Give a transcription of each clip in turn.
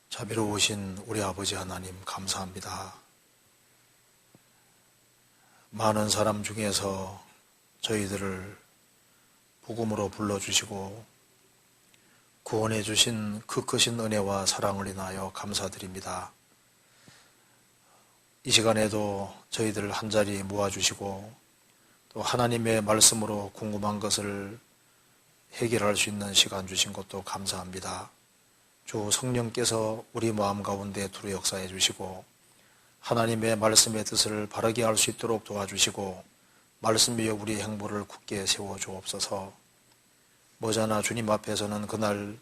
자비로우신 우리 아버지 하나님 감사합니다. 많은 사람 중에서 저희들을 복음으로 불러주시고 구원해 주신 그 크신 은혜와 사랑을 인하여 감사드립니다. 이 시간에도 저희들 한자리 모아주시고 또 하나님의 말씀으로 궁금한 것을 해결할 수 있는 시간 주신 것도 감사합니다. 주 성령께서 우리 마음 가운데 두루 역사해 주시고 하나님의 말씀의 뜻을 바르게 알 수 있도록 도와주시고 말씀 위에 우리 행보를 굳게 세워 주옵소서. 머자나 주님 앞에서는 그날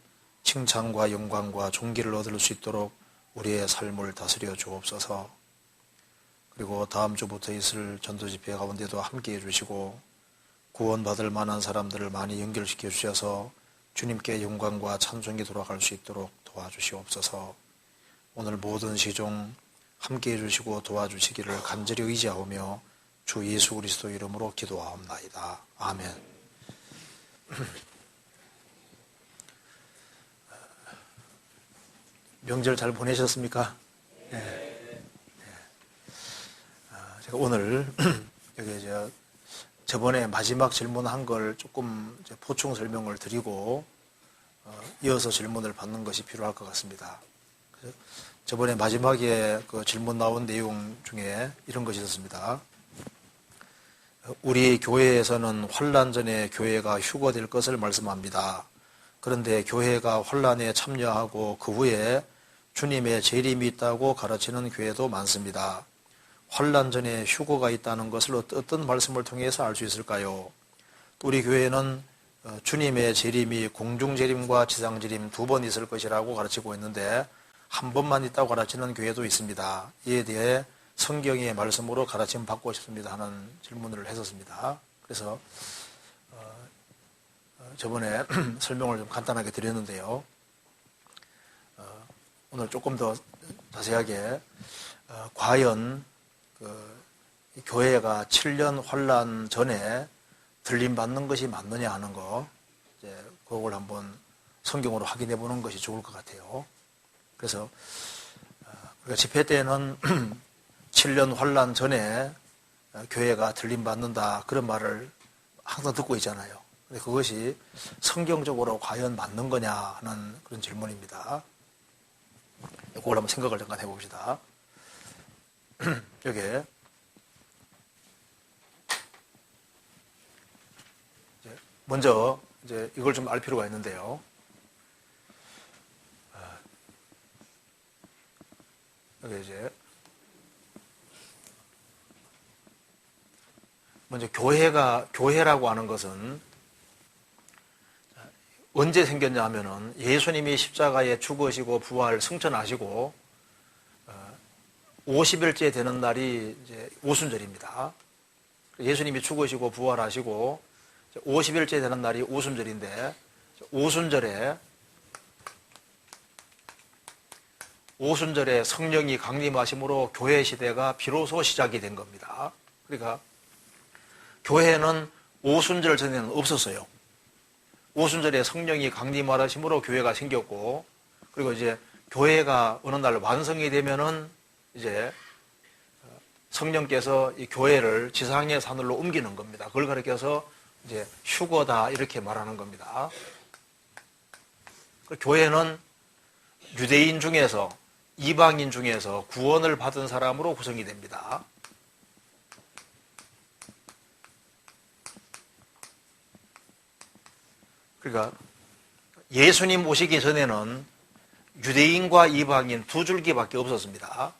칭찬과 영광과 존귀를 얻을 수 있도록 우리의 삶을 다스려 주옵소서. 그리고 다음 주부터 있을 전도집회 가운데도 함께해 주시고 구원받을 만한 사람들을 많이 연결시켜 주셔서 주님께 영광과 찬송이 돌아갈 수 있도록 도와주시옵소서. 오늘 모든 시종 함께해 주시고 도와주시기를 간절히 의지하오며 주 예수 그리스도 이름으로 기도하옵나이다. 아멘. 명절 잘 보내셨습니까? 네. 제가 오늘 여기 저번에 마지막 질문한 걸 조금 보충 설명을 드리고 이어서 질문을 받는 것이 필요할 것 같습니다. 저번에 마지막에 그 질문 나온 내용 중에 이런 것이 있었습니다. 우리 교회에서는 환난 전에 교회가 휴거될 것을 말씀합니다. 그런데 교회가 환난에 참여하고 그 후에 주님의 재림이 있다고 가르치는 교회도 많습니다. 환난 전에 휴거가 있다는 것을 어떤 말씀을 통해서 알 수 있을까요? 우리 교회는 주님의 재림이 공중재림과 지상재림 두 번 있을 것이라고 가르치고 있는데 한 번만 있다고 가르치는 교회도 있습니다. 이에 대해 성경의 말씀으로 가르침 받고 싶습니다 하는 질문을 했었습니다. 그래서 저번에 설명을 좀 간단하게 드렸는데요. 오늘 조금 더 자세하게 과연 교회가 7년 환난 전에 들림받는 것이 맞느냐 하는 거, 그걸 한번 성경으로 확인해 보는 것이 좋을 것 같아요. 그래서 우리가 집회 때는 7년 환난 전에 교회가 들림받는다 그런 말을 항상 듣고 있잖아요. 근데 그것이 성경적으로 과연 맞는 거냐 하는 그런 질문입니다. 그걸 한번 생각을 잠깐 해봅시다. 여기에 먼저 이걸 좀 알 필요가 있는데요. 여기 먼저 교회라고 하는 것은 언제 생겼냐 하면은 예수님이 십자가에 죽으시고 부활 승천하시고 50일째 되는 날이 오순절입니다. 예수님이 죽으시고 부활하시고 50일째 되는 날이 오순절인데 오순절에 성령이 강림하심으로 교회 시대가 비로소 시작이 된 겁니다. 그러니까 교회는 오순절 전에는 없었어요. 오순절에 성령이 강림하심으로 교회가 생겼고, 그리고 교회가 어느 날 완성이 되면은 성령께서 이 교회를 지상의 산으로 옮기는 겁니다. 그걸 가리켜서 휴거다 이렇게 말하는 겁니다. 교회는 유대인 중에서 이방인 중에서 구원을 받은 사람으로 구성이 됩니다. 그러니까 예수님 오시기 전에는 유대인과 이방인 두 줄기밖에 없었습니다.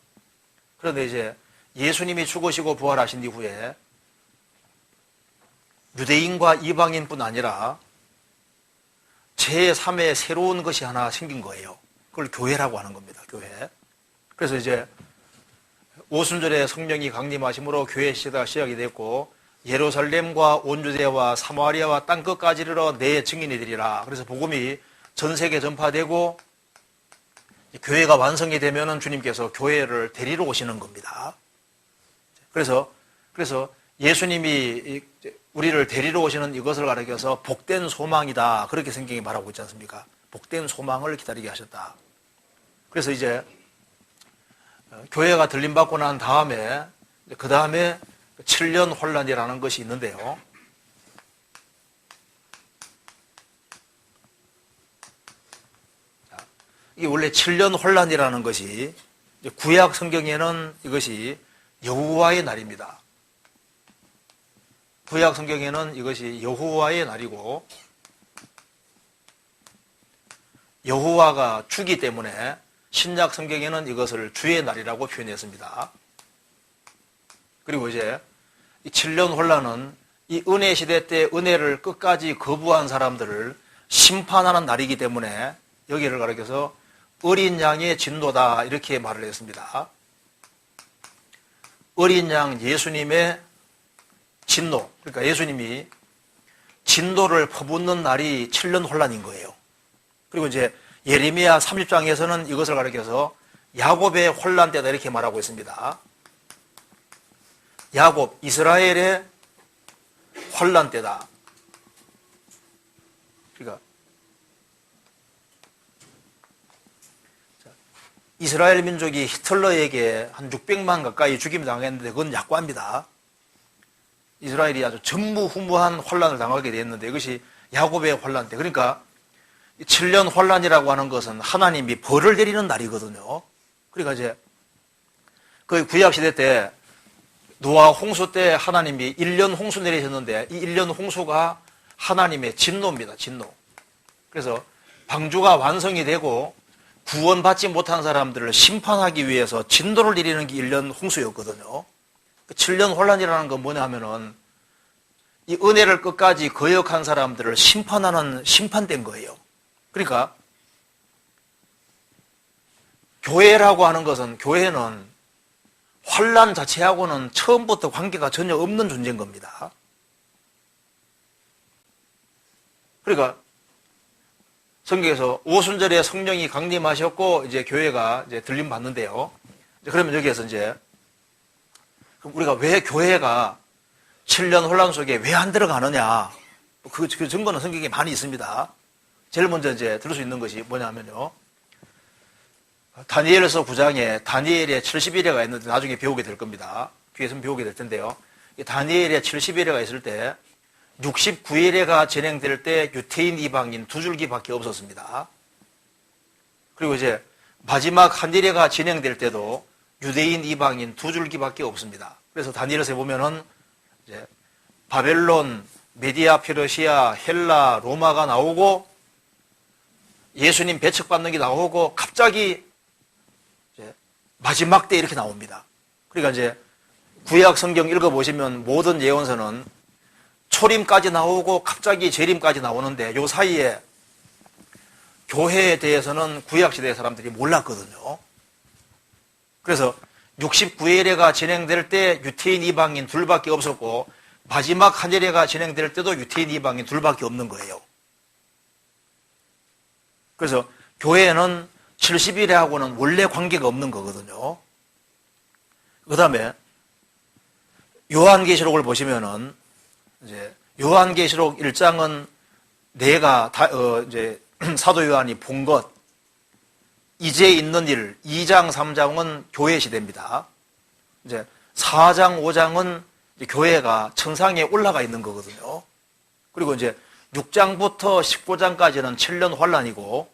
그런데 예수님이 죽으시고 부활하신 이후에 유대인과 이방인뿐 아니라 제3의 새로운 것이 하나 생긴 거예요. 그걸 교회라고 하는 겁니다. 교회. 그래서 오순절에 성령이 강림하심으로 교회 시대가 시작이 됐고, 예루살렘과 온 유대와 사마리아와 땅끝까지 이르러 내 증인이 되리라. 그래서 복음이 전 세계 전파되고 교회가 완성이 되면은 주님께서 교회를 데리러 오시는 겁니다. 그래서 예수님이 우리를 데리러 오시는 이것을 가리켜서 복된 소망이다. 그렇게 성경이 말하고 있지 않습니까? 복된 소망을 기다리게 하셨다. 그래서 이제 교회가 들림받고 난 다음에 그 다음에 7년 혼란이라는 것이 있는데요. 이게 원래 7년 혼란이라는 것이 구약 성경에는 이것이 여호와의 날입니다. 구약 성경에는 이것이 여호와의 날이고 여호와가 주기 때문에 신약 성경에는 이것을 주의 날이라고 표현했습니다. 그리고 이제 이 7년 혼란은 이 은혜 시대 때 은혜를 끝까지 거부한 사람들을 심판하는 날이기 때문에 여기를 가리켜서 어린 양의 진노다 이렇게 말을 했습니다. 어린 양 예수님의 진노, 그러니까 예수님이 진노를 퍼붓는 날이 7년 혼란인 거예요. 그리고 이제 예레미야 30장에서는 이것을 가리켜서 야곱의 혼란 때다 이렇게 말하고 있습니다. 야곱, 이스라엘의 혼란 때다. 그러니까 이스라엘 민족이 히틀러에게 한 600만 가까이 죽임 당했는데 그건 약관입니다. 이스라엘이 아주 전무후무한 혼란을 당하게 되었는데 이것이 야곱의 혼란 때. 그러니까 7년 혼란이라고 하는 것은 하나님이 벌을 내리는 날이거든요. 그러니까 이제 그 구약시대 때 노아 홍수 때 하나님이 1년 홍수 내리셨는데 이 1년 홍수가 하나님의 진노입니다. 진노. 그래서 방주가 완성이 되고 구원받지 못한 사람들을 심판하기 위해서 진노를 내리는 게 1년 홍수였거든요. 7년 혼란이라는 건 뭐냐 하면은 이 은혜를 끝까지 거역한 사람들을 심판하는 심판된 거예요. 그러니까 교회라고 하는 것은 교회는 혼란 자체하고는 처음부터 관계가 전혀 없는 존재인 겁니다. 그러니까 성경에서 오순절에 성령이 강림하셨고 이제 교회가 이제 들림 받는데요. 그러면 여기에서 이제 우리가 왜 교회가 7년 혼란 속에 왜 안 들어가느냐? 그 증거는 성경에 많이 있습니다. 제일 먼저 이제 들을 수 있는 것이 뭐냐면요. 다니엘서 9장에 다니엘의 70일회가 있는데 나중에 배우게 될 겁니다. 뒤에서 배우게 될 텐데요. 다니엘의 70일회가 있을 때 69일회가 진행될 때 유태인 이방인 두 줄기밖에 없었습니다. 그리고 이제 마지막 한일회가 진행될 때도 유대인 이방인 두 줄기밖에 없습니다. 그래서 다니엘서에 보면은 이제 바벨론, 메디아, 페르시아, 헬라, 로마가 나오고 예수님 배척받는 게 나오고 갑자기 이제 마지막 때 이렇게 나옵니다. 그러니까 이제 구약 성경 읽어보시면 모든 예언서는 초림까지 나오고 갑자기 재림까지 나오는데 요 사이에 교회에 대해서는 구약시대 사람들이 몰랐거든요. 그래서 69일회가 진행될 때 유태인 이방인 둘밖에 없었고 마지막 한일회가 진행될 때도 유태인 이방인 둘밖에 없는 거예요. 그래서 교회는 70일회하고는 원래 관계가 없는 거거든요. 그 다음에 요한계시록을 보시면은 이제 요한계시록 1장은 내가 이제 사도 요한이 본 것, 이제 있는 일, 2장, 3장은 교회 시대입니다. 이제 4장, 5장은 이제 교회가 천상에 올라가 있는 거거든요. 그리고 이제 6장부터 19장까지는 7년 환란이고,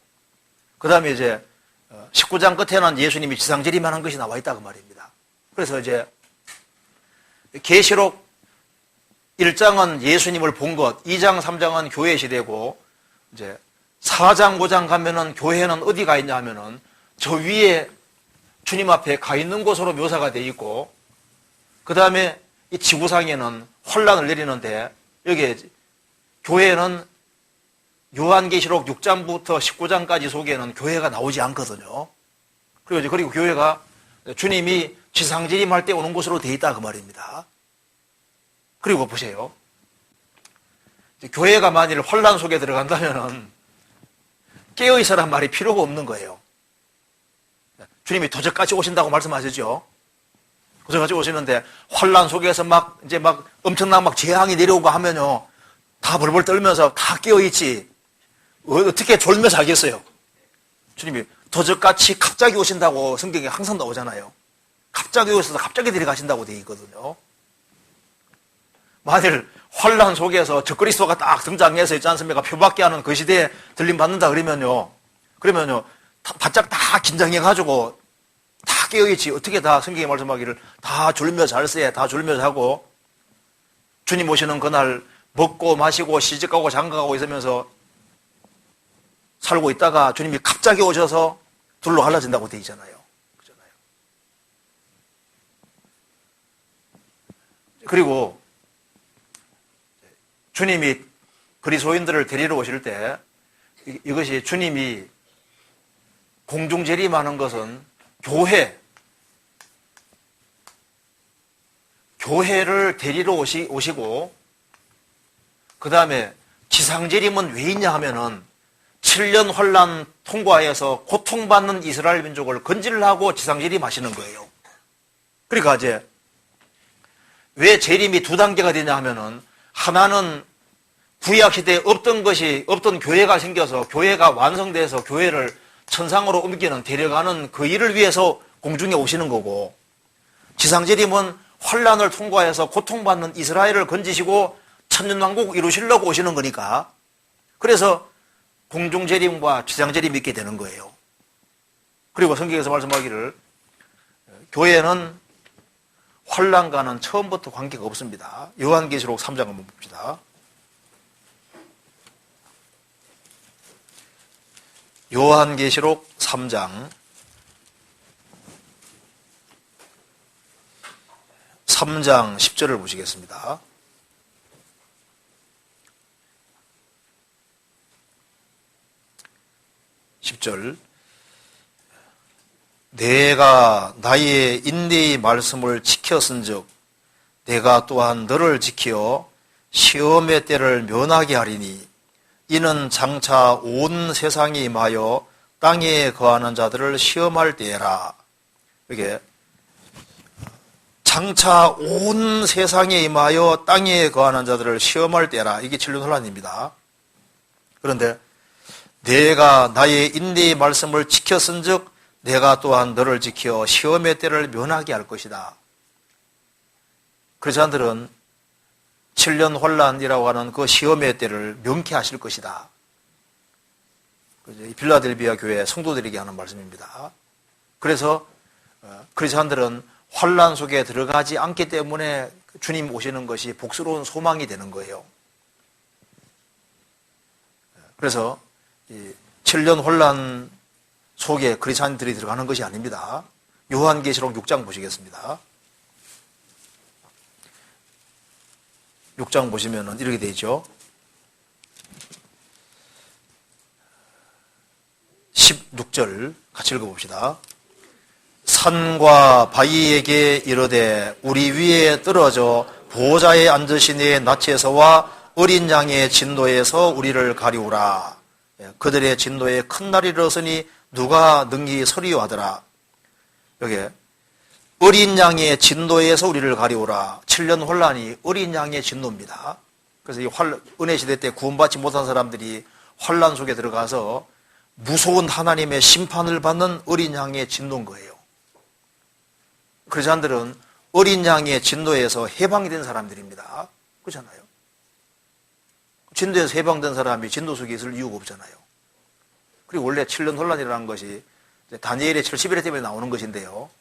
그 다음에 이제 19장 끝에는 예수님이 지상재림하는 것이 나와 있다고 말입니다. 그래서 이제 계시록 1장은 예수님을 본 것, 2장, 3장은 교회 시대고, 이제 4장, 5장 가면은 교회는 어디 가 있냐 하면은 저 위에 주님 앞에 가 있는 곳으로 묘사가 되어 있고, 그 다음에 이 지구상에는 혼란을 내리는데, 여기에 교회는 요한계시록 6장부터 19장까지 속에는 교회가 나오지 않거든요. 그리고 교회가 주님이 지상재림할 때 오는 곳으로 되어 있다 그 말입니다. 그리고 보세요. 교회가 만일 혼란 속에 들어간다면은 깨어있으란 말이 필요가 없는 거예요. 주님이 도적같이 오신다고 말씀하셨죠. 도적같이 오시는데 혼란 속에서 막 엄청난 재앙이 내려오고 하면요, 다 벌벌 떨면서 다 깨어있지. 어떻게 졸며 자겠어요? 주님이 도적같이 갑자기 오신다고 성경에 항상 나오잖아요. 갑자기 오셔서 갑자기 데려가신다고 되어 있거든요. 만일 환란 속에서 적그리스도가 딱 등장해서 있지 않습니까? 표밖에 하는 그 시대에 들림 받는다 그러면요. 바짝 다 긴장해가지고 다 깨어있지. 어떻게 다 성경에 말씀하기를 다 졸며 잘세, 다 졸며 자고 주님 오시는 그날 먹고 마시고 시집가고 장가가고 있으면서 살고 있다가 주님이 갑자기 오셔서 둘로 갈라진다고 되어 있잖아요. 그렇잖아요. 그리고 주님이 그리스도인들을 데리러 오실 때 이것이 주님이 공중재림하는 것은 교회를 데리러 오시고 그 다음에 지상재림은 왜 있냐 하면은 7년 환란 통과해서 고통받는 이스라엘 민족을 건질하고 지상재림하시는 거예요. 그러니까 이제 왜 재림이 두 단계가 되냐 하면은 하나는 구약시대에 없던 교회가 생겨서 교회가 완성돼서 교회를 천상으로 옮기는 데려가는 그 일을 위해서 공중에 오시는 거고, 지상재림은 환란을 통과해서 고통받는 이스라엘을 건지시고 천년왕국 이루시려고 오시는 거니까, 그래서 공중재림과 지상재림이 있게 되는 거예요. 그리고 성경에서 말씀하기를 교회는 환란과는 처음부터 관계가 없습니다. 요한계시록 3장 한번 봅시다. 요한계시록 3장 10절을 보시겠습니다. 내가 나의 인내의 말씀을 지켰은즉 내가 또한 너를 지켜 시험의 때를 면하게 하리니 이는 장차 온 세상에 임하여 땅에 거하는 자들을 시험할 때라. 이게 장차 온 세상에 임하여 땅에 거하는 자들을 시험할 때라. 이게 진륜환란입니다. 그런데 내가 나의 인내의 말씀을 지켰은즉 내가 또한 너를 지켜 시험의 때를 면하게 할 것이다. 그리스도인들은 7년 환란이라고 하는 그 시험의 때를 명쾌하실 것이다. 빌라델비아 교회 성도들에게 하는 말씀입니다. 그래서 그리스도인들은 환란 속에 들어가지 않기 때문에 주님 오시는 것이 복스러운 소망이 되는 거예요. 그래서 7년 환란 속에 그리스도인들이 들어가는 것이 아닙니다. 요한계시록 6장 보시겠습니다. 6장 보시면 이렇게 되죠. 16절 같이 읽어봅시다. 산과 바위에게 이르되 우리 위에 떨어져 보호자에 앉으신 이의 낯에서와 어린 양의 진노에서 우리를 가리우라. 그들의 진노에 큰 날이 일어서니 누가 능히 서리요하더라. 여기 어린 양의 진노에서 우리를 가리우라. 7년 환란이 어린 양의 진노입니다. 그래서 이 은혜 시대 때 구원받지 못한 사람들이 환란 속에 들어가서 무서운 하나님의 심판을 받는 어린 양의 진노인 거예요. 그리스도인들은 어린 양의 진노에서 해방이 된 사람들입니다. 그렇잖아요. 진노에서 해방된 사람이 진노 속에 있을 이유가 없잖아요. 그리고 원래 7년 혼란이라는 것이 다니엘의 70일 때문에 나오는 것인데요.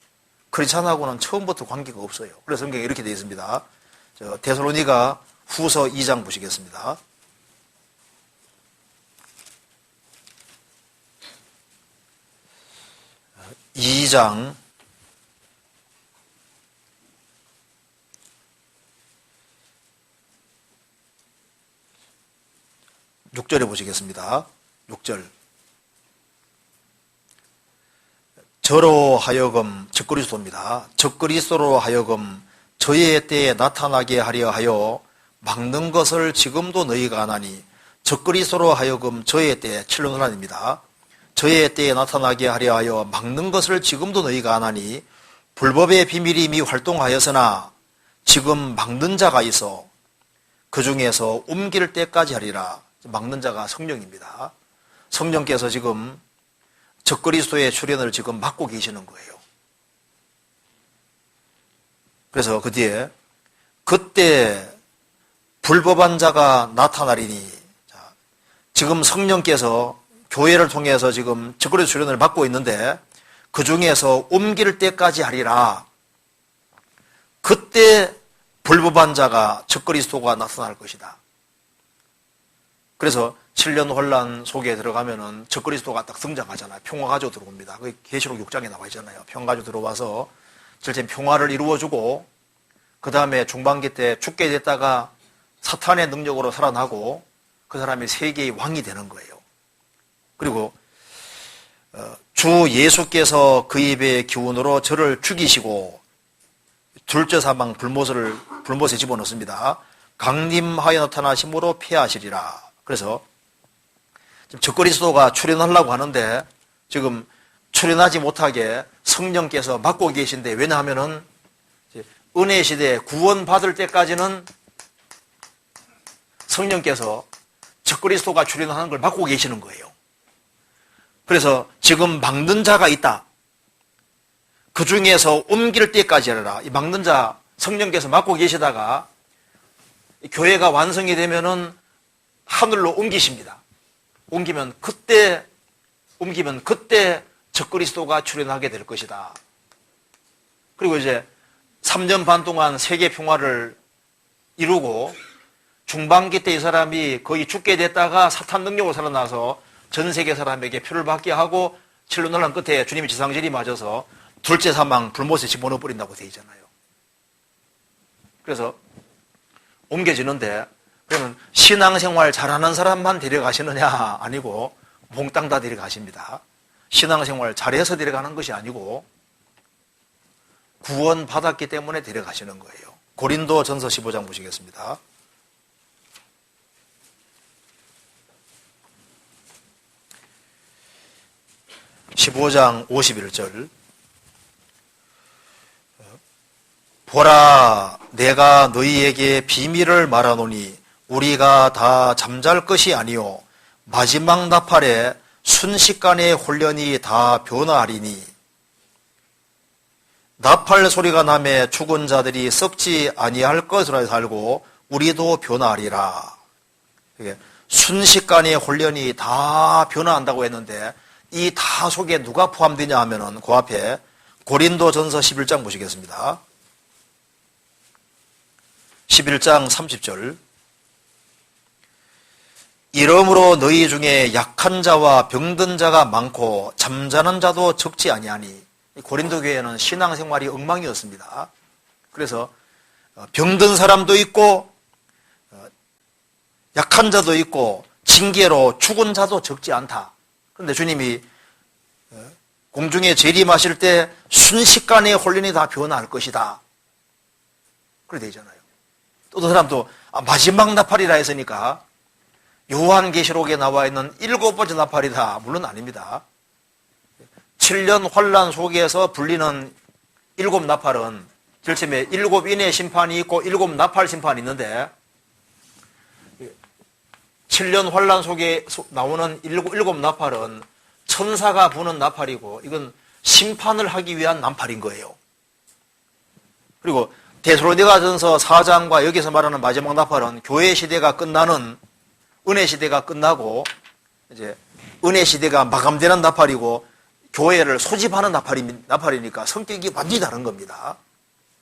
크리스찬하고는 처음부터 관계가 없어요. 그래서 성경에 이렇게 되어 있습니다. 데살로니가 후서 2장 보시겠습니다. 2장 6절에 보시겠습니다. 6절. 저로 하여금, 적그리스도입니다. 적그리스도로 하여금 저의 때에 나타나게 하려 하여 막는 것을 지금도 너희가 아나니, 적그리스도로 하여금 저의 때에, 7년 혼란입니다. 저의 때에 나타나게 하려 하여 막는 것을 지금도 너희가 아나니, 불법의 비밀이 이미 활동하였으나 지금 막는 자가 있어 그 중에서 옮길 때까지 하리라. 막는 자가 성령입니다. 성령께서 지금 적그리스도의 출현을 지금 막고 계시는 거예요. 그래서 그 뒤에 그때 불법한 자가 나타나리니, 지금 성령께서 교회를 통해서 지금 적그리스도 출현을 막고 있는데 그 중에서 옮길 때까지 하리라. 그때 불법한 자가 적그리스도가 나타날 것이다. 그래서 7년 혼란 속에 들어가면은 적그리스도가 딱 등장하잖아요. 평화 가지고 들어옵니다. 그게 계시록 6장에 나와 있잖아요. 평화 가지고 들어와서 절대 평화를 이루어주고, 그 다음에 중반기 때 죽게 됐다가 사탄의 능력으로 살아나고 그 사람이 세계의 왕이 되는 거예요. 그리고 주 예수께서 그 입의 기운으로 저를 죽이시고, 둘째 사망 불못에 집어넣습니다. 강림하여 나타나심으로 패하시리라. 그래서 지금 적그리스도가 출현하려고 하는데 지금 출현하지 못하게 성령께서 막고 계신데, 왜냐하면은 은혜 시대 구원받을 때까지는 성령께서 적그리스도가 출현하는 걸 막고 계시는 거예요. 그래서 지금 막는 자가 있다. 그 중에서 옮길 때까지 하라. 이 막는 자 성령께서 막고 계시다가 교회가 완성이 되면은 하늘로 옮기십니다. 옮기면 그때 적그리스도가 출현하게 될 것이다. 그리고 이제 3년 반 동안 세계 평화를 이루고 중반기 때 이 사람이 거의 죽게 됐다가 사탄 능력으로 살아나서 전 세계 사람에게 표를 받게 하고 7년 논란 끝에 주님이 지상진이 맞아서 둘째 사망 불못에 집어넣어 버린다고 되어 있잖아요. 그래서 옮겨지는데, 그러면 신앙생활 잘하는 사람만 데려가시느냐? 아니고 몽땅 다 데려가십니다. 신앙생활 잘해서 데려가는 것이 아니고 구원받았기 때문에 데려가시는 거예요. 고린도전서 15장 보시겠습니다. (15장) 51절. 보라, 내가 너희에게 비밀을 말하노니 우리가 다 잠잘 것이 아니요 마지막 나팔에 순식간에 혼련이 다 변화하리니, 나팔 소리가 나매 죽은 자들이 썩지 아니할 것으로 살고 우리도 변화하리라. 순식간에 혼련이 다 변화한다고 했는데 이 다 속에 누가 포함되냐 하면은 그 앞에 고린도전서 11장 보시겠습니다. 11장 30절. 이러므로 너희 중에 약한 자와 병든 자가 많고 잠자는 자도 적지 아니하니, 고린도 교회는 신앙생활이 엉망이었습니다. 그래서 병든 사람도 있고 약한 자도 있고 징계로 죽은 자도 적지 않다. 그런데 주님이 공중에 재림하실 때 순식간에 혼련이 다 변화할 것이다. 그렇게 되어 있잖아요. 또 어떤 사람도 마지막 나팔이라 했으니까 요한계시록에 나와 있는 7번째 나팔이다. 물론 아닙니다. 7년 환란 속에서 불리는 7나팔은 절침에 7인의 심판이 있고 7나팔 심판이 있는데, 7년 환란 속에 나오는 7나팔은 천사가 부는 나팔이고 이건 심판을 하기 위한 나팔인 거예요. 그리고 데살로니가전서 4장과 여기서 말하는 마지막 나팔은 교회 시대가 끝나는, 은혜 시대가 끝나고 이제 은혜 시대가 마감되는 나팔이고 교회를 소집하는 나팔이니까 성격이 완전히 다른 겁니다.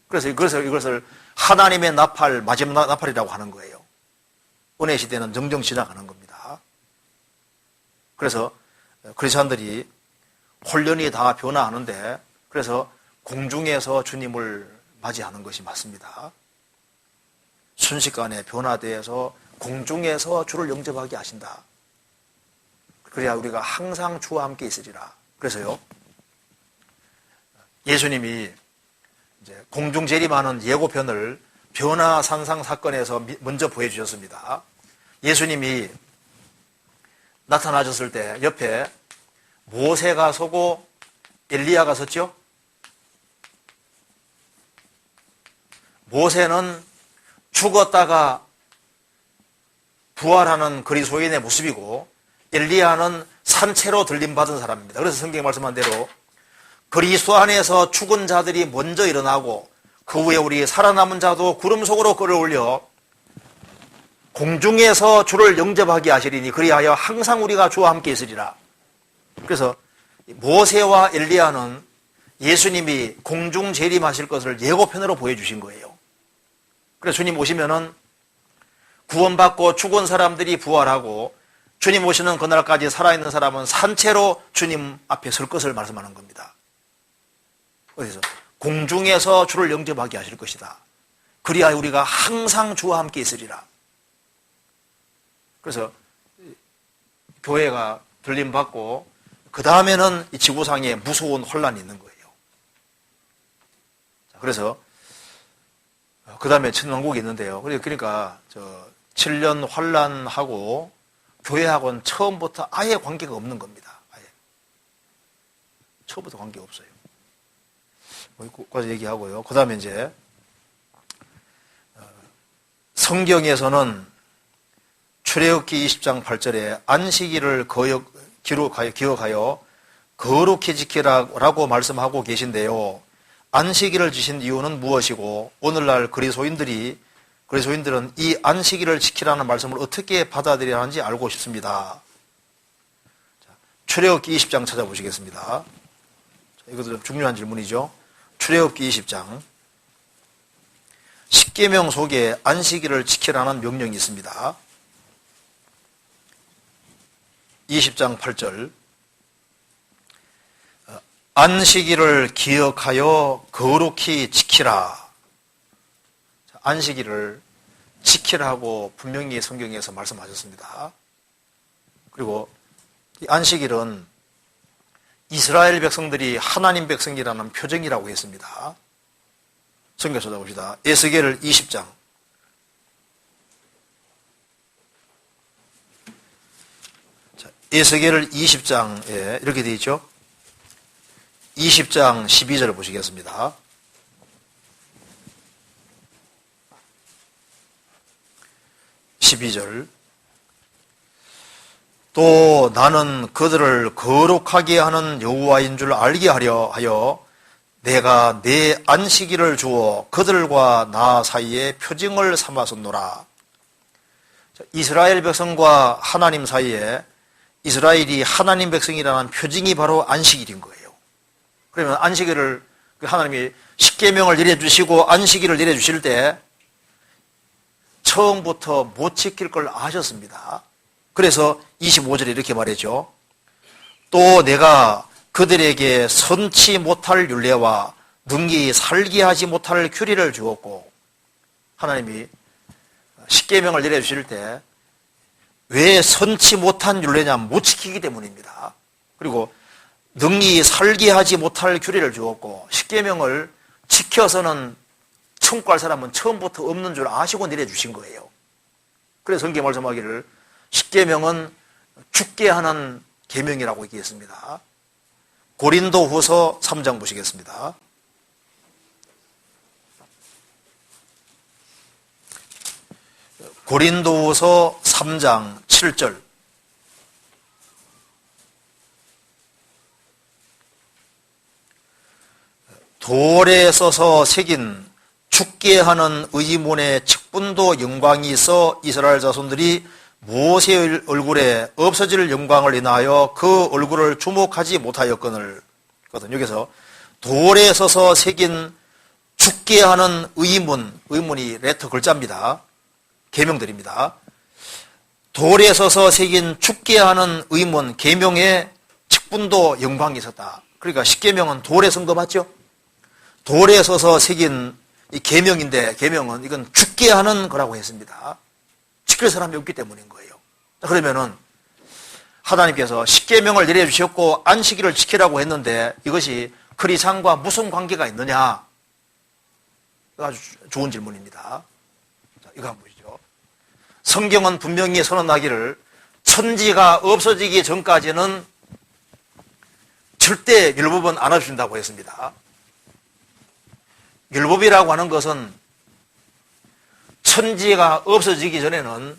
그래서 이것을 하나님의 나팔, 마지막 나팔이라고 하는 거예요. 은혜 시대는 정정 지나가는 겁니다. 그래서 크리스천들이 혼련이 다 변화하는데, 그래서 공중에서 주님을 맞이하는 것이 맞습니다. 순식간에 변화되어서 공중에서 주를 영접하게 하신다. 그래야 우리가 항상 주와 함께 있으리라. 그래서요, 예수님이 이제 공중 재림하는 예고편을 변화산상 사건에서 먼저 보여주셨습니다. 예수님이 나타나셨을 때 옆에 모세가 서고 엘리야가 섰죠. 모세는 죽었다가 부활하는 그리스도인의 모습이고 엘리야는 산채로 들림받은 사람입니다. 그래서 성경에 말씀한 대로 그리스도 안에서 죽은 자들이 먼저 일어나고 그 후에 우리 살아남은 자도 구름 속으로 끌어올려 공중에서 주를 영접하게 하시리니 그리하여 항상 우리가 주와 함께 있으리라. 그래서 모세와 엘리야는 예수님이 공중 재림하실 것을 예고편으로 보여주신 거예요. 그래서 주님 오시면은 구원받고 죽은 사람들이 부활하고 주님 오시는 그날까지 살아있는 사람은 산채로 주님 앞에 설 것을 말씀하는 겁니다. 어디서? 공중에서 주를 영접하게 하실 것이다. 그리하여 우리가 항상 주와 함께 있으리라. 그래서 교회가 들림받고 그 다음에는 이 지구상에 무서운 혼란이 있는 거예요. 그래서 그 다음에 천왕국이 있는데요. 그러니까 7년 환란하고 교회하고는 처음부터 아예 관계가 없는 겁니다. 아예. 처음부터 관계가 없어요. 거기까지 얘기하고요. 그 다음에 이제 성경에서는 출애굽기 20장 8절에 안식일을 기억하여 거룩히 지키라고 말씀하고 계신데요. 안식일을 지신 이유는 무엇이고 오늘날 그리스도인들은 이 안식일을 지키라는 말씀을 어떻게 받아들여야 하는지 알고 싶습니다. 출애굽기 20장 찾아보시겠습니다. 이것도 좀 중요한 질문이죠. 출애굽기 20장 10계명 속에 안식일을 지키라는 명령이 있습니다. 20장 8절 안식일을 기억하여 거룩히 지키라. 안식일을 지키라고 분명히 성경에서 말씀하셨습니다. 그리고 이 안식일은 이스라엘 백성들이 하나님 백성이라는 표정이라고 했습니다. 성경 찾아봅시다. 에스겔 20장 에스겔 20장에 이렇게 되어 있죠. 20장 12절 보시겠습니다. 12절 또 나는 그들을 거룩하게 하는 여호와인 줄 알게 하려 하여 내가 내 안식일을 주어 그들과 나 사이에 표징을 삼았었노라. 이스라엘 백성과 하나님 사이에 이스라엘이 하나님 백성이라는 표징이 바로 안식일인 거예요. 그러면 안식일을 하나님이 십계명을 내려주시고 안식일을 내려주실 때 처음부터 못 지킬 걸 아셨습니다. 그래서 25절에 이렇게 말했죠. 또 내가 그들에게 선치 못할 율례와 능히 살게 하지 못할 규례를 주었고, 하나님이 십계명을 내려주실 때 왜 선치 못한 율례냐? 못 지키기 때문입니다. 그리고 능히 살게 하지 못할 규례를 주었고, 십계명을 지켜서는 천국 갈 사람은 처음부터 없는 줄 아시고 내려주신 거예요. 그래서 성경에 말씀하기를 십계명은 죽게 하는 계명이라고 얘기했습니다. 고린도후서 3장 보시겠습니다. 고린도후서 3장 7절 돌에 써서 새긴 죽게 하는 의문의 직분도 영광이 있어 이스라엘 자손들이 모세의 얼굴에 없어질 영광을 인하여 그 얼굴을 주목하지 못하였거늘. 여기서 돌에 써서 새긴 죽게 하는 의문이 레터 글자입니다. 계명들입니다. 돌에 써서 새긴 죽게 하는 의문, 계명의 직분도 영광이 있었다. 그러니까 십계명은 돌에 쓴 거 맞죠? 돌에 써서 새긴 이 계명인데, 계명은 이건 죽게 하는 거라고 했습니다. 지킬 사람이 없기 때문인 거예요. 그러면은 하나님께서 십계명을 내려주셨고 안식일을 지키라고 했는데 이것이 크리스찬과 무슨 관계가 있느냐? 아주 좋은 질문입니다. 자, 이거 한번 보시죠. 성경은 분명히 선언하기를 천지가 없어지기 전까지는 절대 율법은 안 해준다고 했습니다. 율법이라고 하는 것은 천지가 없어지기 전에는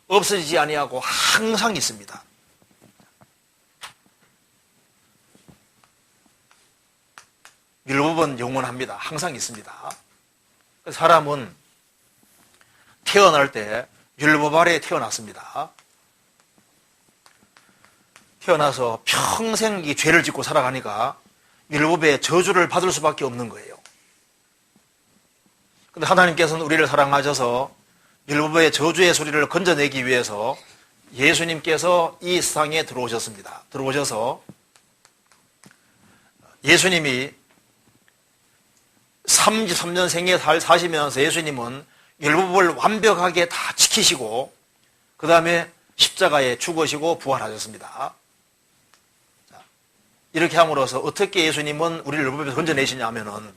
없어지지 아니하고 항상 있습니다. 율법은 영원합니다. 항상 있습니다. 사람은 태어날 때 율법 아래에 태어났습니다. 태어나서 평생 이 죄를 짓고 살아가니까 율법의 저주를 받을 수밖에 없는 거예요. 근데 하나님께서는 우리를 사랑하셔서 율법의 저주의 소리를 건져내기 위해서 예수님께서 이 세상에 들어오셨습니다. 들어오셔서 예수님이 33년 생애 사시면서 예수님은 율법을 완벽하게 다 지키시고 그 다음에 십자가에 죽으시고 부활하셨습니다. 이렇게 함으로써 어떻게 예수님은 우리를 율법에서 건져내시냐 하면은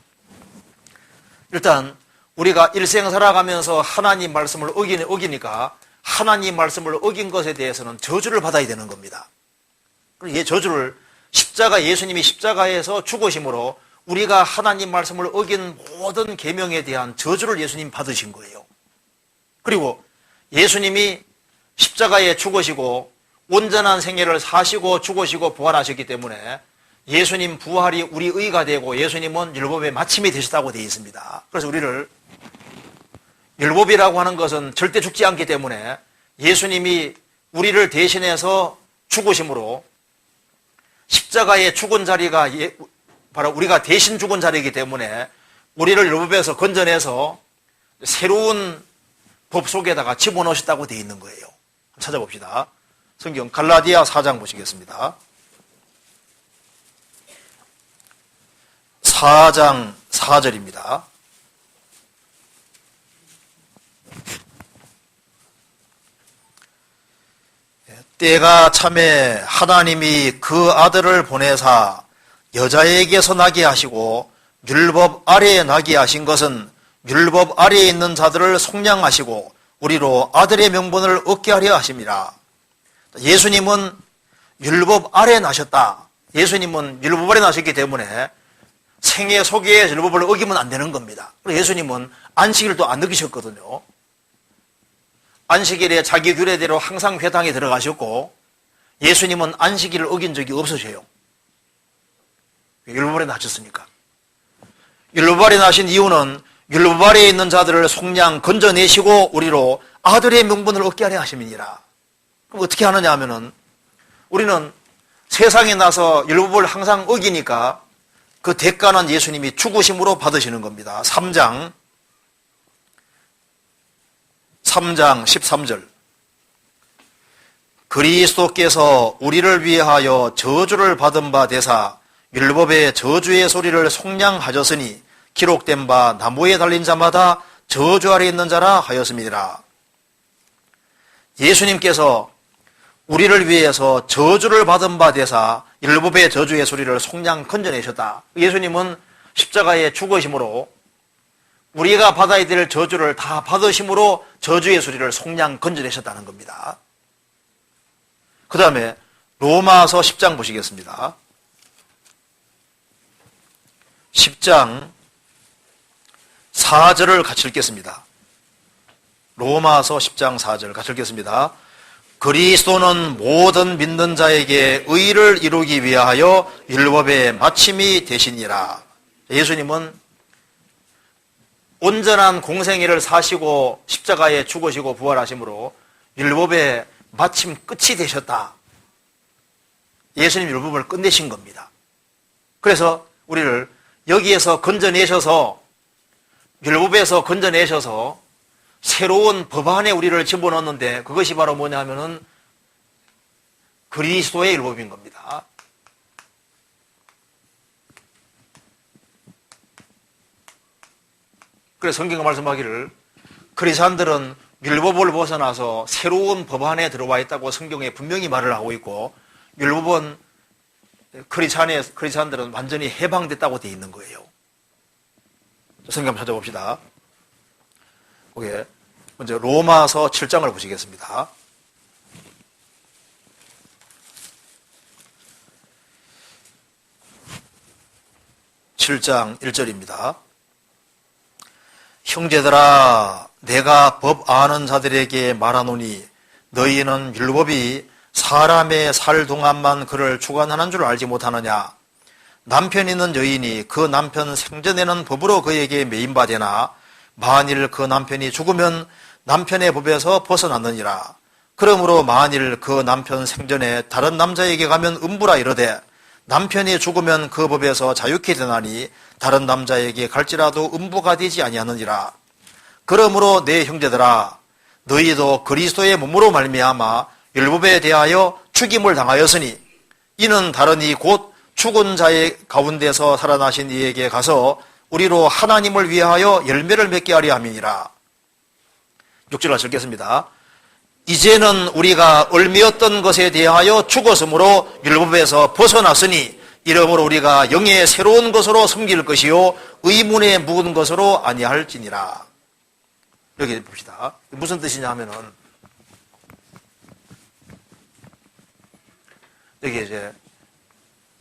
일단 우리가 일생 살아가면서 하나님 말씀을 어기니까 하나님 말씀을 어긴 것에 대해서는 저주를 받아야 되는 겁니다. 이 저주를 예수님이 십자가에서 죽으심으로 우리가 하나님 말씀을 어긴 모든 계명에 대한 저주를 예수님 받으신 거예요. 그리고 예수님이 십자가에 죽으시고 온전한 생애를 사시고 죽으시고 부활하셨기 때문에 예수님 부활이 우리 의가 되고 예수님은 율법의 마침이 되셨다고 되어 있습니다. 그래서 우리를 율법이라고 하는 것은 절대 죽지 않기 때문에 예수님이 우리를 대신해서 죽으심으로 십자가에 죽은 자리가 바로 우리가 대신 죽은 자리이기 때문에 우리를 율법에서 건져내서 새로운 법 속에다가 집어넣으셨다고 되어 있는 거예요. 찾아봅시다. 성경 갈라디아 4장 보시겠습니다. 4장 4절입니다. 때가 참에 하나님이 그 아들을 보내사 여자에게서 나게 하시고 율법 아래에 나게 하신 것은 율법 아래에 있는 자들을 속량하시고 우리로 아들의 명분을 얻게 하려 하심이라. 예수님은 율법 아래에 나셨다. 예수님은 율법 아래에 나셨기 때문에 생애 속에 율법을 어기면 안 되는 겁니다. 예수님은 안식일도 안 느끼셨거든요. 안식일에 자기 규례대로 항상 회당에 들어가셨고 예수님은 안식일을 어긴 적이 없으셔요. 율법 아래에 나셨으니까. 율법 아래에 나신 이유는 율법 아래에 있는 자들을 속량 건져내시고 우리로 아들의 명분을 얻게 하려 하심이니라. 그럼 어떻게 하느냐 하면은 우리는 세상에 나서 율법을 항상 어기니까 그 대가는 예수님이 죽으심으로 받으시는 겁니다. 3장 13절 그리스도께서 우리를 위하여 저주를 받은 바 되사 율법의 저주의 소리를 속량하셨으니 기록된 바 나무에 달린 자마다 저주 아래 있는 자라 하였음이니라. 예수님께서 우리를 위해서 저주를 받은 바 되사 율법의 저주의 소리를 속량 건져내셨다. 예수님은 십자가에 죽으심으로 우리가 받아야 될 저주를 다 받으심으로 저주의 소리를 속량 건져내셨다는 겁니다. 그 다음에 로마서 10장 보시겠습니다. 10장 4절을 같이 읽겠습니다. 로마서 10장 4절 같이 읽겠습니다. 그리스도는 모든 믿는 자에게 의를 이루기 위하여 율법의 마침이 되시니라. 예수님은 온전한 공생애를 사시고 십자가에 죽으시고 부활하심으로 율법의 마침 끝이 되셨다. 예수님 율법을 끝내신 겁니다. 그래서 우리를 여기에서 건져내셔서 율법에서 건져내셔서 새로운 법안에 우리를 집어넣었는데 그것이 바로 뭐냐면은 그리스도의 율법인 겁니다. 그래서 성경가 말씀하기를 그리스도인들은 율법을 벗어나서 새로운 법안에 들어와 있다고 성경에 분명히 말을 하고 있고 율법은 그리스도인들은 완전히 해방됐다고 되어 있는 거예요. 성경 한번 찾아봅시다. 거기에 먼저 로마서 7장을 보시겠습니다. 7장 1절입니다. 형제들아 내가 법 아는 자들에게 말하노니 너희는 율법이 사람의 살 동안만 그를 주관하는 줄 알지 못하느냐. 남편 있는 여인이 그 남편 생전에는 법으로 그에게 매인바되나 만일 그 남편이 죽으면 남편의 법에서 벗어났느니라. 그러므로 만일 그 남편 생전에 다른 남자에게 가면 음부라 이르되 남편이 죽으면 그 법에서 자유케 되나니 다른 남자에게 갈지라도 음부가 되지 아니하느니라. 그러므로 내 형제들아 너희도 그리스도의 몸으로 말미암아 율법에 대하여 죽임을 당하였으니 이는 다른이 곧 죽은 자의 가운데서 살아나신 이에게 가서 우리로 하나님을 위하여 열매를 맺게 하려 함이니라. 6절 읽겠습니다. 이제는 우리가 얽매였던 것에 대하여 죽었으므로 율법에서 벗어났으니 이러므로 우리가 영의 새로운 것으로 섬길 것이요 의문에 묵은 것으로 아니할지니라. 여기 봅시다. 무슨 뜻이냐 하면은 여기 이제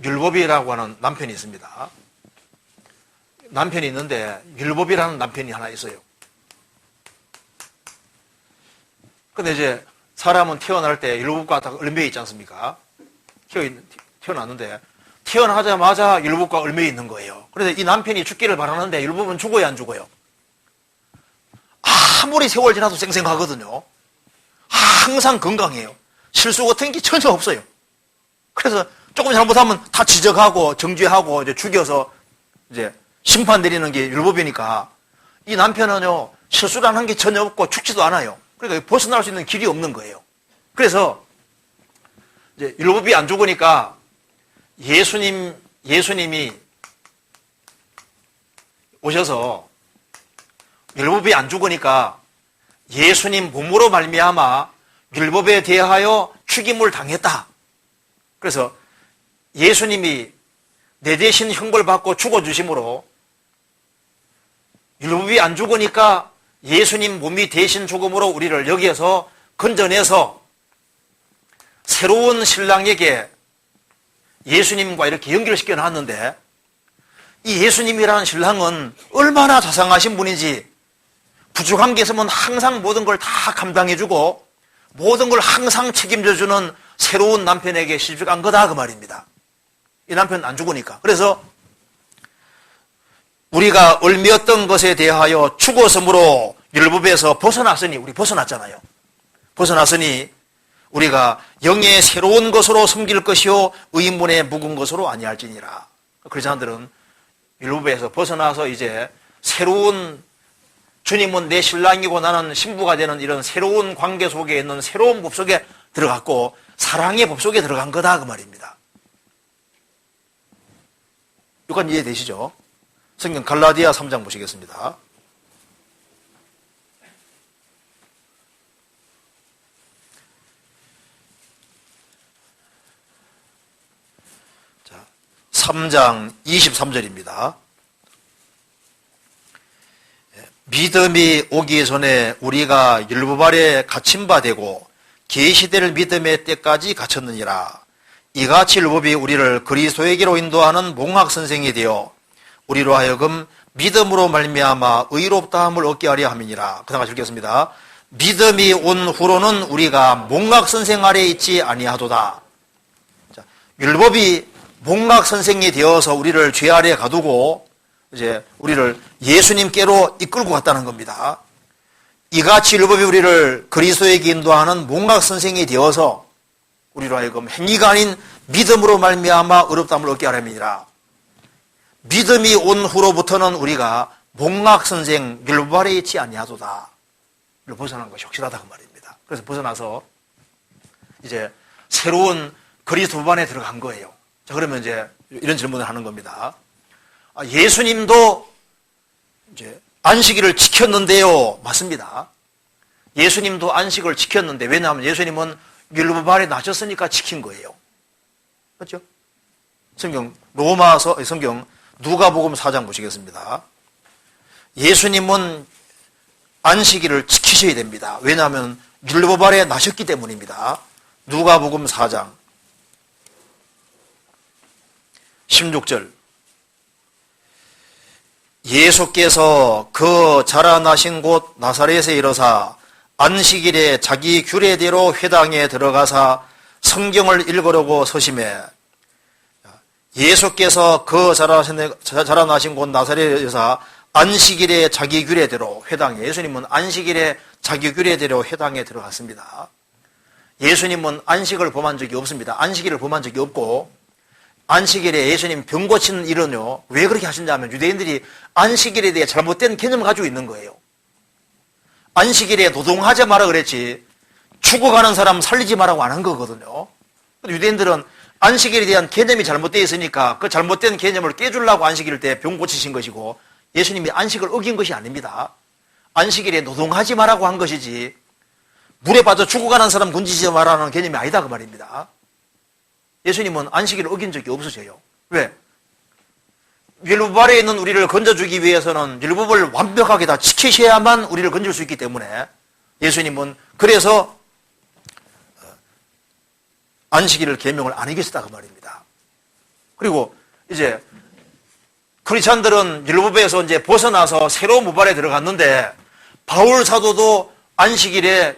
율법이라고 하는 남편이 있습니다. 남편이 있는데 율법이라는 남편이 하나 있어요. 근데 이제 사람은 태어날 때 율법과 다 얽매여 있지 않습니까? 태어났는데 태어나자마자 율법과 얽매여 있는 거예요. 그래서 이 남편이 죽기를 바라는데 율법은 죽어야 안 죽어요? 아무리 세월 지나도 쌩쌩하거든요. 항상 건강해요. 실수 같은 게 전혀 없어요. 그래서 조금 잘못하면 다 지적하고 정죄하고 이제 죽여서 이제 심판 내리는 게 율법이니까 이 남편은요 실수라는 게 전혀 없고 죽지도 않아요. 그러니까 벗어날 수 있는 길이 없는 거예요. 그래서 이제 율법이 안 죽으니까 예수님이 오셔서 율법이 안 죽으니까 예수님 몸으로 말미암아 율법에 대하여 죽임을 당했다. 그래서 예수님이 내 대신 형벌받고 죽어주심으로 율법이 안 죽으니까 예수님 몸이 대신 죽음으로 우리를 여기에서 건져내서 새로운 신랑에게 예수님과 이렇게 연결시켜 놨는데 이 예수님이라는 신랑은 얼마나 자상하신 분인지 부족한 게 있으면 항상 모든 걸 다 감당해주고 모든 걸 항상 책임져주는 새로운 남편에게 시집간 거다 그 말입니다. 이 남편 안 죽으니까. 그래서 우리가 얽매였던 것에 대하여 죽었으므로 율법에서 벗어났으니 우리 벗어났잖아요. 벗어났으니 우리가 영의 새로운 것으로 섬길 것이요 의문에 묵은 것으로 아니할지니라. 그리스도인들은 율법에서 벗어나서 이제 새로운 주님은 내 신랑이고 나는 신부가 되는 이런 새로운 관계 속에 있는 새로운 법 속에 들어갔고 사랑의 법 속에 들어간 거다 그 말입니다. 여기까지 이해되시죠? 성경 갈라디아 3장 보시겠습니다. 자, 3장 23절입니다. 믿음이 오기 전에 우리가 율법 아래 갇힌 바 되고 계시될 믿음의 때까지 갇혔느니라. 이같이 율법이 우리를 그리스도에게로 인도하는 몽학 선생이 되어 우리로 하여금 믿음으로 말미암아 의롭다함을 얻게 하려 함이니라. 그 다음 같이 읽겠습니다. 믿음이 온 후로는 우리가 몽학 선생 아래 있지 아니하도다. 자, 율법이 몽학 선생이 되어서 우리를 죄 아래 가두고 이제 우리를 예수님께로 이끌고 갔다는 겁니다. 이같이 율법이 우리를 그리스도에게 인도하는 몽학 선생이 되어서 우리로 하여금 행위가 아닌 믿음으로 말미암아 의롭다함을 얻게 하려니라. 믿음이 온 후로부터는 우리가 몽학 선생 율법 아래 있지 아니하도다. 이를 벗어난 것이 확실하다 그 말입니다. 그래서 벗어나서 이제 새로운 그리스도 법 안에 들어간 거예요. 자, 그러면 이제 이런 질문을 하는 겁니다. 예수님도 이제 안식일을 지켰는데요. 맞습니다. 예수님도 안식을 지켰는데 왜냐하면 예수님은 율법 아래 나셨으니까 지킨 거예요. 그렇죠? 성경 누가복음 4장 보시겠습니다. 예수님은 안식일을 지키셔야 됩니다. 왜냐하면 율법 아래 나셨기 때문입니다. 누가복음 4장 16절 예수께서 그 자라나신 곳 나사렛에 이르사 안식일에 자기 규례대로 회당에 들어가사 성경을 읽으려고 서심해 예수께서 그 자라나신 곳 나사렛에서 안식일에 자기 규례대로 회당에, 예수님은 안식일에 자기 규례대로 회당에 들어갔습니다. 예수님은 안식을 범한 적이 없습니다. 안식일을 범한 적이 없고, 안식일에 예수님 병 고치는 일은요, 왜 그렇게 하셨냐면 유대인들이 안식일에 대해 잘못된 개념을 가지고 있는 거예요. 안식일에 노동하지 마라 그랬지 죽어가는 사람 살리지 마라고 안 한 거거든요. 유대인들은 안식일에 대한 개념이 잘못되어 있으니까 그 잘못된 개념을 깨주려고 안식일 때 병 고치신 것이고, 예수님이 안식을 어긴 것이 아닙니다. 안식일에 노동하지 마라고 한 것이지 물에 빠져 죽어가는 사람 건지지 마라는 개념이 아니다 그 말입니다. 예수님은 안식일을 어긴 적이 없으세요. 왜? 율법 아래에 있는 우리를 건져주기 위해서는 율법을 완벽하게 다 지키셔야만 우리를 건질 수 있기 때문에 예수님은 그래서 안식일을 계명을 안 어겼다 그 말입니다. 그리고 이제 크리스찬들은 율법에서 이제 벗어나서 새로운 모발에 들어갔는데, 바울 사도도 안식일에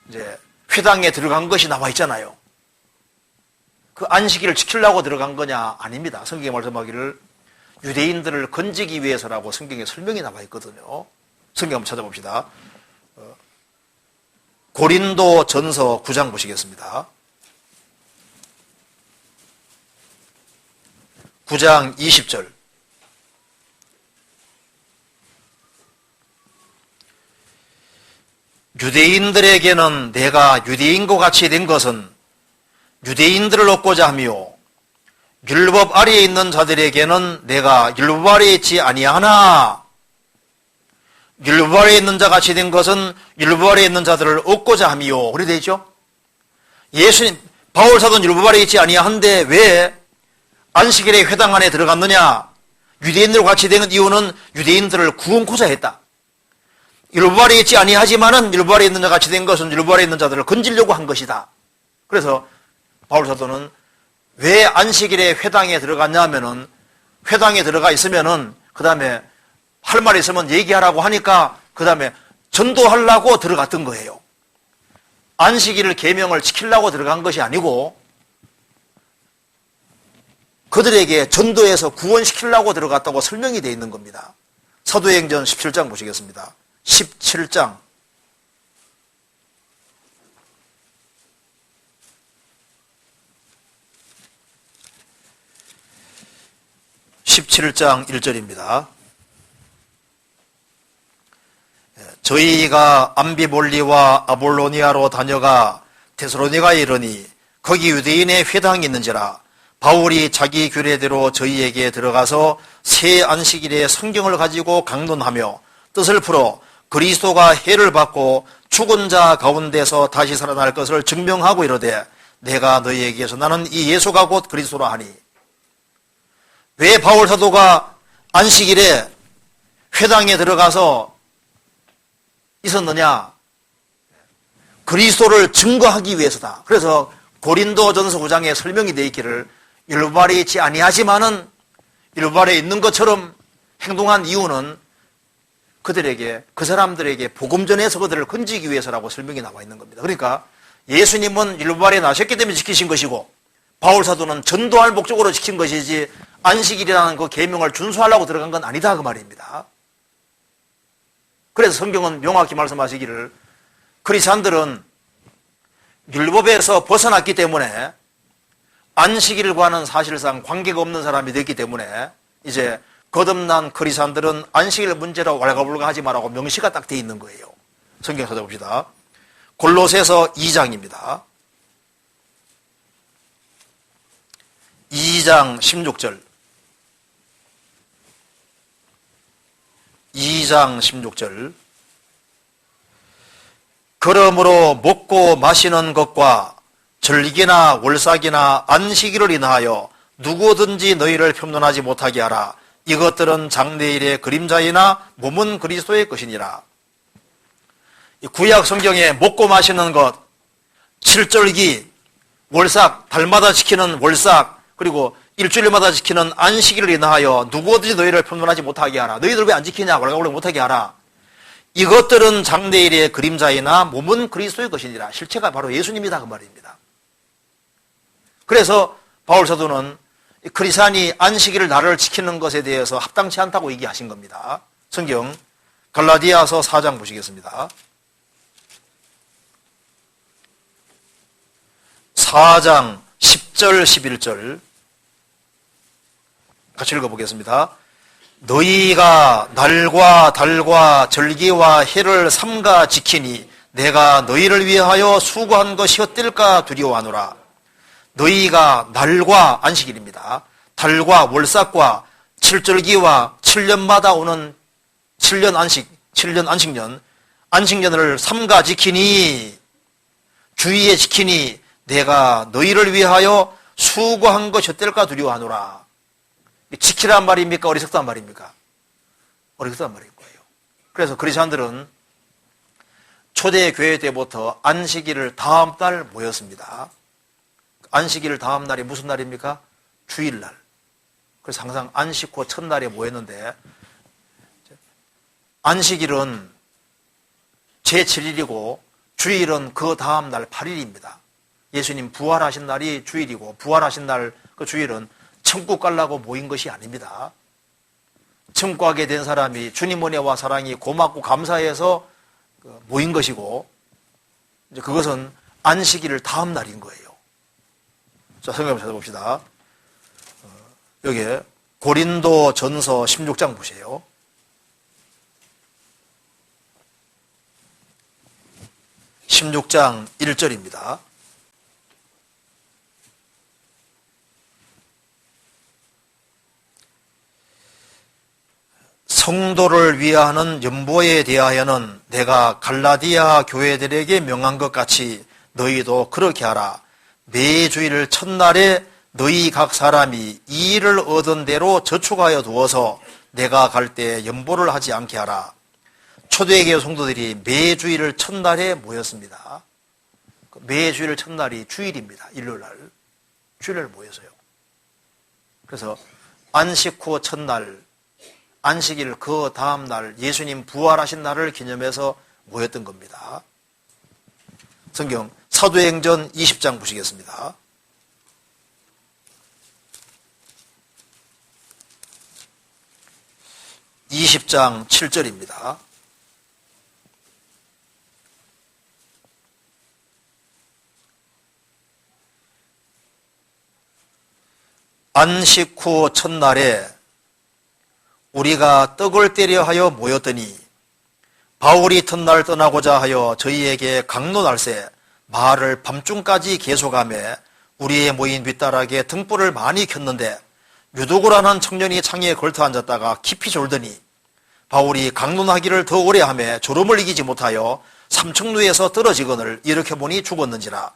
이제 회당에 들어간 것이 나와 있잖아요. 그 안식일을 지키려고 들어간 거냐? 아닙니다. 성경에 말씀하기를 유대인들을 건지기 위해서라고 성경에 설명이 나와 있거든요. 성경 한번 찾아봅시다. 고린도 전서 9장 보시겠습니다. 9장 20절. 유대인들에게는 내가 유대인과 같이 된 것은 유대인들을 얻고자 하며, 율법 아래에 있는 자들에게는 내가 율법 아래에 있지 아니하나, 율법 아래에 있는 자 같이 된 것은 율법 아래에 있는 자들을 얻고자 하며, 그래 되죠? 예수님, 바울 사도는 율법 아래에 있지 아니한데 왜 안식일에 회당 안에 들어갔느냐? 유대인들과 같이 된 이유는 유대인들을 구원코자 했다. 율법 아래에 있지 아니하지만은 율법 아래에 있는 자 같이 된 것은 율법 아래에 있는 자들을 건지려고 한 것이다. 그래서 바울 사도는 왜 안식일에 회당에 들어갔냐면은, 회당에 들어가 있으면은 그 다음에 할 말이 있으면 얘기하라고 하니까 그 다음에 전도하려고 들어갔던 거예요. 안식일을 계명을 지키려고 들어간 것이 아니고 그들에게 전도해서 구원시키려고 들어갔다고 설명이 되어 있는 겁니다. 사도행전 17장 보시겠습니다. 17장 17장 1절입니다. 저희가 암비볼리와 아볼로니아로 다녀가 데살로니가에 이르니 거기 유대인의 회당이 있는지라 바울이 자기 규례대로 저희에게 들어가서 새 안식일에 성경을 가지고 강론하며 뜻을 풀어 그리스도가 해를 받고 죽은 자 가운데서 다시 살아날 것을 증명하고 이르되 내가 너희에게서 나는 이 예수가 곧 그리스도라 하니. 왜 바울 사도가 안식일에 회당에 들어가서 있었느냐? 그리스도를 증거하기 위해서다. 그래서 고린도전서 9장에 설명이 되어 있기를 율법 아래에 있지 아니하지만은 율법 아래에 있는 것처럼 행동한 이유는 그들에게, 그 사람들에게 복음 전해서 그들을 건지기 위해서라고 설명이 나와 있는 겁니다. 그러니까 예수님은 율법 아래에 나셨기 때문에 지키신 것이고 바울 사도는 전도할 목적으로 지킨 것이지 안식일이라는 그 계명을 준수하려고 들어간 건 아니다 그 말입니다. 그래서 성경은 명확히 말씀하시기를 크리스찬들은 율법에서 벗어났기 때문에 안식일과는 사실상 관계가 없는 사람이 됐기 때문에 이제 거듭난 크리스찬들은 안식일 문제로 왈가불가하지 말라고 명시가 딱 돼 있는 거예요. 성경 찾아봅시다. 골로새서 2장입니다. 2장 16절. 2장 16절. 그러므로 먹고 마시는 것과 절기나 월삭이나 안식일을 인하여 누구든지 너희를 편론하지 못하게 하라. 이것들은 장래일의 그림자이나 몸은 그리스도의 것이니라. 구약 성경에 먹고 마시는 것, 칠절기, 월삭, 달마다 지키는 월삭, 그리고 일주일마다 지키는 안식일을 인하여 누구든지 너희를 편론하지 못하게 하라. 너희들 왜 안 지키냐? 왈가불가 못하게 하라. 이것들은 장래일의 그림자이나 몸은 그리스도의 것이니라. 실체가 바로 예수님이다 그 말입니다. 그래서 바울 사도는 크리스찬이 안식일을 나를 지키는 것에 대해서 합당치 않다고 얘기하신 겁니다. 성경 갈라디아서 4장 보시겠습니다. 4장 10절 11절 같이 읽어보겠습니다. 너희가 날과 달과 절기와 해를 삼가 지키니 내가 너희를 위하여 수고한 것이 헛될까 두려워하노라. 너희가 날과 안식일입니다. 달과 월삭과 칠절기와 7년마다 오는 7년 안식년을 삼가 지키니 주의에 지키니 내가 너희를 위하여 수고한 것이 헛될까 두려워하노라. 지키란 말입니까? 어리석단 말입니까? 어리석단 말인 거예요. 그래서 그리스도인들은 초대교회 때부터 안식일을 다음 날 모였습니다. 안식일 다음 날이 무슨 날입니까? 주일날. 그래서 항상 안식 후 첫날에 모였는데 안식일은 제7일이고 주일은 그 다음 날 8일입니다. 예수님 부활하신 날이 주일이고 부활하신 날 그 주일은 천국 가려고 모인 것이 아닙니다. 천국 가게 된 사람이 주님 은혜와 사랑이 고맙고 감사해서 모인 것이고 이제 그것은 안식일 다음 날인 거예요. 자, 성경 한번 찾아봅시다. 여기 고린도 전서 16장 보세요. (16장) 1절입니다. 성도를 위하는 연보에 대하여는 내가 갈라디아 교회들에게 명한 것 같이 너희도 그렇게 하라. 매주일 첫날에 너희 각 사람이 이 일을 얻은 대로 저축하여 두어서 내가 갈 때 연보를 하지 않게 하라. 초대교회 성도들이 매주일 첫날에 모였습니다. 매주일 첫날이 주일입니다. 일요일날. 주일날 모여서요. 그래서 안식 후 첫날, 안식일 그 다음날 예수님 부활하신 날을 기념해서 모였던 겁니다. 성경 사도행전 20장 보시겠습니다. (20장) 7절입니다. 안식 후 첫날에 우리가 떡을 떼려 하여 모였더니 바울이 첫날 떠나고자 하여 저희에게 강론할세 말을 밤중까지 계속하며 우리의 모인 윗다락에 등불을 많이 켰는데 유두고라는 청년이 창에 걸터 앉았다가 깊이 졸더니 바울이 강론하기를 더 오래 하며 졸음을 이기지 못하여 삼층루에서 떨어지거늘 일으켜보니 죽었는지라.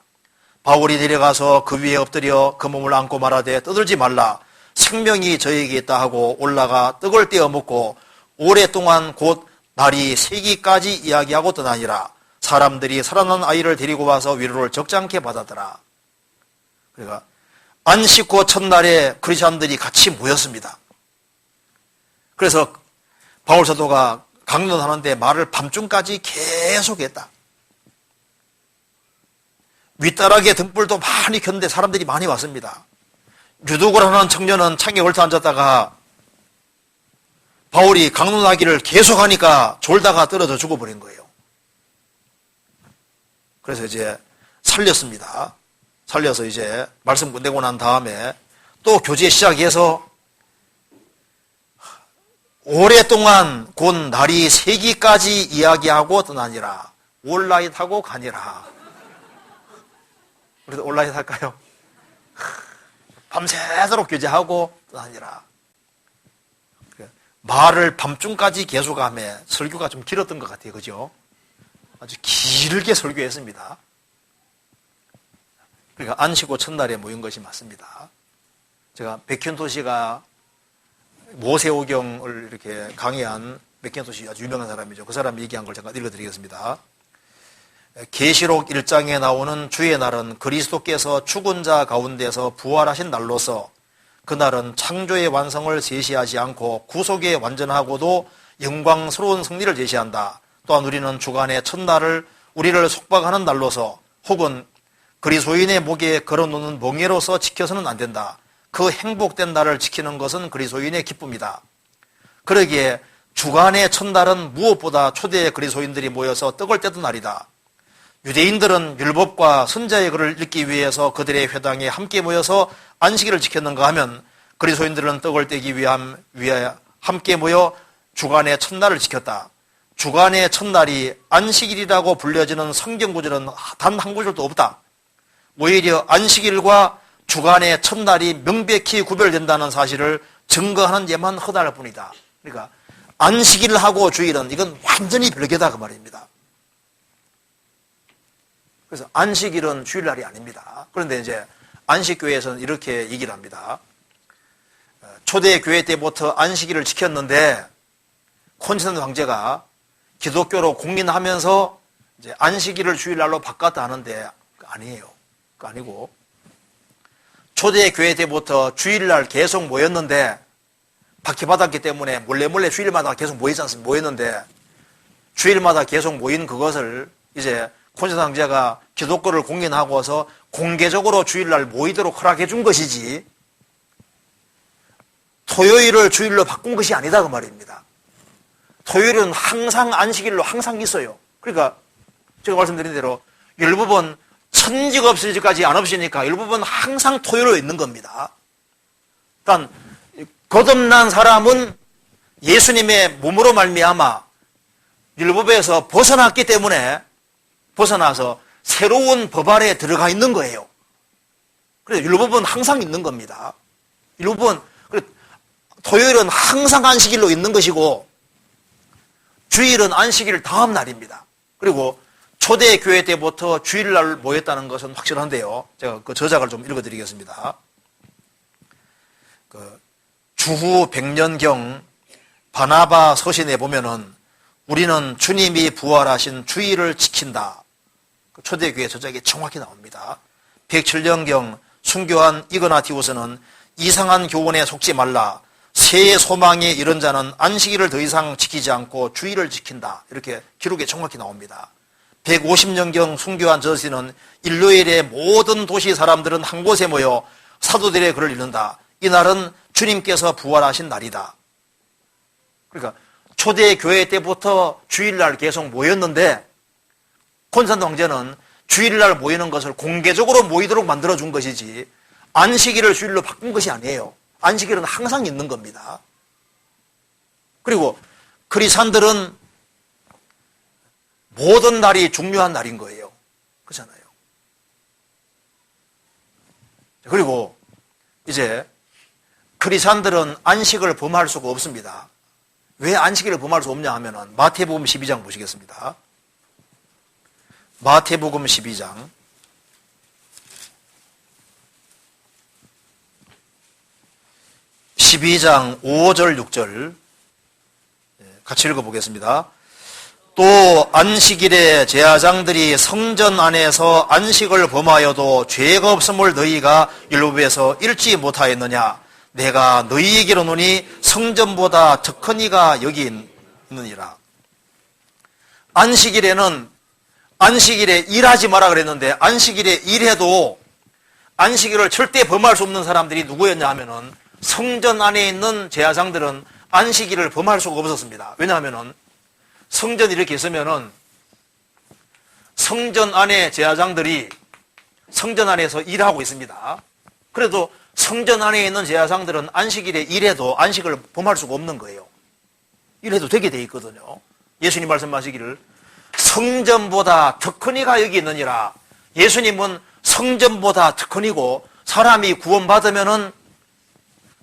바울이 내려가서 그 위에 엎드려 그 몸을 안고 말하되 떠들지 말라. 생명이 저에게 있다 하고 올라가 떡을 떼어 먹고 오랫동안 곧 날이 새기까지 이야기하고 떠나니라. 사람들이 살아난 아이를 데리고 와서 위로를 적잖게 받았더라. 그러니까 안식 후 첫날에 크리스천들이 같이 모였습니다. 그래서 바울 사도가 강론하는데 말을 밤중까지 계속했다. 윗다락에 등불도 많이 켰는데 사람들이 많이 왔습니다. 유두고라는 청년은 창에 걸터 앉았다가 바울이 강론하기를 계속하니까 졸다가 떨어져 죽어버린 거예요. 그래서 이제 살렸습니다. 살려서 이제 말씀 끝내고 난 다음에 또 교제 시작해서 오랫동안 곧 날이 새기까지 이야기하고 떠나니라. 온라인 하고 가니라. 우리도 온라인 할까요? 밤새도록 교제하고 떠나니라. 말을 밤중까지 계속하며 설교가 좀 길었던 것 같아요. 그죠? 아주 길게 설교했습니다. 그러니까 안식 후 첫날에 모인 것이 맞습니다. 제가 백현도 씨가 모세오경을 이렇게 강의한 백현도 씨 아주 유명한 사람이죠. 그 사람이 얘기한 걸 잠깐 읽어드리겠습니다. 계시록 1장에 나오는 주의 날은 그리스도께서 죽은 자 가운데서 부활하신 날로서 그날은 창조의 완성을 제시하지 않고 구속의 완전하고도 영광스러운 승리를 제시한다. 또한 우리는 주간의 첫날을 우리를 속박하는 날로서 혹은 그리스도인의 목에 걸어놓는 멍에로서 지켜서는 안 된다. 그 행복된 날을 지키는 것은 그리스도인의 기쁨이다. 그러기에 주간의 첫날은 무엇보다 초대 그리스도인들이 모여서 떡을 떼던 날이다. 유대인들은 율법과 선자의 글을 읽기 위해서 그들의 회당에 함께 모여서 안식일을 지켰는가 하면 그리스도인들은 떡을 떼기 위하여 함께 모여 주간의 첫날을 지켰다. 주간의 첫날이 안식일이라고 불려지는 성경 구절은 단 한 구절도 없다. 오히려 안식일과 주간의 첫날이 명백히 구별된다는 사실을 증거하는 예만 허다할 뿐이다. 그러니까 안식일하고 주일은 이건 완전히 별개다 그 말입니다. 그래서 안식일은 주일날이 아닙니다. 그런데 이제 안식교회에서는 이렇게 얘기를 합니다. 초대교회 때부터 안식일을 지켰는데 콘스탄틴 황제가 기독교로 공인하면서 이제 안식일을 주일날로 바꿨다 하는데 아니에요. 그거 아니고 초대교회 때부터 주일날 계속 모였는데 박해받았기 때문에 몰래 주일마다 계속 모이지 않습니까? 모였는데 주일마다 계속 모인 그것을 이제 콘스탄틴 황제가 기독교를 공인하고서 공개적으로 주일날 모이도록 허락해 준 것이지 토요일을 주일로 바꾼 것이 아니다 그 말입니다. 토요일은 항상 안식일로 항상 있어요. 그러니까 제가 말씀드린 대로 율법은 천지가 없을 때까지 안 없으니까 율법은 항상 토요일로 있는 겁니다. 일단 거듭난 사람은 예수님의 몸으로 말미암아 율법에서 벗어났기 때문에 벗어나서 새로운 법 아래에 들어가 있는 거예요. 그래서 율법은 항상 있는 겁니다. 율법은 토요일은 항상 안식일로 있는 것이고 주일은 안식일 다음 날입니다. 그리고 초대교회 때부터 주일날 모였다는 것은 확실한데요. 제가 그 저작을 좀 읽어드리겠습니다. 주후 100년경 바나바 서신에 보면은 우리는 주님이 부활하신 주일을 지킨다. 초대교회 저작이 정확히 나옵니다. 107년경 순교한 이그나티우스는 이상한 교훈에 속지 말라. 새 소망에 이른 자는 안식일을 더 이상 지키지 않고 주일을 지킨다. 이렇게 기록에 정확히 나옵니다. 150년경 순교한 저스틴은 일요일에 모든 도시 사람들은 한 곳에 모여 사도들의 글을 읽는다. 이날은 주님께서 부활하신 날이다. 그러니까 초대교회 때부터 주일날 계속 모였는데 콘스탄틴 황제는 주일날 모이는 것을 공개적으로 모이도록 만들어준 것이지 안식일을 주일로 바꾼 것이 아니에요. 안식일은 항상 있는 겁니다. 그리고 크리스찬들은 모든 날이 중요한 날인 거예요. 그렇잖아요. 그리고 이제 크리스찬들은 안식을 범할 수가 없습니다. 왜 안식일을 범할 수 없냐 하면은 마태복음 12장 보시겠습니다. 마태복음 12장 12장 5절 6절 같이 읽어보겠습니다. 또 안식일에 제사장들이 성전 안에서 안식을 범하여도 죄가 없음을 너희가 율법에서 읽지 못하였느냐. 내가 너희에게로 노니 성전보다 더 큰 이가 여기 있느니라. 안식일에 일하지 마라 그랬는데 안식일에 일해도 안식일을 절대 범할 수 없는 사람들이 누구였냐 하면은 성전 안에 있는 제사장들은 안식일을 범할 수가 없었습니다. 왜냐하면은 성전이 이렇게 있으면은 성전 안에 제사장들이 성전 안에서 일하고 있습니다. 그래도 성전 안에 있는 제사장들은 안식일에 일해도 안식을 범할 수가 없는 거예요. 일해도 되게 돼 있거든요. 예수님 말씀하시기를 성전보다 더 큰 이가 여기 있느니라. 예수님은 성전보다 더 큰 이고 사람이 구원받으면은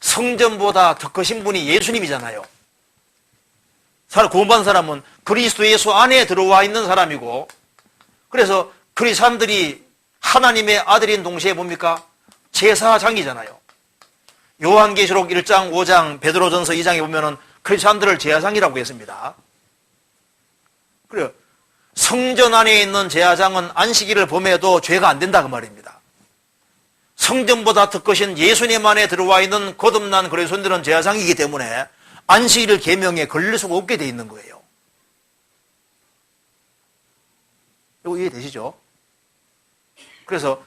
성전보다 더 크신 분이 예수님이잖아요. 구원받은 사람은 그리스도 예수 안에 들어와 있는 사람이고 그래서 크리스찬들이 하나님의 아들인 동시에 뭡니까? 제사장이잖아요. 요한계시록 1장, 5장, 베드로전서 2장에 보면은 크리스찬들을 제사장이라고 했습니다. 그래요. 성전 안에 있는 제사장은 안식일을 범해도 죄가 안 된다 그 말입니다. 성전보다 더 크신 예수님 안에 들어와 있는 거듭난 그리스도인들은 제사장이기 때문에 안식일 계명에 걸릴 수가 없게 돼 있는 거예요. 이거 이해되시죠? 그래서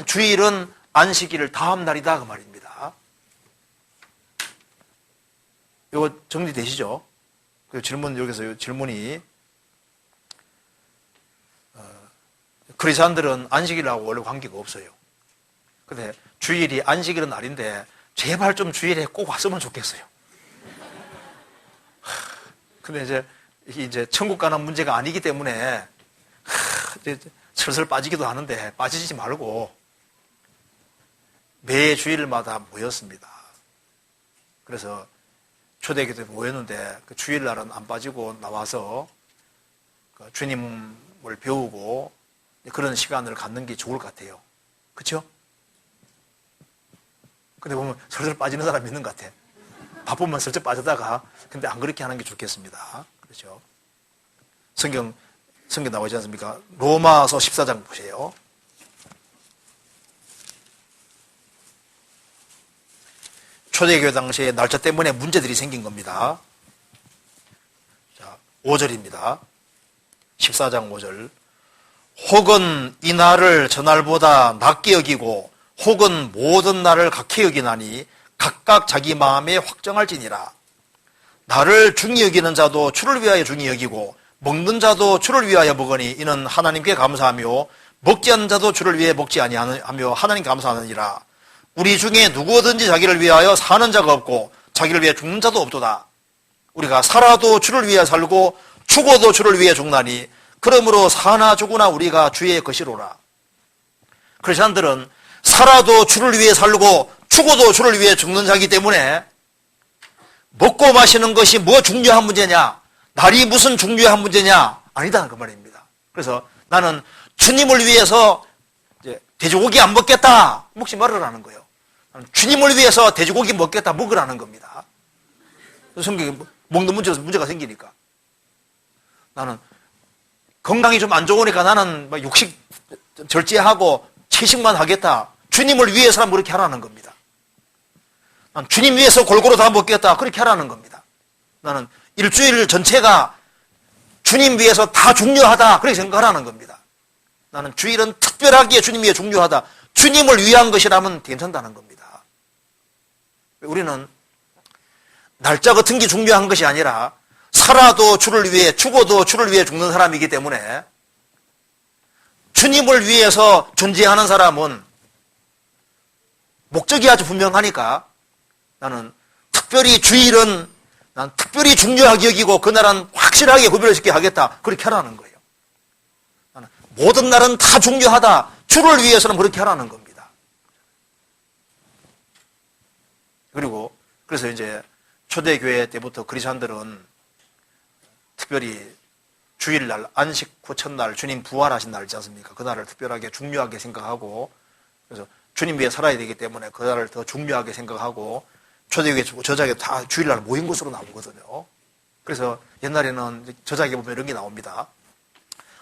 주일은 안식일 다음 날이다 그 말입니다. 이거 정리되시죠? 그 질문, 여기서 질문이 크리스찬들은 안식일하고 원래 관계가 없어요. 근데 주일이 안식일은 날인데 제발 좀 주일에 꼭 왔으면 좋겠어요. 근데 이제 천국 가는 문제가 아니기 때문에 이제 슬슬 빠지기도 하는데 빠지지 말고 매 주일마다 모였습니다. 그래서 초대교회에 모였는데 그 주일날은 안 빠지고 나와서 주님을 배우고 그런 시간을 갖는 게 좋을 것 같아요. 그렇죠? 근데 보면 슬슬 빠지는 사람이 있는 것 같아. 바쁘면 슬쩍 빠지다가 근데 안 그렇게 하는 게 좋겠습니다. 그렇죠? 성경 나오지 않습니까? 로마서 14장 보세요. 초대교회 당시에 날짜 때문에 문제들이 생긴 겁니다. 자, 5절입니다. 14장 5절. 혹은 이 날을 저날보다 낮게 여기고 혹은 모든 날을 각히 여기나니 각각 자기 마음에 확정할지니라. 나를 중히 여기는 자도 주를 위하여 중히 여기고 먹는 자도 주를 위하여 먹으니 이는 하나님께 감사하며 먹지 않는 자도 주를 위해 먹지 아니하며 하나님 감사하느니라. 우리 중에 누구든지 자기를 위하여 사는 자가 없고 자기를 위해 죽는 자도 없도다. 우리가 살아도 주를 위해 살고 죽어도 주를 위해 죽나니 그러므로 사나 죽으나 우리가 주의 것이로라. 크리스찬들은 살아도 주를 위해 살고 죽어도 주를 위해 죽는 자이기 때문에 먹고 마시는 것이 뭐 중요한 문제냐, 날이 무슨 중요한 문제냐, 아니다 그 말입니다. 그래서 나는 주님을 위해서 돼지고기 안 먹겠다, 먹지 말으라는 거예요. 주님을 위해서 돼지고기 먹겠다, 먹으라는 겁니다. 성경에 먹는 문제가 생기니까. 나는 건강이 좀 안 좋으니까 나는 육식 절제하고 채식만 하겠다. 주님을 위해서는 그렇게 하라는 겁니다. 난 주님 위해서 골고루 다 먹겠다. 그렇게 하라는 겁니다. 나는 일주일 전체가 주님 위해서 다 중요하다. 그렇게 생각하라는 겁니다. 나는 주일은 특별하게 주님 위해 중요하다. 주님을 위한 것이라면 괜찮다는 겁니다. 우리는 날짜 같은 게 중요한 것이 아니라 살아도 주를 위해 죽어도 주를 위해 죽는 사람이기 때문에 주님을 위해서 존재하는 사람은 목적이 아주 분명하니까 나는 특별히 주일은 난 특별히 중요하게 여기고 그날은 확실하게 구별시켜 하겠다. 그렇게 하라는 거예요. 나는 모든 날은 다 중요하다. 주를 위해서는 그렇게 하라는 겁니다. 그리고 그래서 이제 초대교회 때부터 크리스찬들은 특별히 주일날, 안식 후 첫날, 주님 부활하신 날 있지 않습니까? 그날을 특별하게 중요하게 생각하고 그래서 주님 위해 살아야 되기 때문에 그날을 더 중요하게 생각하고 초대교회 저작에 다 주일날 모인 곳으로 나오거든요. 그래서 옛날에는 저작에 보면 이런 게 나옵니다.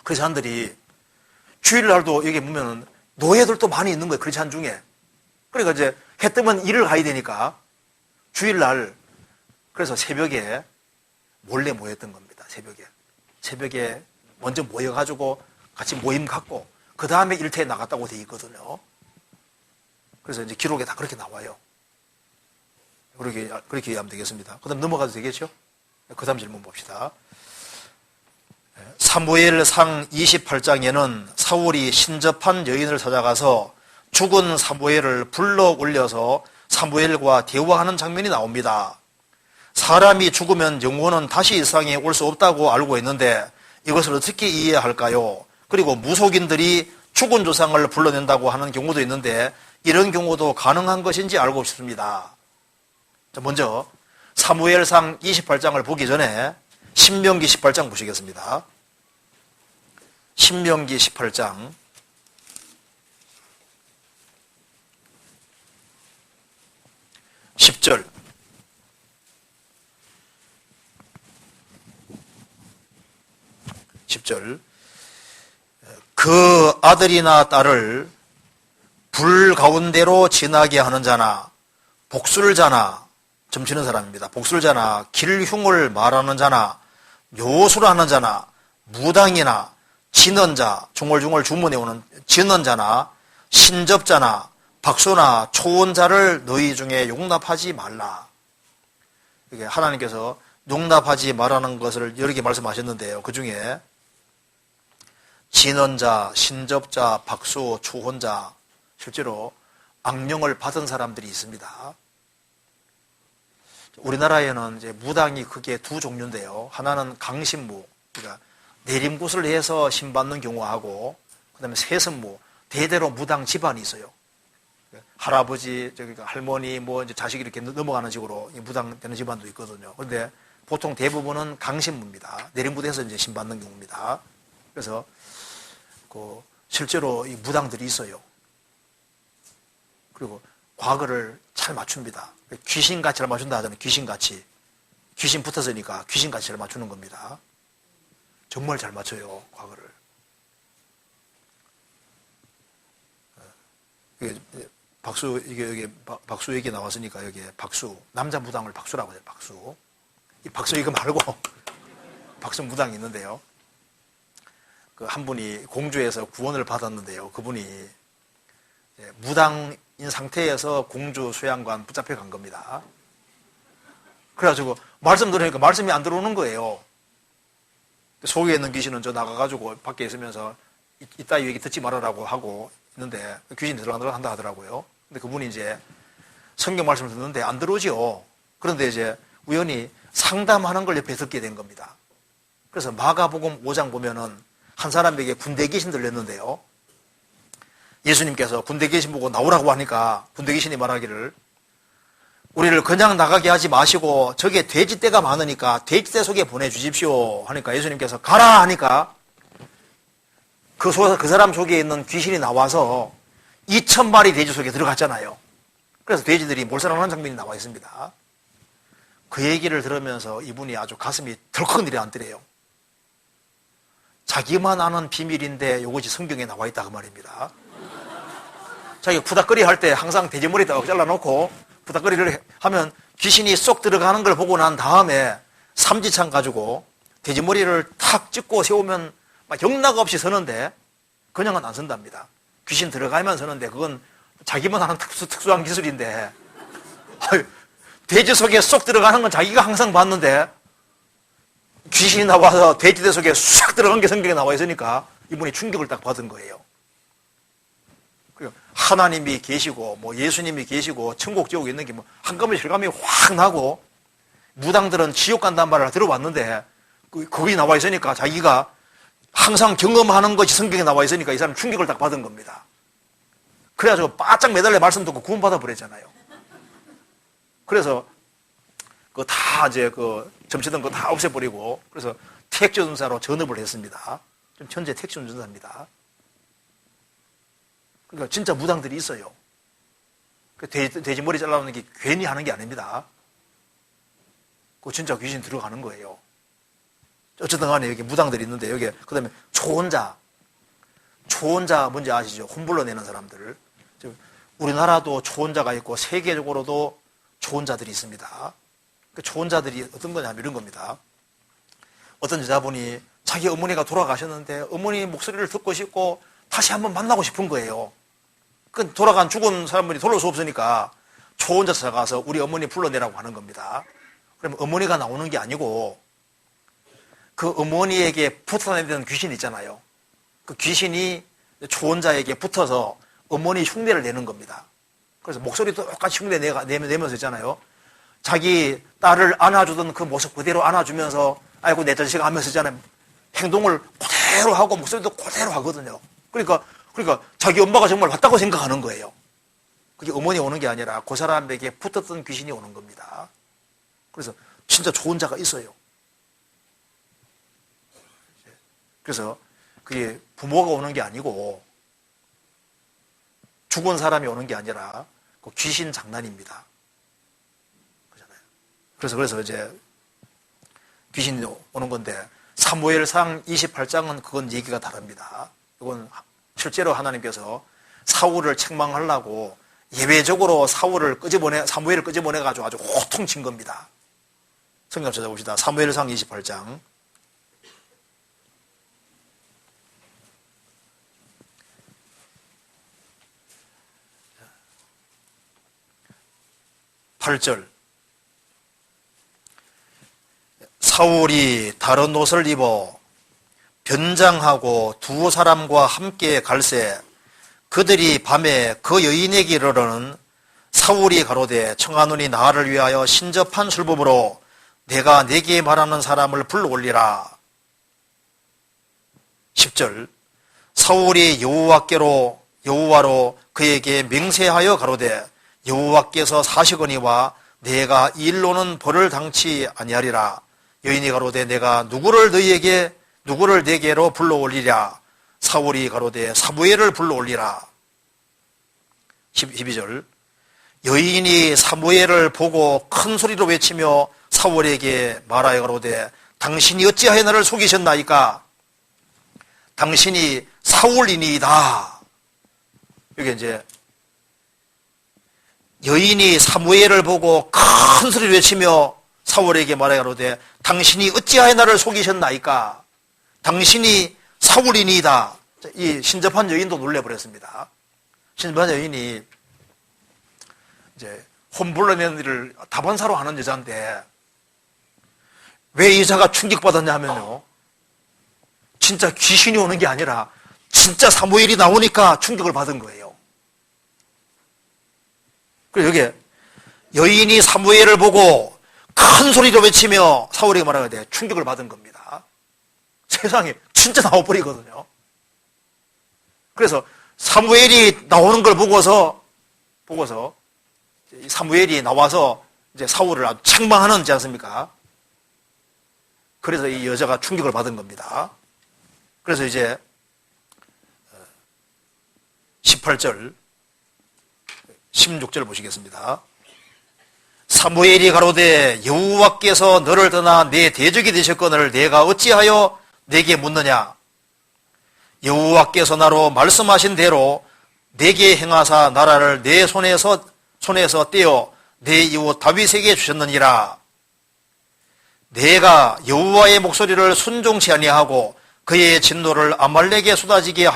크리스찬들이 주일날도 여기 보면 노예들도 많이 있는 거예요. 크리스찬 중에. 그러니까 이제 해 뜨면 일을 가야 되니까 주일날 그래서 새벽에 몰래 모였던 겁니다. 새벽에 먼저 모여가지고 같이 모임 갖고 그 다음에 일터에 나갔다고 돼 있거든요. 그래서 이제 기록에 다 그렇게 나와요. 그렇게 이해하면 되겠습니다. 그 다음 넘어가도 되겠죠? 그 다음 질문 봅시다. 사무엘상 28장에는 사울이 신접한 여인을 찾아가서 죽은 사무엘을 불러 올려서 사무엘과 대화하는 장면이 나옵니다. 사람이 죽으면 영혼은 다시 이 세상에 올 수 없다고 알고 있는데 이것을 어떻게 이해할까요? 그리고 무속인들이 죽은 조상을 불러낸다고 하는 경우도 있는데 이런 경우도 가능한 것인지 알고 싶습니다. 자, 먼저 사무엘상 28장을 보기 전에 신명기 18장 보시겠습니다. 신명기 18장 10절 그 아들이나 딸을 불 가운데로 지나게 하는 자나 복술자나 점치는 사람입니다. 복술자나 길흉을 말하는 자나 묘술하는 자나 무당이나 진언자 중얼중얼 주문해오는 진언자나 신접자나 박소나 초혼자를 너희 중에 용납하지 말라. 이게 하나님께서 용납하지 말라는 것을 여러 개 말씀하셨는데요. 그 중에 진언자, 신접자, 박소, 초혼자, 실제로 악령을 받은 사람들이 있습니다. 우리나라에는 이제 무당이 크게 두 종류인데요. 하나는 강신무, 그러니까 내림굿을 해서 신받는 경우하고, 그 다음에 세습무, 대대로 무당 집안이 있어요. 할아버지, 할머니, 이제 자식이 이렇게 넘어가는 식으로 무당 되는 집안도 있거든요. 그런데 보통 대부분은 강신무입니다. 내림굿에서 이제 신받는 경우입니다. 그래서 실제로 이 무당들이 있어요. 그리고 과거를 잘 맞춥니다. 귀신같이 잘 맞춘다 하잖아요. 귀신같이. 귀신 붙었으니까 귀신같이 잘 맞추는 겁니다. 정말 잘 맞춰요, 과거를. 박수 얘기 나왔으니까 여기에 박수. 남자 무당을 박수라고 해요, 박수. 이 박수 이거 말고 박수 무당이 있는데요. 한 분이 공주에서 구원을 받았는데요. 그분이 무당인 상태에서 공주 수양관 붙잡혀 간 겁니다. 그래가지고 말씀 들으니까 말씀이 안 들어오는 거예요. 속에 있는 귀신은 저 나가가지고 밖에 있으면서 이따위 얘기 듣지 말아라고 하고 있는데 귀신이 들어간다 하더라고요. 근데 그분이 이제 성경 말씀을 듣는데 안 들어오지요. 그런데 이제 우연히 상담하는 걸 옆에 듣게 된 겁니다. 그래서 마가복음 5장 보면은 한 사람에게 군대 귀신 들렸는데요. 예수님께서 군대 귀신 보고 나오라고 하니까 군대 귀신이 말하기를 우리를 그냥 나가게 하지 마시고 저게 돼지떼가 많으니까 돼지떼 속에 보내주십시오 하니까 예수님께서 가라 하니까 그 사람 속에 있는 귀신이 나와서 2,000마리 돼지 속에 들어갔잖아요. 그래서 돼지들이 몰살하는 장면이 나와 있습니다. 그 얘기를 들으면서 이분이 아주 가슴이 덜컥 내려앉더래요. 자기만 아는 비밀인데 이것이 성경에 나와 있다 그 말입니다. 자기가 부닥거리 할 때 항상 돼지머리 딱 잘라놓고 부닥거리를 하면 귀신이 쏙 들어가는 걸 보고 난 다음에 삼지창 가지고 돼지머리를 탁 찍고 세우면 막 영락 없이 서는데 그냥은 안 선답니다. 귀신 들어가면 서는데 그건 자기만 하는 특수한 기술인데 돼지 속에 쏙 들어가는 건 자기가 항상 봤는데 귀신이 나와서 돼지대 속에 쑥 들어간 게 성경에 나와 있으니까 이분이 충격을 딱 받은 거예요. 하나님이 계시고 예수님이 계시고 천국 지옥 있는 게 한꺼번에 실감이 확 나고 무당들은 지옥 간다는 말을 들어봤는데 거기 나와 있으니까 자기가 항상 경험하는 것이 성경에 나와 있으니까 이 사람 충격을 딱 받은 겁니다. 그래가지고 바짝 매달려 말씀 듣고 구원받아 버렸잖아요. 그래서 점치던 거 다 없애버리고 그래서 택시 운전사로 전업을 했습니다. 좀 현재 택시 운전사입니다. 그러니까 진짜 무당들이 있어요. 돼지 머리 잘라놓는 게 괜히 하는 게 아닙니다. 그거 진짜 귀신 들어가는 거예요. 어쨌든 간에 여기 무당들이 있는데 여기 그 다음에 초혼자 뭔지 아시죠? 혼불러 내는 사람들. 우리나라도 초혼자가 있고 세계적으로도 초혼자들이 있습니다. 그 초혼자들이 어떤 거냐면 이런 겁니다. 어떤 여자분이 자기 어머니가 돌아가셨는데 어머니 목소리를 듣고 싶고 다시 한번 만나고 싶은 거예요. 그 돌아간 죽은 사람들이 돌아올 수 없으니까 초혼자 찾아가서 우리 어머니 불러내라고 하는 겁니다. 그러면 어머니가 나오는 게 아니고 그 어머니에게 붙어다니는 귀신이 있잖아요. 그 귀신이 초혼자에게 붙어서 어머니 흉내를 내는 겁니다. 그래서 목소리도 똑같이 흉내 내면서 있잖아요. 자기 딸을 안아주던 그 모습 그대로 안아주면서 아이고 내 자식아 하면서 있잖아요. 행동을 그대로 하고 목소리도 그대로 하거든요. 그러니까 자기 엄마가 정말 왔다고 생각하는 거예요. 그게 어머니 오는 게 아니라 그 사람에게 붙었던 귀신이 오는 겁니다. 그래서 진짜 좋은 자가 있어요. 그래서 그게 부모가 오는 게 아니고 죽은 사람이 오는 게 아니라 그 귀신 장난입니다. 그렇잖아요. 그래서 이제 귀신이 오는 건데 사무엘상 28장은 그건 얘기가 다릅니다. 이건 실제로 하나님께서 사울을 책망하려고 예외적으로 사무엘을 끄집어내가지고 아주 호통친 겁니다. 성경 찾아봅시다. 사무엘상 28장. 8절. 사울이 다른 옷을 입어 변장하고 두 사람과 함께 갈새 그들이 밤에 그 여인에게 이르러는 사울이 가로되 청하노니 나를 위하여 신접한 술법으로 내가 네게 말하는 사람을 불러올리라. 10절. 사울이 여호와로 그에게 맹세하여 가로되 여호와께서 사시거니와 내가 이 일로는 벌을 당치 아니하리라. 여인이 가로되 내가 누구를 내게로 불러올리랴. 사울이 가로되 사무엘을 불러올리라. 12절. 여인이 사무엘을 보고 큰 소리로 외치며 사울에게 말하여 가로되 당신이 어찌하여 나를 속이셨나이까? 당신이 사울이니이다. 여기 이제 여인이 사무엘을 보고 큰 소리로 외치며 사울에게 말하여 가로되 당신이 어찌하여 나를 속이셨나이까? 당신이 사울이니이다. 이 신접한 여인도 놀래버렸습니다. 신접한 여인이 이제 홈블러낸 일을 다반사로 하는 여자인데 왜 이 여자가 충격받았냐 하면요, 진짜 귀신이 오는 게 아니라 진짜 사무엘이 나오니까 충격을 받은 거예요. 그리고 여기에 여인이 사무엘을 보고 큰 소리로 외치며 사울에게 말하게 충격을 받은 겁니다. 세상에 진짜 나와버리거든요. 그래서 사무엘이 나오는 걸 보고서 사무엘이 나와서 이제 사울을 아주 책망하는지 않습니까? 그래서 이 여자가 충격을 받은 겁니다. 그래서 이제 18절 16절 보시겠습니다. 사무엘이 가로되 여호와께서 너를 떠나 내 대적이 되셨거늘 내가 어찌하여 내게 묻느냐? 여호와께서 나로 말씀하신 대로 내게 행하사 나라를 내 손에서 떼어 내 이웃 다윗에게 주셨느니라. 내가 여호와의 목소리를 순종치 아니하고 그의 진노를 아말렉에 쏟지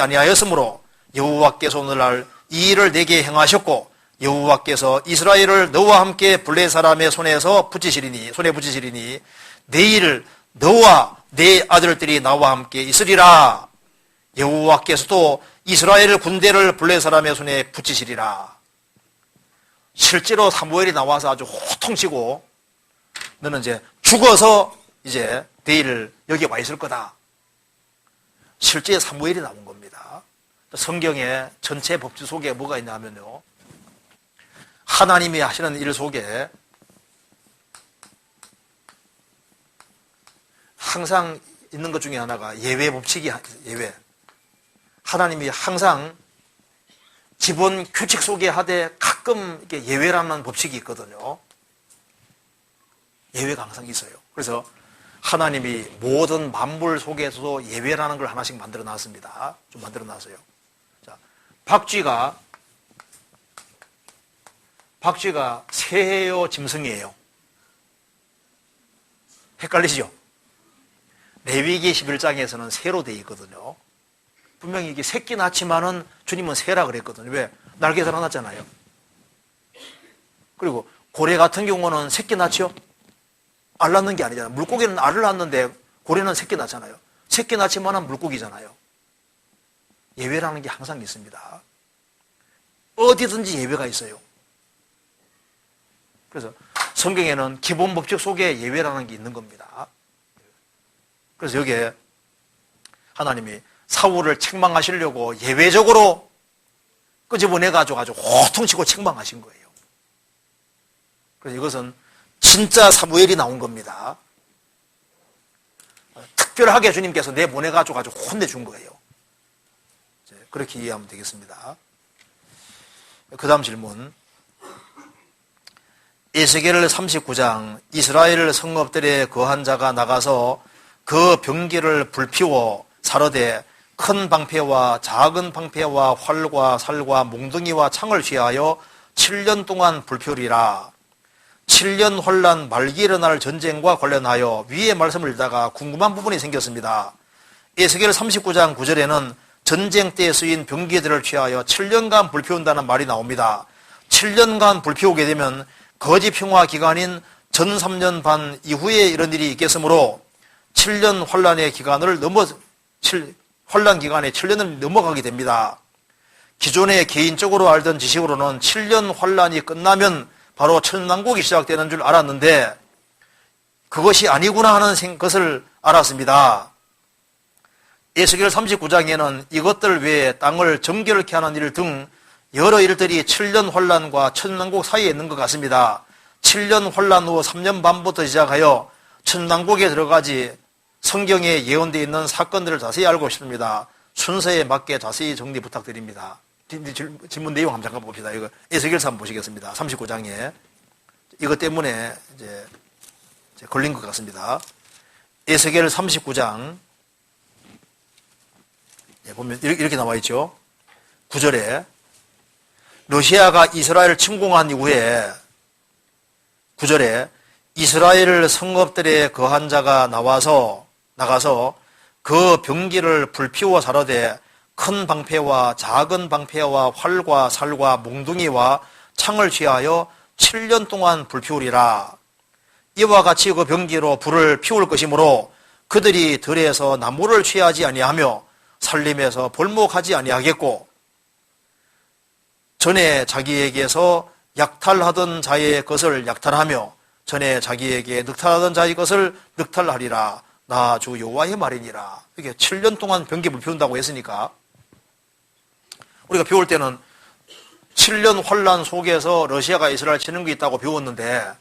아니하였으므로 여호와께서 오늘날 이 일을 내게 행하셨고 여호와께서 이스라엘을 너와 함께 블레 사람의 손에 붙이시리니 내일 너와 내 아들들이 나와 함께 있으리라. 여호와께서도 이스라엘 군대를 블레 사람의 손에 붙이시리라. 실제로 사무엘이 나와서 아주 호통치고 너는 이제 죽어서 이제 내일 여기 와 있을 거다. 실제 사무엘이 나온 겁니다. 성경의 전체 법칙 속에 뭐가 있냐 하면요, 하나님이 하시는 일 속에 항상 있는 것 중에 하나가 예외 법칙이 예외. 하나님이 항상 기본 규칙 속에 하되 가끔 이렇게 예외라는 법칙이 있거든요. 예외가 항상 있어요. 그래서 하나님이 모든 만물 속에서도 예외라는 걸 하나씩 만들어 놨습니다. 좀 만들어 놨어요. 자, 박쥐가 새예요, 짐승이에요? 헷갈리시죠? 레위기 11장에서는 새로 되어 있거든요. 분명히 이게 새끼 낳지만은 주님은 새라 그랬거든요. 왜? 날개 달아났잖아요. 그리고 고래 같은 경우는 새끼 낳죠? 알 낳는 게 아니잖아요. 물고기는 알을 낳는데 고래는 새끼 낳잖아요. 새끼 낳지만은 물고기잖아요. 예외라는 게 항상 있습니다. 어디든지 예외가 있어요. 그래서 성경에는 기본 법칙 속에 예외라는 게 있는 겁니다. 그래서 여기에 하나님이 사울을 책망하시려고 예외적으로 끄집어내가지고 아주 호통치고 책망하신 거예요. 그래서 이것은 진짜 사무엘이 나온 겁니다. 특별하게 주님께서 내보내가지고 아주 혼내준 거예요. 그렇게 이해하면 되겠습니다. 그 다음 질문. 에스겔 39장 이스라엘 성읍들에 거한 자가 나가서 그 병기를 불피워 사르되 큰 방패와 작은 방패와 활과 살과 몽둥이와 창을 취하여 7년 동안 불피우리라. 7년 혼란 말기 일어날 전쟁과 관련하여 위의 말씀을 읽다가 궁금한 부분이 생겼습니다. 에스겔 39장 9절에는 전쟁 때 쓰인 병기들을 취하여 7년간 불피운다는 말이 나옵니다. 7년간 불피우게 되면 거짓 평화 기간인 전 3년 반 이후에 이런 일이 있겠으므로 7년 환란의 기간을 환란 기간에 7년을 넘어가게 됩니다. 기존에 개인적으로 알던 지식으로는 7년 환란이 끝나면 바로 천당국이 시작되는 줄 알았는데 그것이 아니구나 하는 것을 알았습니다. 에스겔 39장에는 이것들 외에 땅을 정결케 하는 일 등 여러 일들이 7년 환란과 천당국 사이에 있는 것 같습니다. 7년 환란 후 3년 반부터 시작하여 천당국에 들어가지 성경에 예언되어 있는 사건들을 자세히 알고 싶습니다. 순서에 맞게 자세히 정리 부탁드립니다. 질문 내용 한번 잠깐 봅시다. 이거 에스겔서 한번 보시겠습니다. 39장에 이것 때문에 이제 걸린 것 같습니다. 에스겔 39장 보면 이렇게 나와 있죠. 9절에 러시아가 이스라엘을 침공한 이후에 9절에 이스라엘 성읍들에 거한 자가 나가서 그 병기를 불피워 사르되 큰 방패와 작은 방패와 활과 살과 몽둥이와 창을 취하여 7년 동안 불피우리라. 이와 같이 그 병기로 불을 피울 것이므로 그들이 들에서 나무를 취하지 아니하며 살림에서 볼목하지 아니하겠고 전에 자기에게서 약탈하던 자의 것을 약탈하며 전에 자기에게 늑탈하던 자의 것을 늑탈하리라. 나 주 여호와의 말이니라. 이게 7년 동안 병기를 피운다고 했으니까 우리가 배울 때는 7년 환란 속에서 러시아가 이스라엘 치는 게 있다고 배웠는데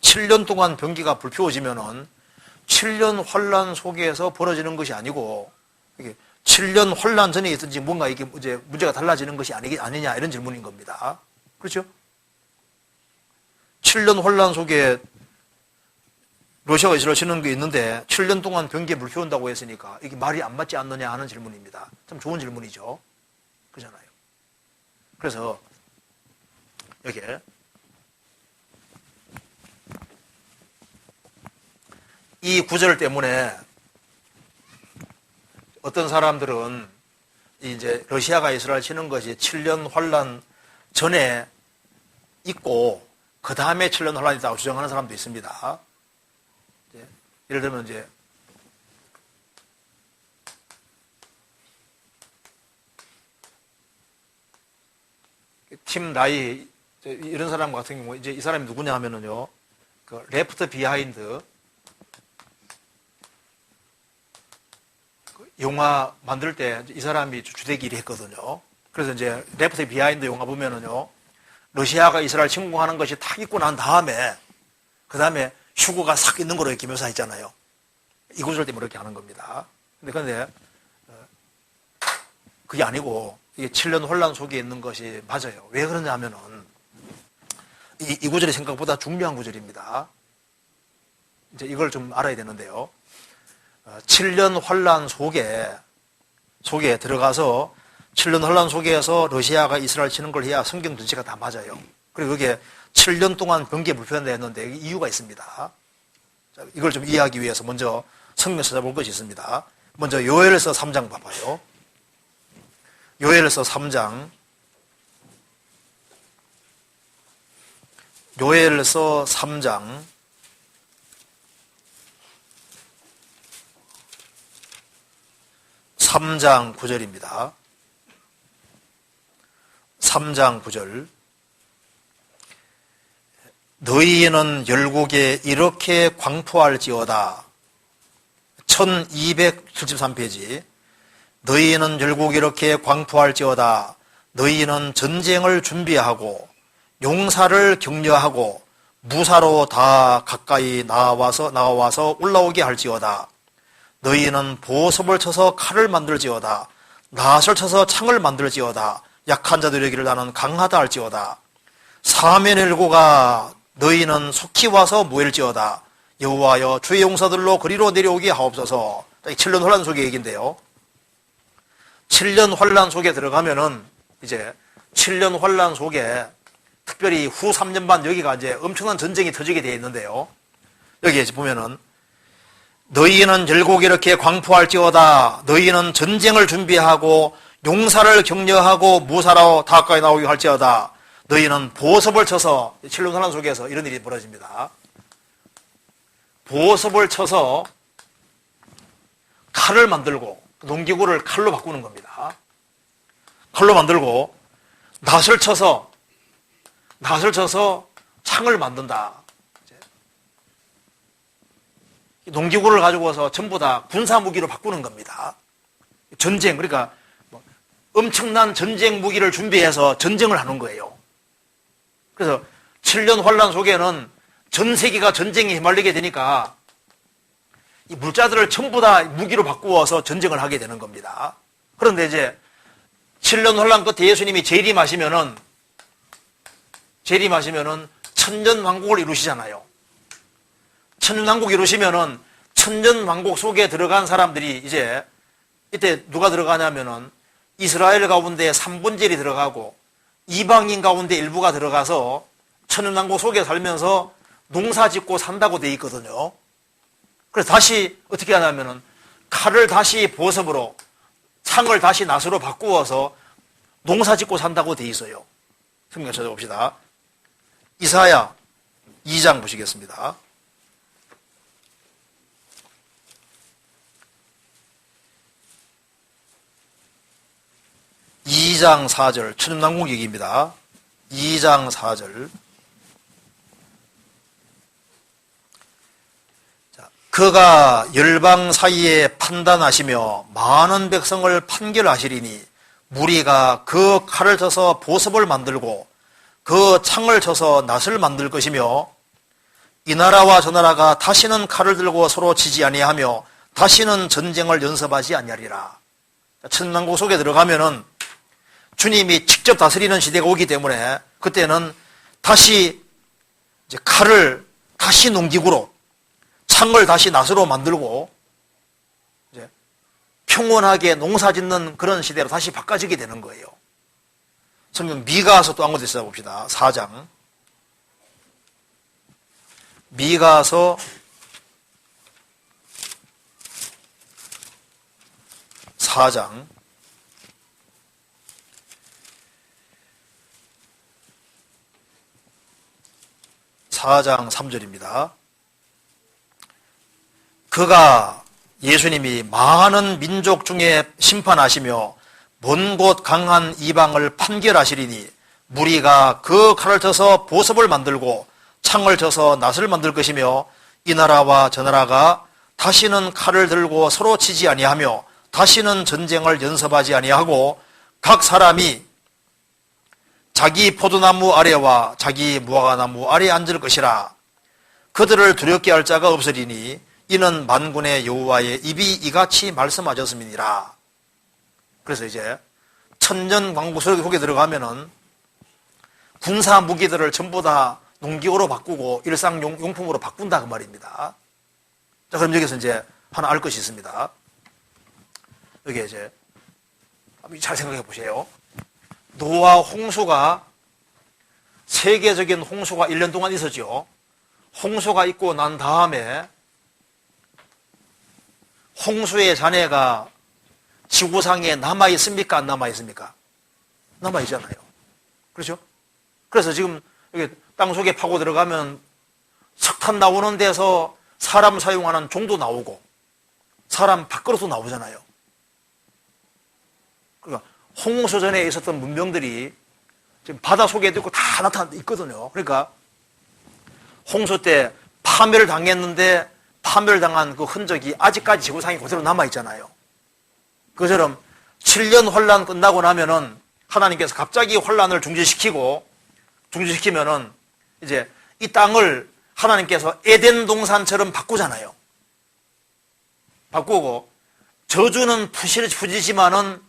7년 동안 병기가 불피워지면은 7년 환란 속에서 벌어지는 것이 아니고 이게 7년 환란 전에 있든지 뭔가 이게 이제 문제가 달라지는 것이 아니냐 이런 질문인 겁니다. 그렇죠? 7년 환란 속에 러시아가 이스라엘 치는 게 있는데 7년 동안 병기에 물 피운다고 했으니까 이게 말이 안 맞지 않느냐 하는 질문입니다. 참 좋은 질문이죠. 그렇잖아요. 그래서 여기에 이 구절 때문에 어떤 사람들은 이제 러시아가 이스라엘 치는 것이 7년 환란 전에 있고 그 다음에 7년 환란이 있다고 주장하는 사람도 있습니다. 예를 들면 이제 팀 라이 이런 사람 같은 경우 이제 이 사람이 누구냐 하면은요, 그 레프트 비하인드 영화 만들 때 이 사람이 주대기를 했거든요. 그래서 이제 레프트 비하인드 영화 보면은요, 러시아가 이스라엘 침공하는 것이 탁 있고 난 다음에 그 다음에 휴거가 싹 있는 거로 이렇게 묘사했잖아요. 이 구절 때문에 이렇게 하는 겁니다. 근데 그게 아니고 이게 7년 혼란 속에 있는 것이 맞아요. 왜 그러냐 하면은 이 구절이 생각보다 중요한 구절입니다. 이제 이걸 좀 알아야 되는데요. 7년 환란 속에 들어가서 7년 환란 속에서 러시아가 이스라엘 치는 걸 해야 성경 전체가 다 맞아요. 그리고 그게 7년 동안 병기에 불편하다 했는데 이유가 있습니다. 자, 이걸 좀 이해하기 위해서 먼저 성경 찾아볼 것이 있습니다. 먼저 요엘서 3장 봐봐요. 요엘서 3장 요엘서 3장 3장 9절입니다. 3장 9절. 너희는 열국에 이렇게 광포할지어다. 1273페이지. 너희는 열국에 이렇게 광포할지어다. 너희는 전쟁을 준비하고 용사를 격려하고 무사로 다 가까이 나와서 올라오게 할지어다. 너희는 보섭을 쳐서 칼을 만들지어다. 낫을 쳐서 창을 만들지어다. 약한 자들에게를 나는 강하다 할지어다. 사면일고가 너희는 속히 와서 모일지어다. 여호와여 주의 용사들로 그리로 내려오게 하옵소서. 7년 환란 속의 얘기인데요. 7년 환란 속에 들어가면은 이제 7년 환란 속에 특별히 후 3년 반 여기가 이제 엄청난 전쟁이 터지게 되어 있는데요. 여기에 보면은 너희는 열국 이렇게 광포할지어다. 너희는 전쟁을 준비하고 용사를 격려하고 무사로 가까이 나오게 할지어다. 너희는 보섭을 쳐서, 칠륜 환란 속에서 이런 일이 벌어집니다. 보섭을 쳐서 칼을 만들고, 농기구를 칼로 바꾸는 겁니다. 칼로 만들고 낫을 쳐서 창을 만든다. 농기구를 가지고서 전부 다 군사 무기로 바꾸는 겁니다. 전쟁, 그러니까 엄청난 전쟁 무기를 준비해서 전쟁을 하는 거예요. 그래서 7년 환란 속에는 전 세계가 전쟁에 휘말리게 되니까 이 물자들을 전부 다 무기로 바꾸어서 전쟁을 하게 되는 겁니다. 그런데 이제 7년 환란 끝에 예수님이 재림하시면은 천년왕국을 이루시잖아요. 천년왕국 이루시면은 천년왕국 속에 들어간 사람들이 이제 이때 누가 들어가냐면은 이스라엘 가운데 3분의 1이 들어가고 이방인 가운데 일부가 들어가서 천년왕국 속에 살면서 농사 짓고 산다고 돼 있거든요. 그래서 다시 어떻게 하냐면은 칼을 다시 보섭으로, 창을 다시 낫으로 바꾸어서 농사 짓고 산다고 돼 있어요. 성경 찾아봅시다. 이사야 2장 보시겠습니다. 2장 4절, 천년왕국 얘기입니다. 2장 4절. 그가 열방 사이에 판단하시며 많은 백성을 판결하시리니 무리가 그 칼을 쳐서 보섭을 만들고 그 창을 쳐서 낫을 만들 것이며 이 나라와 저 나라가 다시는 칼을 들고 서로 치지 아니하며 다시는 전쟁을 연습하지 아니하리라. 천년왕국 속에 들어가면은 주님이 직접 다스리는 시대가 오기 때문에 그때는 다시 이제 칼을 다시 농기구로, 창을 다시 낫으로 만들고 이제 평온하게 농사 짓는 그런 시대로 다시 바꿔지게 되는 거예요. 성경 미가서 또 한 군데 찾아봅시다. 4장. 미가서 4장. 4장 3절입니다. 그가 예수님이 많은 민족 중에 심판하시며 먼 곳 강한 이방을 판결하시리니 무리가 그 칼을 쳐서 보섭을 만들고 창을 쳐서 낫을 만들 것이며 이 나라와 저 나라가 다시는 칼을 들고 서로 치지 아니하며 다시는 전쟁을 연습하지 아니하고 각 사람이 자기 포도나무 아래와 자기 무화과나무 아래에 앉을 것이라. 그들을 두렵게 할 자가 없으리니 이는 만군의 여호와의 입이 이같이 말씀하셨음이니라. 그래서 이제 천년왕국 속에 들어가면은 군사 무기들을 전부 다 농기구로 바꾸고 일상용품으로 바꾼다 그 말입니다. 자, 그럼 여기서 이제 하나 알 것이 있습니다. 여기 이제 잘 생각해 보세요. 노아 홍수가, 세계적인 홍수가 1년 동안 있었죠. 홍수가 있고 난 다음에 홍수의 잔해가 지구상에 남아있습니까? 안 남아있습니까? 남아있잖아요. 그렇죠? 그래서 지금 여기 땅속에 파고 들어가면 석탄 나오는 데서 사람 사용하는 종도 나오고 사람 밖으로도 나오잖아요. 그러니까 홍수 전에 있었던 문명들이 지금 바다 속에도 있고 다 나타나 있거든요. 그러니까 홍수 때 파멸을 당했는데 파멸을 당한 그 흔적이 아직까지 지구상에 그대로 남아있잖아요. 그처럼 7년 환란 끝나고 나면은 하나님께서 갑자기 환란을 중지시키면은 이제 이 땅을 하나님께서 에덴 동산처럼 바꾸잖아요. 바꾸고 저주는 푸지지만은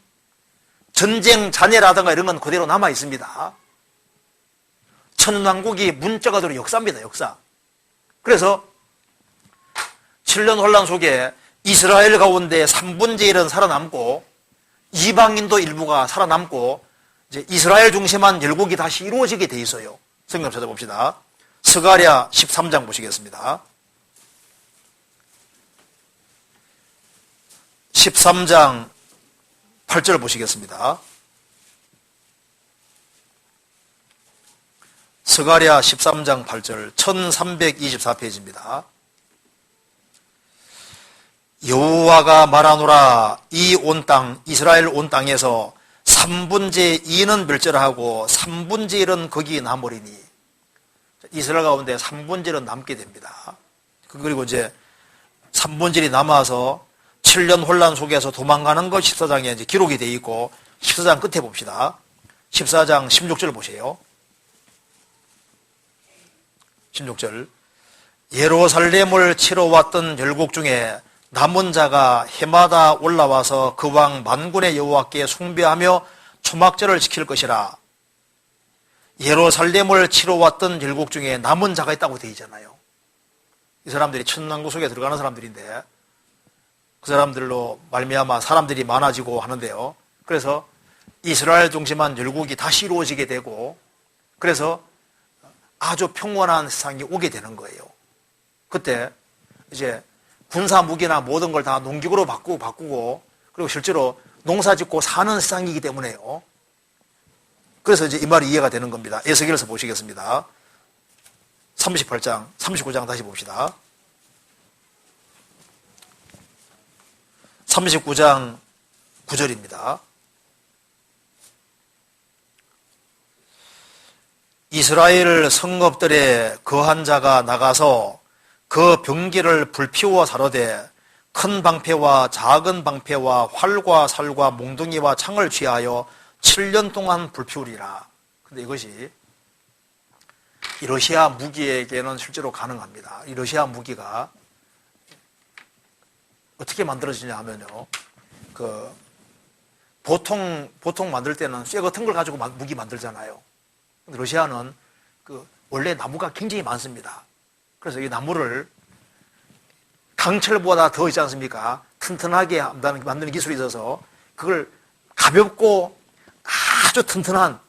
전쟁 잔해라든가 이런 건 그대로 남아 있습니다. 천년왕국이 문자가 되는 역사입니다. 역사. 그래서 7년 환란 속에 이스라엘 가운데 3분의 1은 살아남고 이방인도 일부가 살아남고 이제 이스라엘 중심한 열국이 다시 이루어지게 돼 있어요. 성경 찾아봅시다. 스가랴 13장 보시겠습니다. 13장 8절 보시겠습니다. 스가랴 13장 8절 1324페이지입니다. 여호와가 말하노라 이 온 땅 이스라엘 온 땅에서 3분의 2는 멸절하고 3분의 1은 거기 남으리니 이스라엘 가운데 3분의 1은 남게 됩니다. 그리고 이제 3분의 1이 남아서 7년 혼란 속에서 도망가는 것 14장에 이제 기록이 되어 있고 14장 끝에 봅시다. 14장 16절 보세요. 16절 예루살렘을 치러 왔던 열국 중에 남은 자가 해마다 올라와서 그 왕 만군의 여호와께 숭배하며 초막절을 지킬 것이라. 예루살렘을 치러 왔던 열국 중에 남은 자가 있다고 되어 있잖아요. 이 사람들이 천당국 속에 들어가는 사람들인데 그 사람들로 말미암아 사람들이 많아지고 하는데요. 그래서 이스라엘 중심한 열국이 다시 이루어지게 되고 그래서 아주 평온한 세상이 오게 되는 거예요. 그때 이제 군사 무기나 모든 걸 다 농기구로 바꾸고 그리고 실제로 농사 짓고 사는 세상이기 때문에요. 그래서 이제 이 말이 이해가 되는 겁니다. 에스겔에서 보시겠습니다. 38장, 39장 다시 봅시다. 39장 9절입니다. 이스라엘 성읍들의 거한 자가 나가서 그 병기를 불피워 사르되 큰 방패와 작은 방패와 활과 살과 몽둥이와 창을 취하여 7년 동안 불피우리라. 근데 이것이 이 러시아 무기에게는 실제로 가능합니다. 이 러시아 무기가 어떻게 만들어지냐 하면요. 보통 만들 때는 쇠 같은 걸 가지고 무기 만들잖아요. 근데 러시아는 원래 나무가 굉장히 많습니다. 그래서 이 나무를 강철보다 더 있지 않습니까? 튼튼하게 만드는 기술이 있어서 그걸 가볍고 아주 튼튼한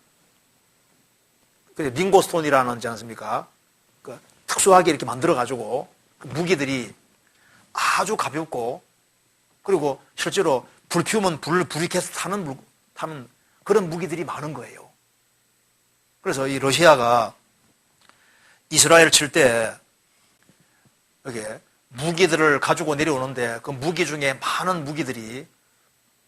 링고스톤이라는 있지 않습니까? 특수하게 이렇게 만들어가지고 무기들이 아주 가볍고 그리고 실제로 불 피우면 불이 계속 타는 그런 무기들이 많은 거예요. 그래서 이 러시아가 이스라엘 칠 때 이렇게 무기들을 가지고 내려오는데 그 무기 중에 많은 무기들이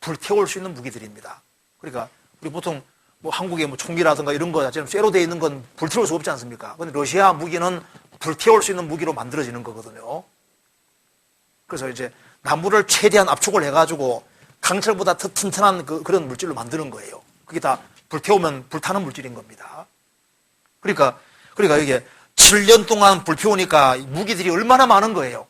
불태울 수 있는 무기들입니다. 그러니까 우리 보통 한국의 총기라든가 이런 거 자체는 쇠로 되어 있는 건 불태울 수 없지 않습니까? 그런데 러시아 무기는 불태울 수 있는 무기로 만들어지는 거거든요. 그래서 이제 나무를 최대한 압축을 해가지고 강철보다 더 튼튼한 그런 물질로 만드는 거예요. 그게 다 불태우면 불타는 물질인 겁니다. 그러니까 이게 7년 동안 불피우니까 무기들이 얼마나 많은 거예요.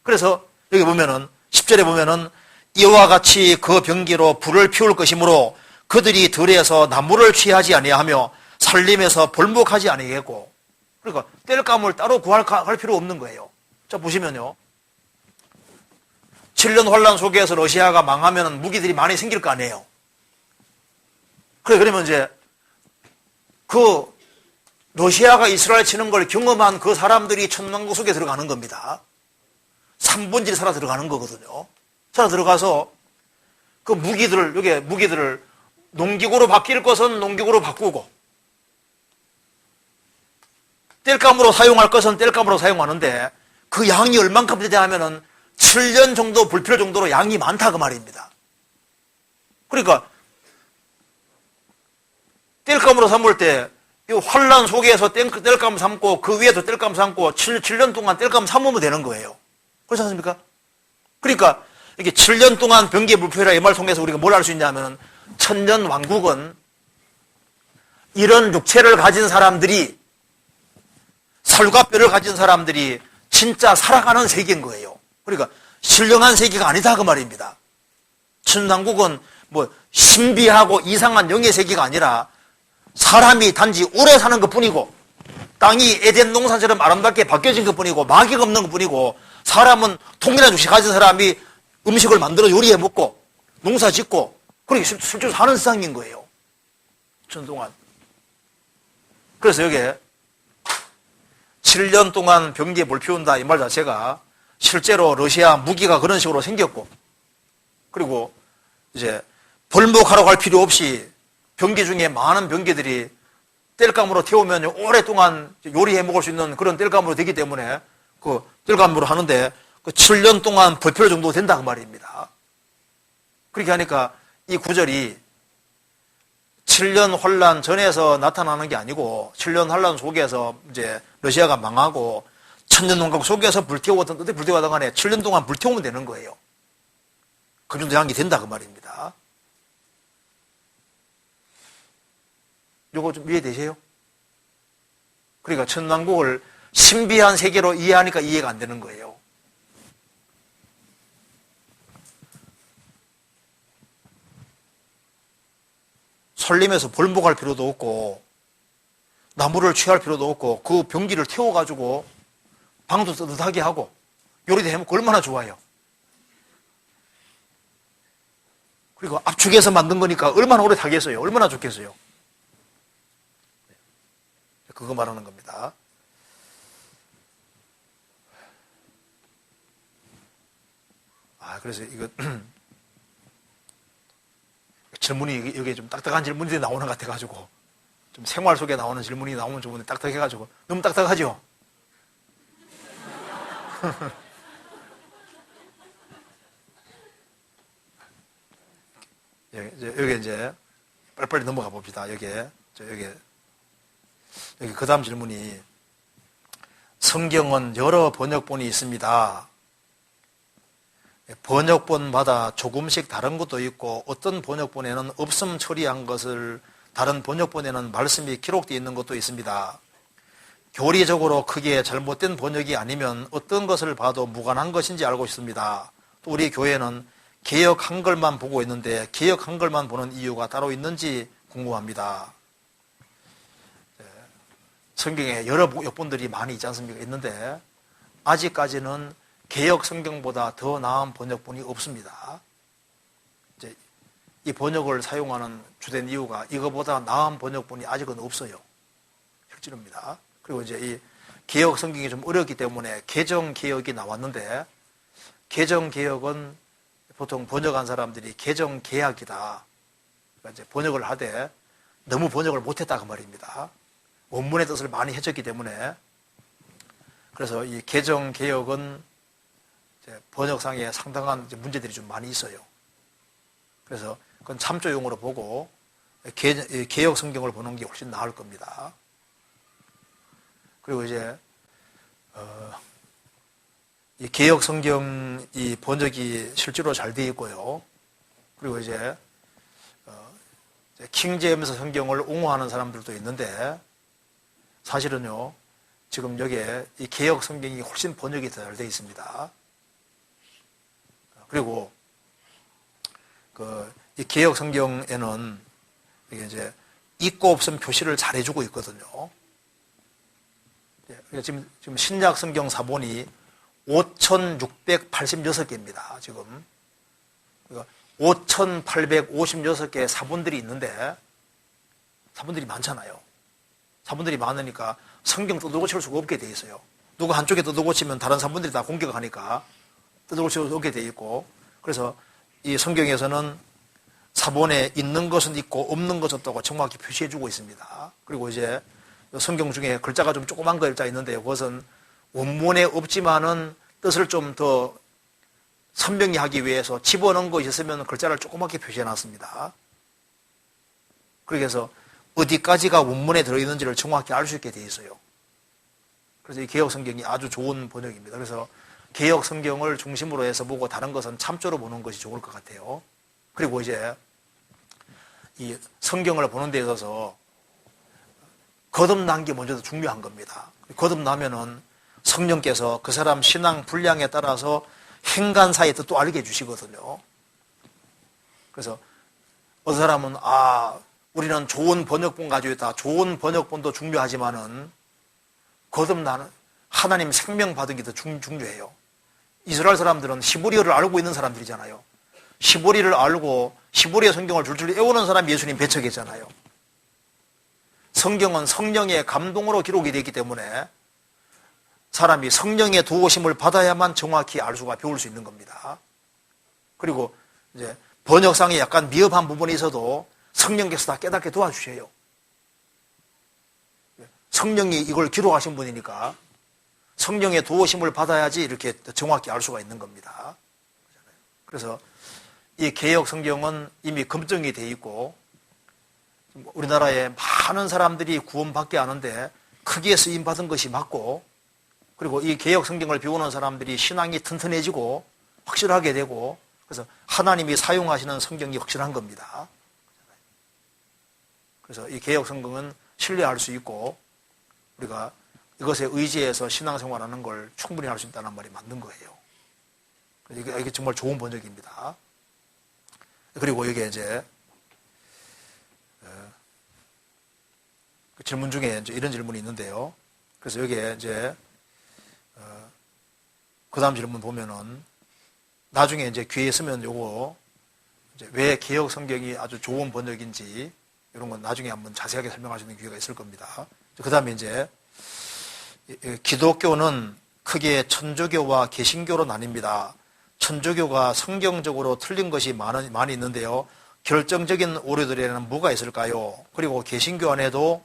그래서 여기 보면은 10절에 보면은 이와 같이 그 병기로 불을 피울 것이므로 그들이 들에서 나무를 취하지 아니하며 산림에서 벌목하지 아니하고 그러니까 땔감을 따로 구할 필요 없는 거예요. 자 보시면요. 7년 혼란 속에서 러시아가 망하면 무기들이 많이 생길 거 아니에요. 그러면 이제 러시아가 이스라엘 치는 걸 경험한 그 사람들이 천만국 속에 들어가는 겁니다. 3분의 1 살아 들어가는 거거든요. 살아 들어가서 그 무기들을 농기구로 바뀔 것은 농기구로 바꾸고 땔감으로 사용할 것은 땔감으로 사용하는데 그 양이 얼만큼 되냐 하면은 7년 정도 불필요 정도로 양이 많다 그 말입니다. 그러니까 땔감으로 삼을 때 이 환란 속에서 땔감 삼고 그 위에도 땔감 삼고 7년 동안 땔감 삼으면 되는 거예요. 그렇지 않습니까? 그러니까 이게 7년 동안 병기에 불피우라 이 말 통해서 우리가 뭘 알 수 있냐면 천년 왕국은 이런 육체를 가진 사람들이 살과 뼈를 가진 사람들이 진짜 살아가는 세계인 거예요. 그러니까 신령한 세계가 아니다 그 말입니다. 천당국은 신비하고 이상한 영의 세계가 아니라 사람이 단지 오래 사는 것뿐이고 땅이 에덴 농산처럼 아름답게 바뀌어진 것뿐이고 마귀가 없는 것뿐이고 사람은 통일한 육체 가진 사람이 음식을 만들어 요리해 먹고 농사 짓고 그렇게 실제로 사는 세상인 거예요. 천 동안. 그래서 여기에 7년 동안 병기에 물 피운다 이 말 자체가 실제로 러시아 무기가 그런 식으로 생겼고 그리고 이제 벌목하러 갈 필요 없이 병기 중에 많은 병기들이 땔감으로 태우면 오랫동안 요리해 먹을 수 있는 그런 땔감으로 되기 때문에 그 땔감으로 하는데 그 7년 동안 불필요 정도 된다 그 말입니다. 그렇게 하니까 이 구절이 7년 환란 전에서 나타나는 게 아니고 7년 환란 속에서 이제 러시아가 망하고 천년 농각 속에서 불태우던 어떻게 불태우던 간에 7년 동안 불태우면 되는 거예요. 그 정도 양이 된다 그 말입니다. 요거 좀 이해되세요? 그러니까 천왕국을 신비한 세계로 이해하니까 이해가 안 되는 거예요. 설림에서 벌목할 필요도 없고 나무를 취할 필요도 없고 그 병기를 태워가지고 방도 뜨뜻하게 하고 요리도 해먹고 얼마나 좋아요. 그리고 압축해서 만든 거니까 얼마나 오래 타겠어요. 얼마나 좋겠어요. 그거 말하는 겁니다. 그래서 이거 질문이 여기 좀 딱딱한 질문이 나오는 것 같아가지고 좀 생활 속에 나오는 질문이 나오면 좋은데 딱딱해가지고 너무 딱딱하죠? 여기 이제 빨리빨리 넘어가 봅시다. 여기 그 다음 질문이 성경은 여러 번역본이 있습니다. 번역본마다 조금씩 다른 것도 있고 어떤 번역본에는 없음 처리한 것을 다른 번역본에는 말씀이 기록되어 있는 것도 있습니다. 교리적으로 크게 잘못된 번역이 아니면 어떤 것을 봐도 무관한 것인지 알고 싶습니다. 또 우리 교회는 개역 한글만 보고 있는데 개역 한글만 보는 이유가 따로 있는지 궁금합니다. 성경에 여러 역본들이 많이 있지 않습니까? 있는데 아직까지는 개역 성경보다 더 나은 번역본이 없습니다. 이제 이 번역을 사용하는 주된 이유가 이거보다 나은 번역본이 아직은 없어요. 실제로입니다. 그리고 이제 이 개역 성경이 좀 어렵기 때문에 개정 개역이 나왔는데 개정 개역은 보통 번역한 사람들이 개정 개약이다. 그러니까 이제 번역을 하되 너무 번역을 못했다 그 말입니다. 원문의 뜻을 많이 해쳤기 때문에 그래서 이 개정 개역은 번역상에 상당한 문제들이 좀 많이 있어요. 그래서 그건 참조용으로 보고 개역 성경을 보는 게 훨씬 나을 겁니다. 그리고 이제 이 개역 성경 이 번역이 실제로 잘 되어 있고요. 그리고 이제 킹제임스 성경을 옹호하는 사람들도 있는데 사실은요 지금 여기에 이 개역 성경이 훨씬 번역이 더 잘 되어 있습니다. 그리고 이 개역 성경에는 이게 이제 있고 없음 표시를 잘 해주고 있거든요. 지금 신약 성경 사본이 5,686개입니다. 지금 5,856개의 사본들이 있는데 사본들이 많잖아요. 사본들이 많으니까 성경 뜯어고칠 수가 없게 돼 있어요. 누가 한쪽에 뜯어고치면 다른 사본들이 다 공격하니까 뜯어고칠 수 없게 돼 있고 그래서 이 성경에서는 사본에 있는 것은 있고 없는 것은 없다고 정확히 표시해주고 있습니다. 그리고 이제 성경 중에 글자가 좀 조그만 글자 있는데요. 그것은 원문에 없지만은 뜻을 좀 더 선명히 하기 위해서 집어넣은 것이 있으면 글자를 조그맣게 표시해놨습니다. 그래서 어디까지가 원문에 들어있는지를 정확히 알 수 있게 돼 있어요. 그래서 이 개역 성경이 아주 좋은 번역입니다. 그래서 개역 성경을 중심으로 해서 보고 다른 것은 참조로 보는 것이 좋을 것 같아요. 그리고 이제 이 성경을 보는 데 있어서 거듭난 게 먼저 중요한 겁니다. 거듭나면은 성령께서 그 사람 신앙 분량에 따라서 행간사의 뜻도 알게 해주시거든요. 그래서 어떤 사람은 우리는 좋은 번역본 가지고 있다. 좋은 번역본도 중요하지만은 거듭나는 하나님 생명 받은 게 더 중요해요. 이스라엘 사람들은 히브리어를 알고 있는 사람들이잖아요. 히브리를 알고 히브리어 성경을 줄줄 외우는 사람이 예수님 배척했잖아요. 성경은 성령의 감동으로 기록이 되기 때문에 사람이 성령의 도우심을 받아야만 정확히 알 수가 배울 수 있는 겁니다. 그리고 이제 번역상에 약간 미흡한 부분이 있어도 성령께서 다 깨닫게 도와주셔요. 성령이 이걸 기록하신 분이니까 성령의 도우심을 받아야지 이렇게 정확히 알 수가 있는 겁니다. 그래서 이 개역 성경은 이미 검증이 돼 있고 우리나라에 많은 사람들이 구원받게 하는데 크게 쓰임받은 것이 맞고, 그리고 이 개역 성경을 배우는 사람들이 신앙이 튼튼해지고 확실하게 되고, 그래서 하나님이 사용하시는 성경이 확실한 겁니다. 그래서 이 개역 성경은 신뢰할 수 있고 우리가 이것에 의지해서 신앙생활하는 걸 충분히 할 수 있다는 말이 맞는 거예요. 이게 정말 좋은 번역입니다. 그리고 이게 이제 질문 중에 이제 이런 질문이 있는데요. 그래서 여기에 이제 그 다음 질문 보면은 나중에 이제 귀에 쓰면 요거 이제 왜 개역 성경이 아주 좋은 번역인지 이런 건 나중에 한번 자세하게 설명할 수 있는 기회가 있을 겁니다. 그 다음에 이제 기독교는 크게 천주교와 개신교로 나뉩니다. 천주교가 성경적으로 틀린 것이 많이 있는데요. 결정적인 오류들에는 뭐가 있을까요? 그리고 개신교 안에도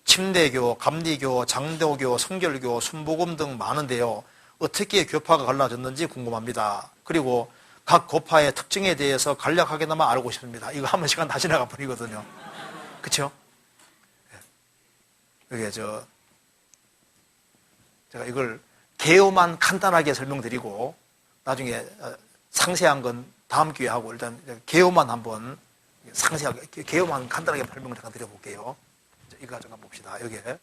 침례교, 감리교, 장로교, 성결교, 순복음 등 많은데요. 어떻게 교파가 갈라졌는지 궁금합니다. 그리고 각 교파의 특징에 대해서 간략하게나마 알고 싶습니다. 이거 하면 시간 다 지나가 버리거든요. 그렇죠? 여기 제가 이걸 개요만 간단하게 설명드리고 나중에 상세한 건 다음 기회에 하고 일단 개요만 한번 상세하게 개요만 간단하게 설명을 잠깐 드려볼게요. 이거 잠깐 봅시다. 여기에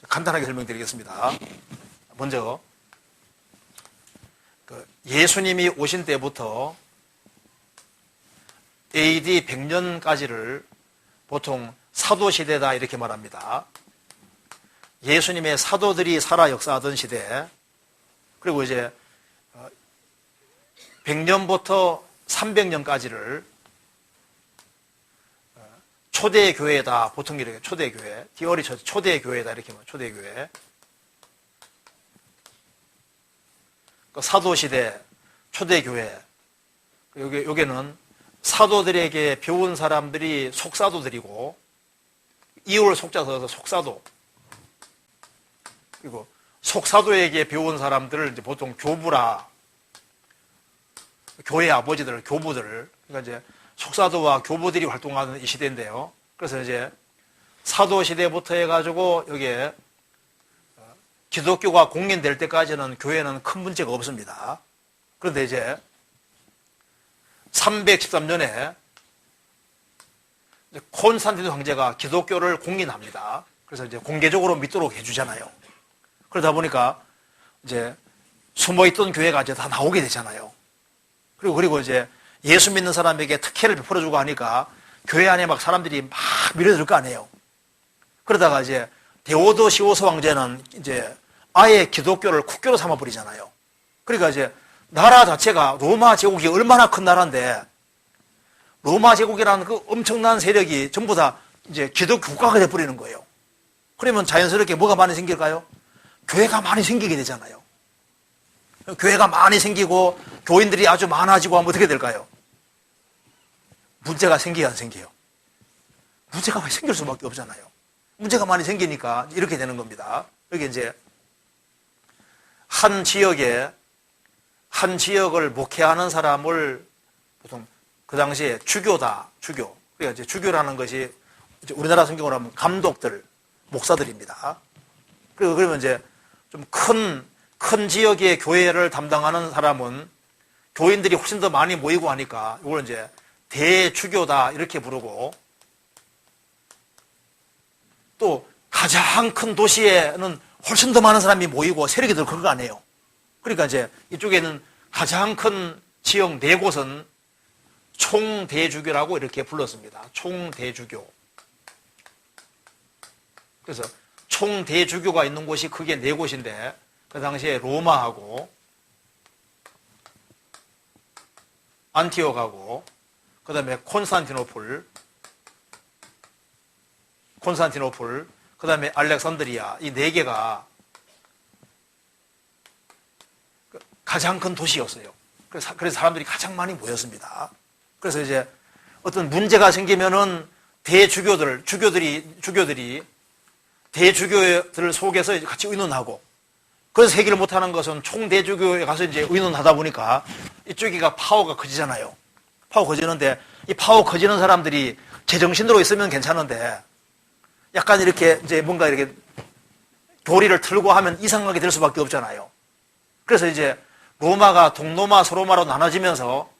간단하게 설명드리겠습니다. 먼저 예수님이 오신 때부터 AD 100년까지를 보통 사도시대다 이렇게 말합니다. 예수님의 사도들이 살아 역사하던 시대, 그리고 이제 100년부터 300년까지를 초대교회다. 보통 이렇게 초대교회, 디어리 처치, 초대교회다 이렇게 말해요. 초대교회. 사도시대, 초대교회. 여기는 사도들에게 배운 사람들이 속사도들이고, 이월 속자 써서 속사도. 그리고 속사도에게 배운 사람들을 이제 보통 교부라, 교회 아버지들, 교부들. 그러니까 이제 속사도와 교부들이 활동하는 이 시대인데요. 그래서 이제 사도시대부터 해가지고 여기에 기독교가 공인될 때까지는 교회는 큰 문제가 없습니다. 그런데 이제 313년에 콘스탄틴 황제가 기독교를 공인합니다. 그래서 이제 공개적으로 믿도록 해주잖아요. 그러다 보니까 이제 숨어있던 교회가 이제 다 나오게 되잖아요. 그리고 이제 예수 믿는 사람에게 특혜를 베풀어주고 하니까 교회 안에 막 사람들이 막 밀어들 거 아니에요. 그러다가 이제 데오도시오스 황제는 이제 아예 기독교를 국교로 삼아버리잖아요. 그러니까 이제 나라 자체가 로마 제국이 얼마나 큰 나라인데 로마 제국이라는 그 엄청난 세력이 전부 다 이제 기독교 국가가 돼버리는 거예요. 그러면 자연스럽게 뭐가 많이 생길까요? 교회가 많이 생기게 되잖아요. 교회가 많이 생기고 교인들이 아주 많아지고 하면 어떻게 될까요? 문제가 생기게 안 생겨요? 문제가 많이 생길 수밖에 없잖아요. 문제가 많이 생기니까 이렇게 되는 겁니다. 여기 이제 한 지역을 목회하는 사람을 보통 그 당시에 주교다, 주교. 그러니까 이제 주교라는 것이 이제 우리나라 성경으로 하면 감독들, 목사들입니다. 그리고 그러면 이제 좀 큰 지역의 교회를 담당하는 사람은 교인들이 훨씬 더 많이 모이고 하니까 이걸 이제 대주교다 이렇게 부르고, 또 가장 큰 도시에는 훨씬 더 많은 사람이 모이고 세력이 더 큰 거 아니에요. 그러니까 이제 이쪽에는 가장 큰 지역 4곳은 총대주교라고 이렇게 불렀습니다. 총대주교. 그래서 총대주교가 있는 곳이 크게 4곳인데 그 당시에 로마하고 안티옥하고 그 다음에 콘스탄티노플, 그 다음에 알렉산드리아, 이 네 개가 가장 큰 도시였어요. 그래서 사람들이 가장 많이 모였습니다. 그래서 이제 어떤 문제가 생기면은 주교들이 대주교들 속에서 같이 의논하고, 그래서 해결을 못하는 것은 총대주교에 가서 이제 의논하다 보니까 이쪽이가 파워가 커지잖아요. 파워 커지는데, 이 파워 커지는 사람들이 제정신으로 있으면 괜찮은데, 약간 이렇게 이제 뭔가 이렇게 교리를 틀고 하면 이상하게 될 수밖에 없잖아요. 그래서 이제 로마가 동로마, 서로마로 나눠지면서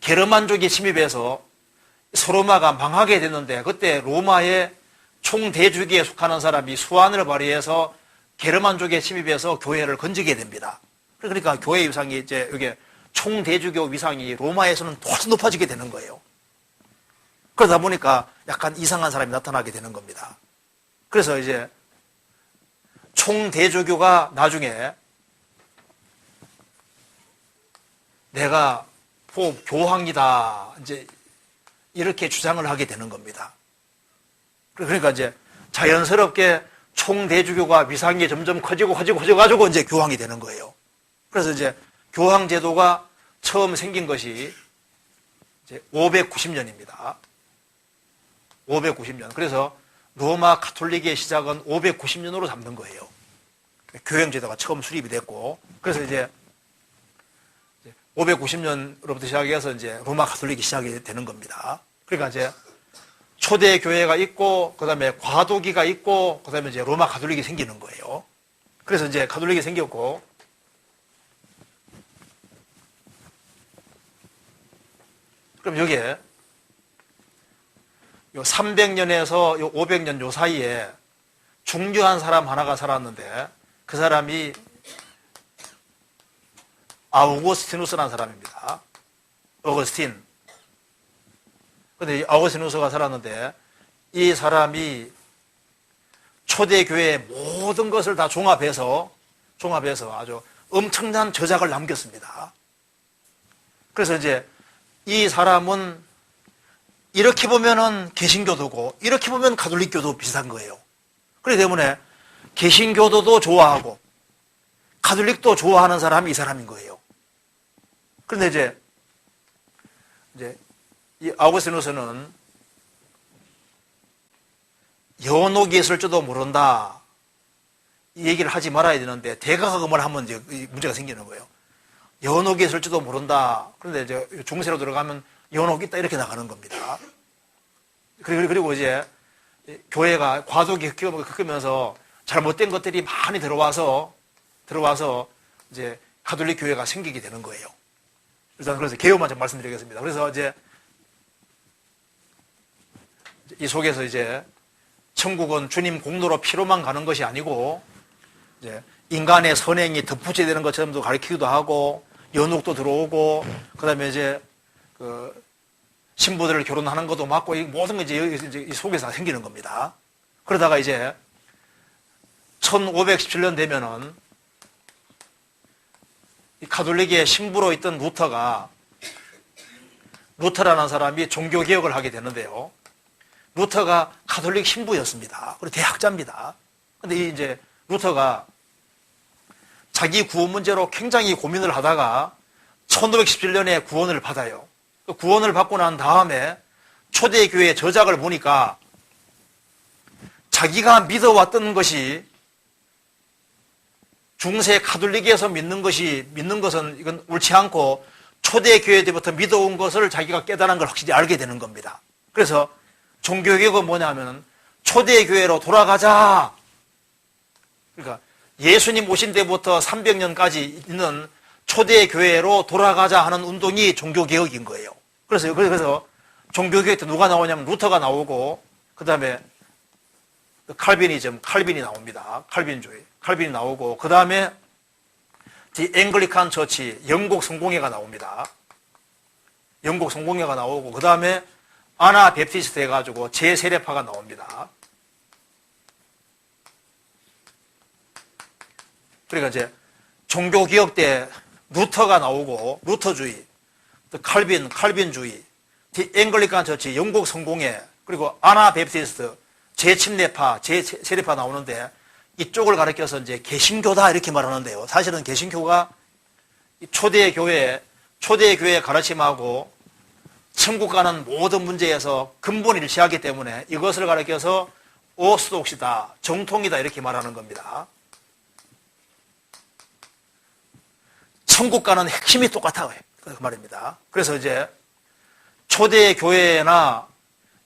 게르만족이 침입해서 서로마가 망하게 됐는데, 그때 로마의 총대주교에 속하는 사람이 수완을 발휘해서 게르만족에 침입해서 교회를 건지게 됩니다. 그러니까 교회 위상이 이제 이게 총대주교 위상이 로마에서는 훨씬 높아지게 되는 거예요. 그러다 보니까 약간 이상한 사람이 나타나게 되는 겁니다. 그래서 이제 총대주교가 나중에 내가 포 교황이다, 이제 이렇게 주장을 하게 되는 겁니다. 그러니까 이제 자연스럽게 총대주교가 위상이 점점 커져가지고 이제 교황이 되는 거예요. 그래서 이제 교황 제도가 처음 생긴 것이 이제 590년입니다. 590년. 그래서 로마 가톨릭의 시작은 590년으로 잡는 거예요. 교황 제도가 처음 수립이 됐고, 그래서 이제 590년으로부터 시작해서 이제 로마 가톨릭이 시작이 되는 겁니다. 그러니까 이제 초대 교회가 있고, 그 다음에 과도기가 있고, 그 다음에 이제 로마 가톨릭이 생기는 거예요. 그래서 이제 가톨릭이 생겼고, 그럼 여기에 요 300년에서 요 500년 요 사이에 중요한 사람 하나가 살았는데, 그 사람이 아우구스티누스라는 사람입니다. 어거스틴. 근데 이 아우구스티누스가 살았는데, 이 사람이 초대교회의 모든 것을 다 종합해서 아주 엄청난 저작을 남겼습니다. 그래서 이제 이 사람은 이렇게 보면은 개신교도고, 이렇게 보면 가톨릭교도 비슷한 거예요. 그렇기 때문에 개신교도도 좋아하고 가톨릭도 좋아하는 사람이 이 사람인 거예요. 그런데 이제 이 아우구스티누스는 연옥이 있을 줄도 모른다, 이 얘기를 하지 말아야 되는데, 대가가금을 하면 이제 문제가 생기는 거예요. 연옥이 있을 줄도 모른다. 그런데 이제 중세로 들어가면 연옥이 있다, 이렇게 나가는 겁니다. 그리고 이제 교회가 과도기 흑면서 잘못된 것들이 많이 들어와서 이제 가톨릭 교회가 생기게 되는 거예요. 일단 그래서 개요만 좀 말씀드리겠습니다. 그래서 이제 이 속에서 이제 천국은 주님 공로로 피로만 가는 것이 아니고, 이제 인간의 선행이 덧붙여야 되는 것처럼도 가르치기도 하고, 연옥도 들어오고, 그 다음에 이제 신부들을 결혼하는 것도 맞고, 이 모든 게 이제 이 속에서 생기는 겁니다. 그러다가 이제 1517년 되면은 이 가톨릭의 신부로 있던 루터라는 사람이 종교개혁을 하게 되는데요. 루터가 가톨릭 신부였습니다. 그리고 대학자입니다. 근데 이제 루터가 자기 구원 문제로 굉장히 고민을 하다가 1517년에 구원을 받아요. 구원을 받고 난 다음에 초대교회 저작을 보니까 자기가 믿어왔던 것이 중세 가톨릭에서 믿는 것은 이건 옳지 않고 초대교회 때부터 믿어온 것을 자기가 깨달은 걸 확실히 알게 되는 겁니다. 그래서 종교개혁은 뭐냐면 초대교회로 돌아가자. 그러니까 예수님 오신 때부터 300년까지 있는 초대교회로 돌아가자 하는 운동이 종교개혁인 거예요. 그래서 종교개혁 때 누가 나오냐면 루터가 나오고, 그 다음에 칼빈이 나옵니다. 칼빈이 나오고, 그 다음에 디 앵글리칸 처치, 영국 성공회가 나옵니다. 영국 성공회가 나오고, 그 다음에 아나 베프티스트 해가지고 제세례파가 나옵니다. 그러니까 이제 종교개혁 때 루터가 나오고, 루터주의, 또 칼빈주의, 디 앵글리칸 처치, 영국 성공회, 그리고 아나 베프티스트, 재침례파, 재세례파 나오는데 이쪽을 가리켜서 이제 개신교다 이렇게 말하는데요. 사실은 개신교가 초대 교회 가르침하고 천국 가는 모든 문제에서 근본 일치하기 때문에 이것을 가리켜서 오스독시다, 정통이다 이렇게 말하는 겁니다. 천국 가는 핵심이 똑같아 그 말입니다. 그래서 이제 초대 교회나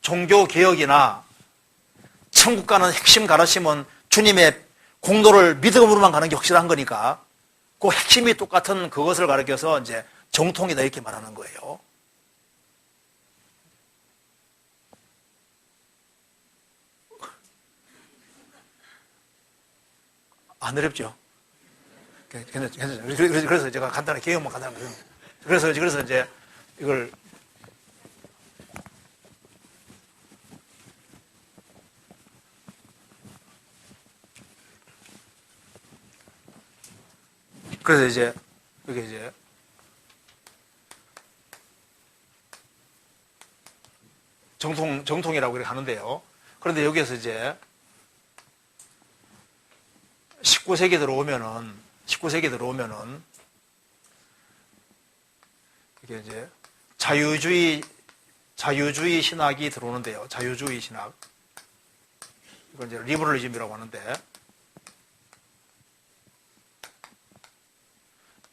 종교 개혁이나 천국 가는 핵심 가르침은 주님의 공로를 믿음으로만 가는 게 확실한 거니까 그 핵심이 똑같은 그것을 가르쳐서 이제 정통이다 이렇게 말하는 거예요. 안 어렵죠? 괜찮죠? 그래서 제가 간단하게 개요만 간단하게. 그래서 이제 이걸 그래서 이제 이게 이제 정통이라고 이렇게 하는데요. 그런데 여기에서 이제 19세기 들어오면은 이게 이제 자유주의 신학이 들어오는데요. 자유주의 신학. 이건 이제 리버럴리즘이라고 하는데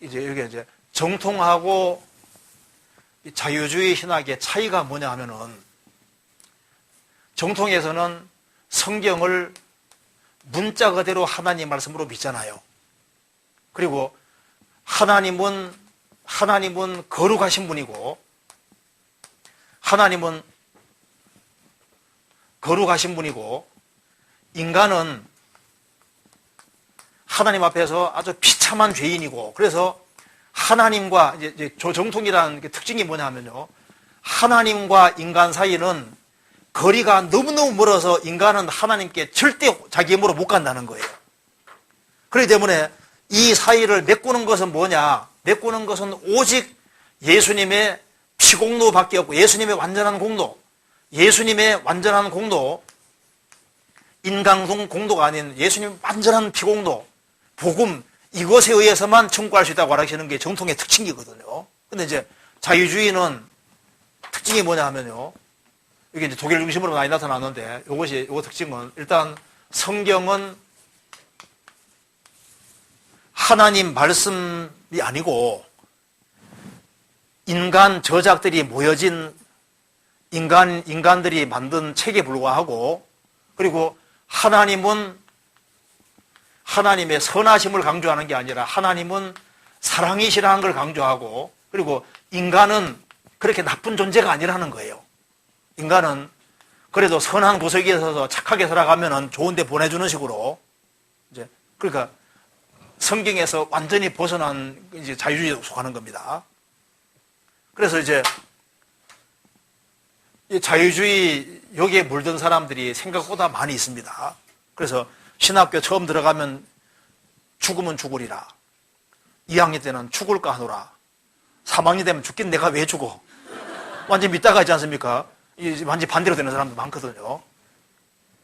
이제 이게 이제 정통하고 자유주의 신학의 차이가 뭐냐 하면은 정통에서는 성경을 문자 그대로 하나님 말씀으로 믿잖아요. 그리고 하나님은 거룩하신 분이고 인간은 하나님 앞에서 아주 비참한 죄인이고 그래서 하나님과 이제 정통이라는 특징이 뭐냐 하면요. 하나님과 인간 사이는 거리가 너무너무 멀어서 인간은 하나님께 절대 자기 힘으로 못 간다는 거예요. 그렇기 때문에 이 사이를 메꾸는 것은 뭐냐? 메꾸는 것은 오직 예수님의 피공로밖에 없고 예수님의 완전한 공로, 인간 공로가 아닌 예수님의 완전한 피공로, 복음 이것에 의해서만 청구할 수 있다고 가르치는 게 정통의 특징이거든요. 근데 이제 자유주의는 특징이 뭐냐 하면요. 이게 이제 독일 중심으로 많이 나타났는데 요 특징은 일단 성경은 하나님 말씀이 아니고 인간 저작들이 모여진 인간들이 만든 책에 불과하고 그리고 하나님은 하나님의 선하심을 강조하는 게 아니라 하나님은 사랑이시라는 걸 강조하고 그리고 인간은 그렇게 나쁜 존재가 아니라는 거예요. 인간은 그래도 선한 구석에 서서 착하게 살아가면은 좋은 데 보내주는 식으로 이제 그러니까 성경에서 완전히 벗어난 이제 자유주의에 속하는 겁니다. 그래서 이제 이 자유주의 여기에 물든 사람들이 생각보다 많이 있습니다. 그래서 신학교 처음 들어가면 죽으면 죽으리라. 2학년 때는 죽을까 하노라. 3학년 되면 죽긴 내가 왜 죽어? 완전 믿다가 있지 않습니까? 완전 반대로 되는 사람도 많거든요.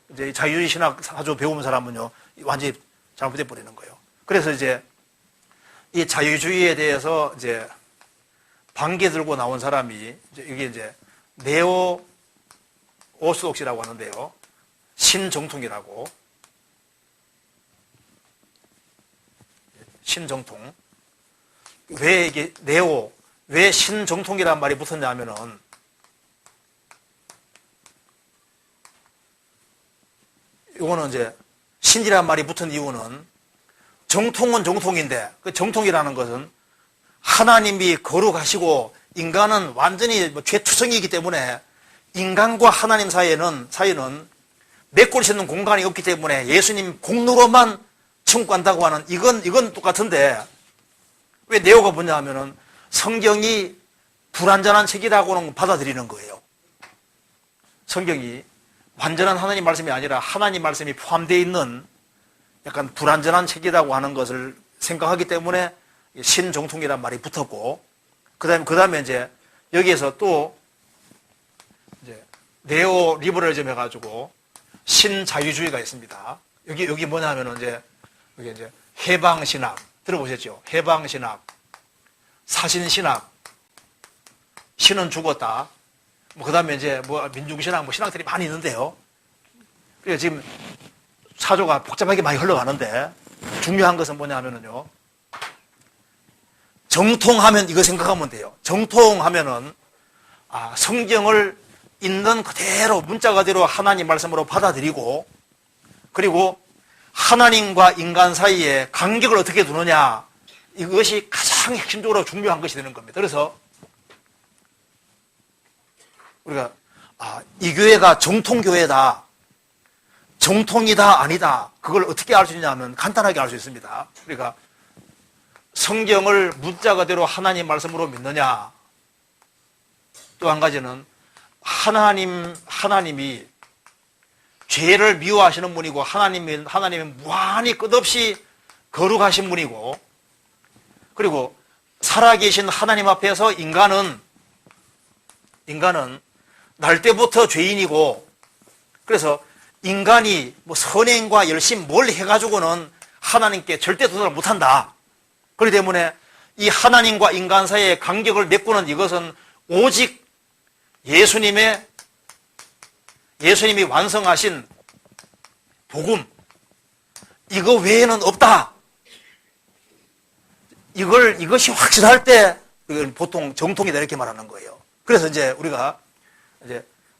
이제 자유주의 신학 아주 배우는 사람은요, 완전히 잘못돼 버리는 거예요. 그래서 이제 이 자유주의에 대해서 이제 반개 들고 나온 사람이 이게 이제 네오 오스독시라고 하는데요. 신정통이라고. 신정통. 왜 이게 왜 신정통이라는 말이 붙었냐 하면은 이거는 이제 신이라는 말이 붙은 이유는 정통은 정통인데 그 정통이라는 것은 하나님이 거룩하시고 인간은 완전히 죄투성이기 때문에 인간과 하나님 사이는 메꿀 수 있는 공간이 없기 때문에 예수님 공로로만 천국 간다고 하는 이건 똑같은데 왜 네오가 뭐냐 하면은 성경이 불완전한 책이라고는 받아들이는 거예요. 성경이 완전한 하나님 말씀이 아니라 하나님 말씀이 포함되어 있는 약간 불완전한 책이라고 하는 것을 생각하기 때문에 신정통이라는 말이 붙었고 그 다음에 이제 여기에서 또 이제 네오 리버럴즘 해가지고 신자유주의가 있습니다. 여기 뭐냐면은 여기 이제 해방신학 들어보셨죠? 해방신학, 사신신학, 신은 죽었다. 그 다음에 이제 민중신학, 신학들이 많이 있는데요. 그래서 지금 사조가 복잡하게 많이 흘러가는데 중요한 것은 뭐냐면은요. 정통하면 이거 생각하면 돼요. 정통하면은 성경을 있는 그대로 문자 그대로 하나님 말씀으로 받아들이고 그리고 하나님과 인간 사이에 간격을 어떻게 두느냐 이것이 가장 핵심적으로 중요한 것이 되는 겁니다. 그래서 우리가 이 교회가 정통교회다, 정통이다 아니다 그걸 어떻게 알 수 있냐면 간단하게 알 수 있습니다. 그러니까 성경을 문자 그대로 하나님 말씀으로 믿느냐, 또 한 가지는 하나님이 죄를 미워하시는 분이고 하나님은 무한히 끝없이 거룩하신 분이고 그리고 살아계신 하나님 앞에서 인간은 날 때부터 죄인이고 그래서 인간이 선행과 열심 뭘 해가지고는 하나님께 절대 도달을 못한다. 그렇기 때문에 이 하나님과 인간 사이의 간격을 메꾸는 이것은 오직 예수님이 완성하신 복음 이거 외에는 없다. 이것이 확실할 때 보통 정통이다 이렇게 말하는 거예요. 그래서 이제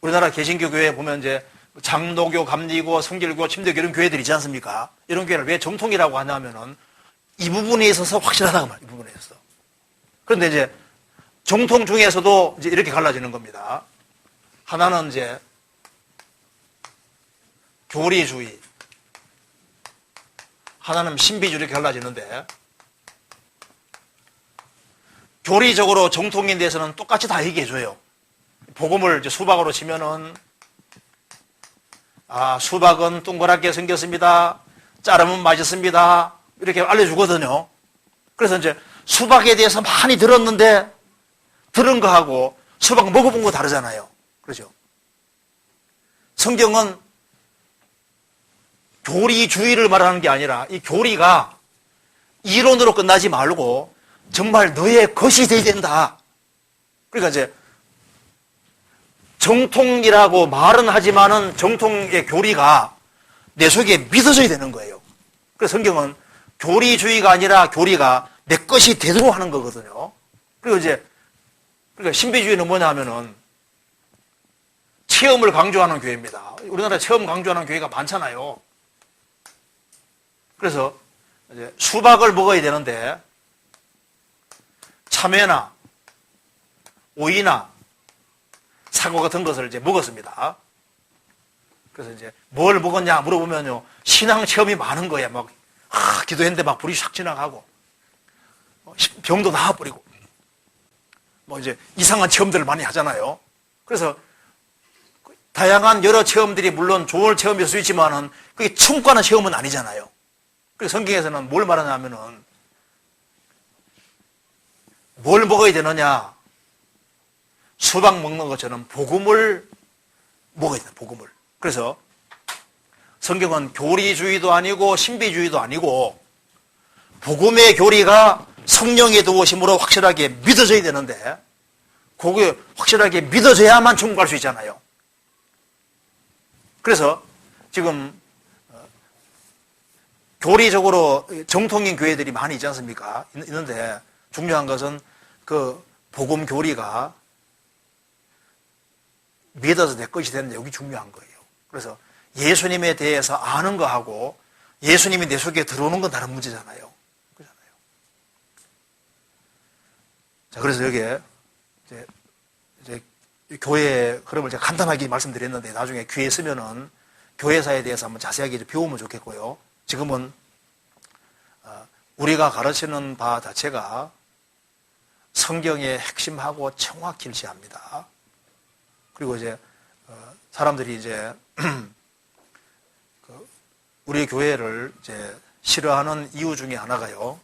우리나라 개신교 교회에 보면 이제 장로교, 감리교, 성결교, 침례교 이런 교회들이 있지 않습니까? 이런 교회를 왜 정통이라고 하냐면은 이 부분에 있어서 확실하다고 말이에요. 이 부분에 있어서. 그런데 이제 정통 중에서도 이제 이렇게 갈라지는 겁니다. 하나는 이제 교리주의, 하나는 신비주의 이렇게 갈라지는데 교리적으로 정통인 데서는 똑같이 다 얘기해줘요. 복음을 이제 수박으로 치면은 수박은 동그랗게 생겼습니다. 자르면 맛있습니다. 이렇게 알려주거든요. 그래서 이제 수박에 대해서 많이 들었는데 들은 거하고 수박 먹어본 거 다르잖아요. 그렇죠? 성경은 교리주의를 말하는 게 아니라 이 교리가 이론으로 끝나지 말고 정말 너의 것이 되어야 된다. 그러니까 이제 정통이라고 말은 하지만은 정통의 교리가 내 속에 믿어져야 되는 거예요. 그래서 성경은 교리주의가 아니라 교리가 내 것이 되도록 하는 거거든요. 그러니까 신비주의는 뭐냐 하면은 체험을 강조하는 교회입니다. 우리나라에 체험 강조하는 교회가 많잖아요. 그래서 이제 수박을 먹어야 되는데 참외나 오이나 사과 같은 것을 이제 먹었습니다. 그래서 이제 뭘 먹었냐 물어보면요. 신앙 체험이 많은 거예요. 기도했는데 불이 샥 지나가고, 병도 나아버리고, 이제 이상한 체험들을 많이 하잖아요. 그래서 다양한 여러 체험들이 물론 좋은 체험일 수 있지만은 그게 충과는 체험은 아니잖아요. 그래서 성경에서는 뭘 말하냐면은 뭘 먹어야 되느냐? 수박 먹는 것처럼 복음을 먹어야 된다, 복음을. 그래서 성경은 교리주의도 아니고 신비주의도 아니고 복음의 교리가 성령의 도우심으로 확실하게 믿어져야 되는데 그게 확실하게 믿어져야만 충분할 수 있잖아요. 그래서 지금 교리적으로 정통인 교회들이 많이 있지 않습니까? 있는데 중요한 것은 그 복음 교리가 믿어서 내 것이 되는데 여기 중요한 거예요. 그래서 예수님에 대해서 아는 거하고 예수님이 내 속에 들어오는 건 다른 문제잖아요. 그렇잖아요. 자, 그래서 여기에 이제 교회의 흐름을 제가 간단하게 말씀드렸는데 나중에 귀에 쓰면은 교회사에 대해서 한번 자세하게 배우면 좋겠고요. 지금은 우리가 가르치는 바 자체가 성경의 핵심하고 정확히 일치합니다. 그리고 이제 사람들이 이제 우리 교회를 이제 싫어하는 이유 중에 하나가요.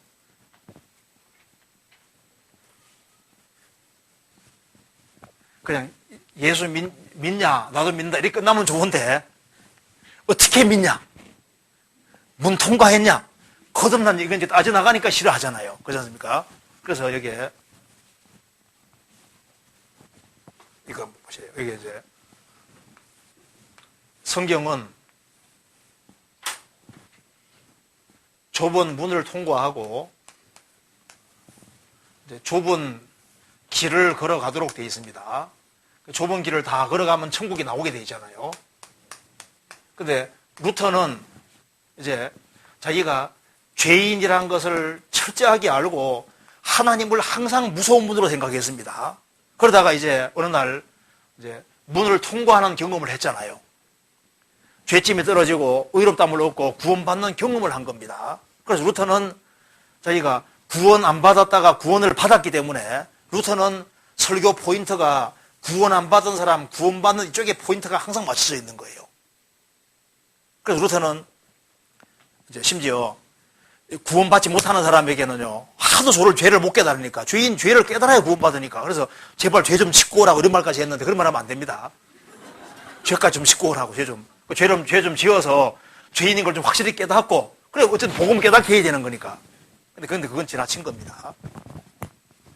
그냥 예수 믿냐 나도 믿는다 이렇게 끝나면 좋은데 어떻게 믿냐? 문 통과했냐? 거듭난 이건 이제 따져나가니까 싫어하잖아요. 그렇지 않습니까? 그래서 여기에 이거 보세요. 여기 이제 성경은 좁은 문을 통과하고 이제 좁은 길을 걸어가도록 되어 있습니다. 좁은 길을 다 걸어가면 천국이 나오게 되어 있잖아요. 근데 루터는 이제 자기가 죄인이라는 것을 철저하게 알고 하나님을 항상 무서운 분으로 생각했습니다. 그러다가 이제 어느 날 이제 문을 통과하는 경험을 했잖아요. 죄짐이 떨어지고 의롭다함을 얻고 구원받는 경험을 한 겁니다. 그래서 루터는 자기가 구원 안 받았다가 구원을 받았기 때문에 루터는 설교 포인트가 구원 안 받은 사람, 구원받는 이쪽에 포인트가 항상 맞춰져 있는 거예요. 그래서 루터는 이제 심지어 구원받지 못하는 사람에게는요, 하도 저를 죄를 못 깨달으니까, 죄를 깨달아야 구원받으니까, 그래서 제발 죄 좀 씻고 오라고 이런 말까지 했는데, 그런 말 하면 안 됩니다. 죄까지 좀 씻고 오라고, 죄 좀 지어서 죄인인 걸 좀 확실히 깨닫고, 그래, 어쨌든 복음 깨닫게 해야 되는 거니까. 근데 그건 지나친 겁니다.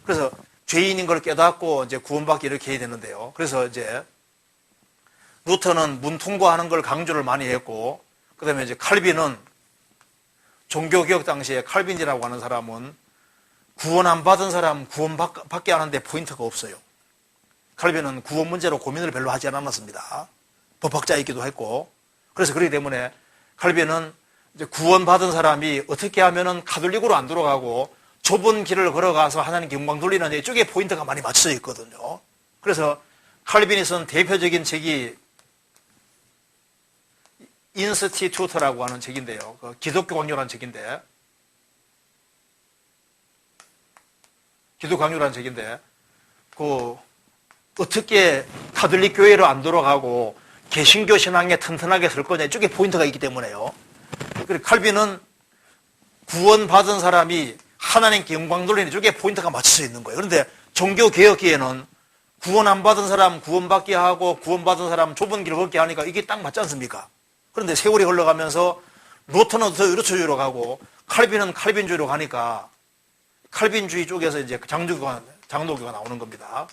그래서 죄인인 걸 깨닫고 이제 구원받기 이렇게 해야 되는데요. 그래서 이제 루터는 문 통과하는 걸 강조를 많이 했고, 그 다음에 이제 칼빈은 종교개혁 당시에 칼빈이라고 하는 사람은 구원 안 받은 사람 구원받게 하는데 포인트가 없어요. 칼빈은 구원 문제로 고민을 별로 하지 않았습니다. 법학자이기도 했고. 그래서 그렇기 때문에 칼빈은 이제 구원받은 사람이 어떻게 하면은 가톨릭으로 안 돌아가고 좁은 길을 걸어가서 하나님께 영광 돌리는 이쪽에 포인트가 많이 맞춰져 있거든요. 그래서 칼빈이 쓴 대표적인 책이 인스티튜트라고 하는 책인데요. 그 기독교 강요라는 책인데, 그 어떻게 가톨릭 교회로 안 돌아가고 개신교 신앙에 튼튼하게 설 거냐 이쪽에 포인트가 있기 때문에요. 그리고 칼빈은 구원받은 사람이 하나님께 영광 돌리는 이쪽에 포인트가 맞춰져 있는 거예요. 그런데 종교개혁기에는 구원 안 받은 사람 구원받게 하고 구원받은 사람 좁은 길을 걷게 하니까 이게 딱 맞지 않습니까? 그런데 세월이 흘러가면서 루터는 더 유로초주의로 가고 칼빈은 칼빈주의로 가니까 칼빈주의 쪽에서 이제 장로교가 나오는 겁니다.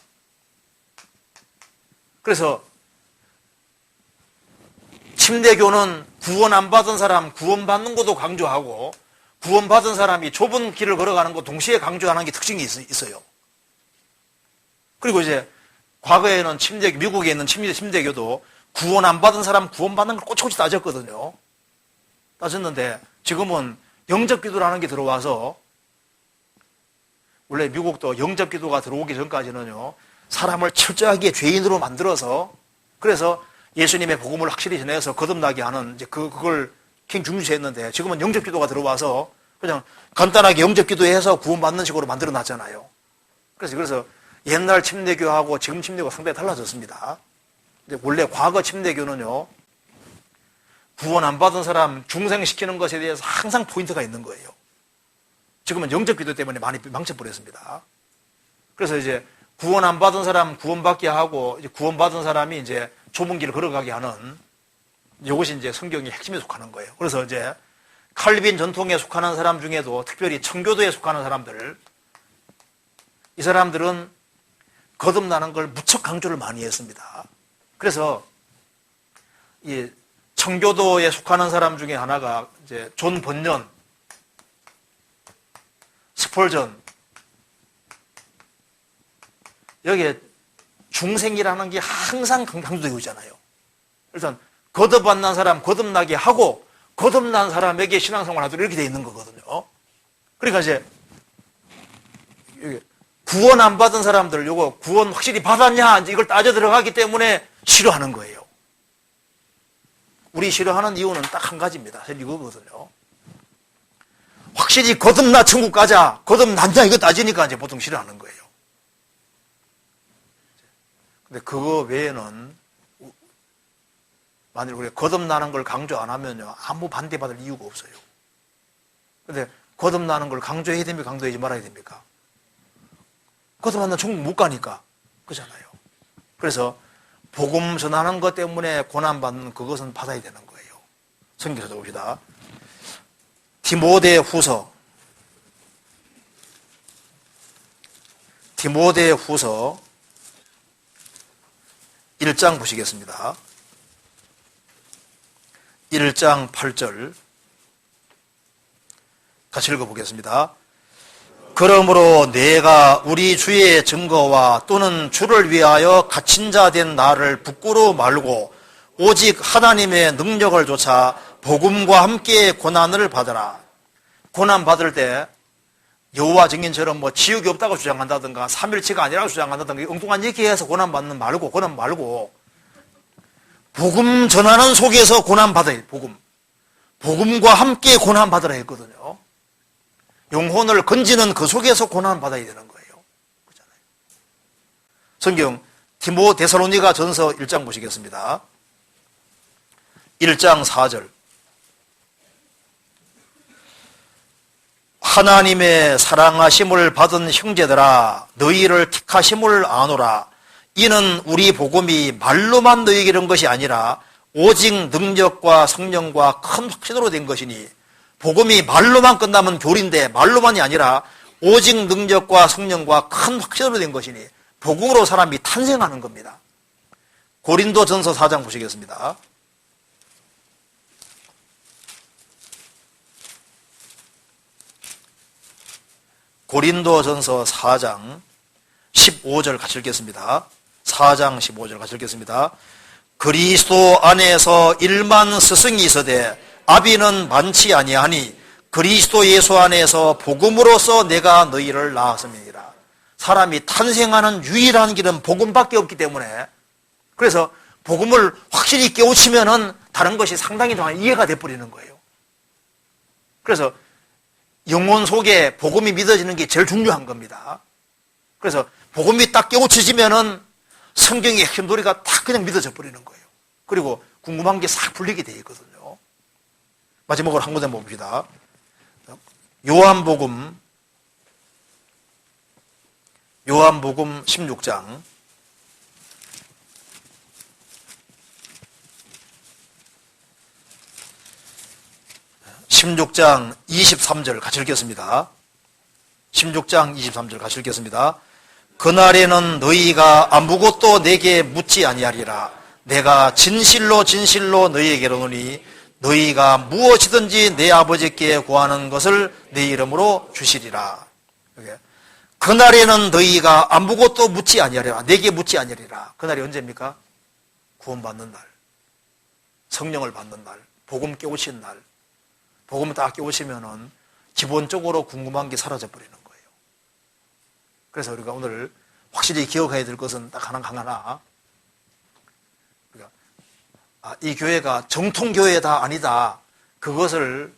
그래서 침례교는 구원 안 받은 사람 구원받는 것도 강조하고 구원받은 사람이 좁은 길을 걸어가는 것 동시에 강조하는 게 특징이 있어요. 그리고 이제 과거에는 미국에 있는 침례교도 구원 안 받은 사람 구원받는 걸 꼬치꼬치 따졌거든요. 따졌는데 지금은 영접기도라는 게 들어와서, 원래 미국도 영접기도가 들어오기 전까지는요, 사람을 철저하게 죄인으로 만들어서, 그래서 예수님의 복음을 확실히 전해서 거듭나게 하는 이제 그걸 굉장히 중시했는데, 지금은 영접기도가 들어와서 그냥 간단하게 영접기도해서 구원받는 식으로 만들어 놨잖아요. 그래서 옛날 침례교하고 지금 침례교가 상당히 달라졌습니다. 원래 과거 침례교는요, 구원 안 받은 사람 중생시키는 것에 대해서 항상 포인트가 있는 거예요. 지금은 영접기도 때문에 많이 망쳐버렸습니다. 그래서 이제 구원 안 받은 사람 구원받게 하고, 이제 구원받은 사람이 이제 좁은 길을 걸어가게 하는, 이것이 이제 성경의 핵심에 속하는 거예요. 그래서 이제 칼빈 전통에 속하는 사람 중에도 특별히 청교도에 속하는 사람들, 이 사람들은 거듭나는 걸 무척 강조를 많이 했습니다. 그래서 이 청교도에 속하는 사람 중에 하나가 이제 존 번연, 스펄전, 여기에 중생이라는 게 항상 강조되고 있잖아요. 일단 거듭받는 사람 거듭나게 하고 거듭난 사람에게 신앙생활 하도록 이렇게 되어 있는 거거든요. 그러니까 이제 구원 안 받은 사람들, 요거 구원 확실히 받았냐 이걸 따져 들어가기 때문에 싫어하는 거예요. 우리 싫어하는 이유는 딱 한 가지입니다. 사실 이거거든요. 확실히 거듭나 천국 가자, 거듭났냐 이거 따지니까 이제 보통 싫어하는 거예요. 근데 그거 외에는 만일 우리가 거듭나는 걸 강조 안 하면요, 아무 반대받을 이유가 없어요. 근데 거듭나는 걸 강조해야 됩니까? 강조하지 말아야 됩니까? 거듭나면 천국 못 가니까. 그렇잖아요. 그래서 복음 전하는 것 때문에 고난받는 그것은 받아야 되는 거예요. 성경 찾아봅시다. 디모데후서 1장 보시겠습니다. 1장 8절 같이 읽어보겠습니다. 그러므로 내가 우리 주의 증거와 또는 주를 위하여 갇힌 자 된 나를 부끄러워 말고 오직 하나님의 능력을 좇아 복음과 함께 고난을 받으라. 고난 받을 때 여호와 증인처럼 뭐 지옥이 없다고 주장한다든가 삼일체가 아니라고 주장한다든가 엉뚱한 얘기해서 고난 받는 말고 복음 전하는 속에서 고난 받아야 복음과 함께 고난 받으라 했거든요. 영혼을 건지는 그 속에서 고난 받아야 되는 거예요. 그렇잖아요. 성경 데살로니가 전서 1장 보시겠습니다. 1장 4절 하나님의 사랑하심을 받은 형제들아 너희를 택하심을 아노라. 이는 우리 복음이 말로만 너희에게 이른 것이 아니라 오직 능력과 성령과 큰 확신으로 된 것이니 복음이 말로만 끝나면 교리인데 말로만이 아니라 오직 능력과 성령과 큰 확신으로 된 것이니 복음으로 사람이 탄생하는 겁니다. 고린도전서 4장 보시겠습니다. 고린도전서 4장 15절 같이 읽겠습니다. 4장 15절 같이 읽겠습니다. 그리스도 안에서 1만 스승이 있으되 아비는 많지 아니하니 그리스도 예수 안에서 복음으로써 내가 너희를 낳았음이니라. 사람이 탄생하는 유일한 길은 복음밖에 없기 때문에 그래서 복음을 확실히 깨우치면은 다른 것이 상당히 동안 이해가 돼버리는 거예요. 그래서 영혼 속에 복음이 믿어지는 게 제일 중요한 겁니다. 그래서 복음이 딱 깨우쳐지면은 성경의 핵심 도리가 딱 그냥 믿어져 버리는 거예요. 그리고 궁금한 게 싹 풀리게 돼 있거든요. 마지막으로 한 군데 봅시다. 요한복음 16장 16장 23절 같이 읽겠습니다. 16장 23절 같이 읽겠습니다. 그날에는 너희가 아무것도 내게 묻지 아니하리라. 내가 진실로 너희에게 이르노니 너희가 무엇이든지 내 아버지께 구하는 것을 내 이름으로 주시리라. 그날에는 너희가 아무것도 묻지 아니하리라. 내게 묻지 아니하리라. 그날이 언제입니까? 구원받는 날, 성령을 받는 날, 복음 깨우친 날. 복음을 딱 깨우치면은 기본적으로 궁금한 게 사라져 버리는 거예요. 그래서 우리가 오늘 확실히 기억해야 될 것은 딱 하나. 그러니까 이 교회가 정통교회다 아니다. 그것을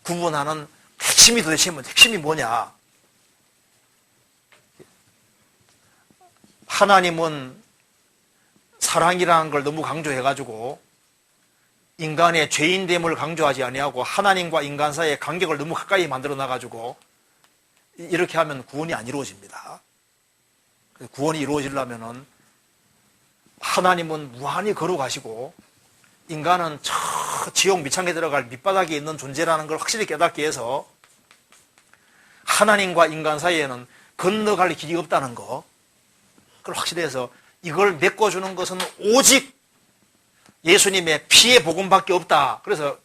구분하는 핵심이 핵심이 뭐냐? 하나님은 사랑이라는 걸 너무 강조해가지고 인간의 죄인됨을 강조하지 아니하고 하나님과 인간 사이의 간격을 너무 가까이 만들어 놔가지고 이렇게 하면 구원이 안 이루어집니다. 구원이 이루어지려면은 하나님은 무한히 걸어가시고 인간은 저 지옥 밑창에 들어갈 밑바닥에 있는 존재라는 걸 확실히 깨닫게 해서 하나님과 인간 사이에는 건너갈 길이 없다는 거 그걸 확실히 해서 이걸 메꿔주는 것은 오직 예수님의 피의 복음밖에 없다. 그래서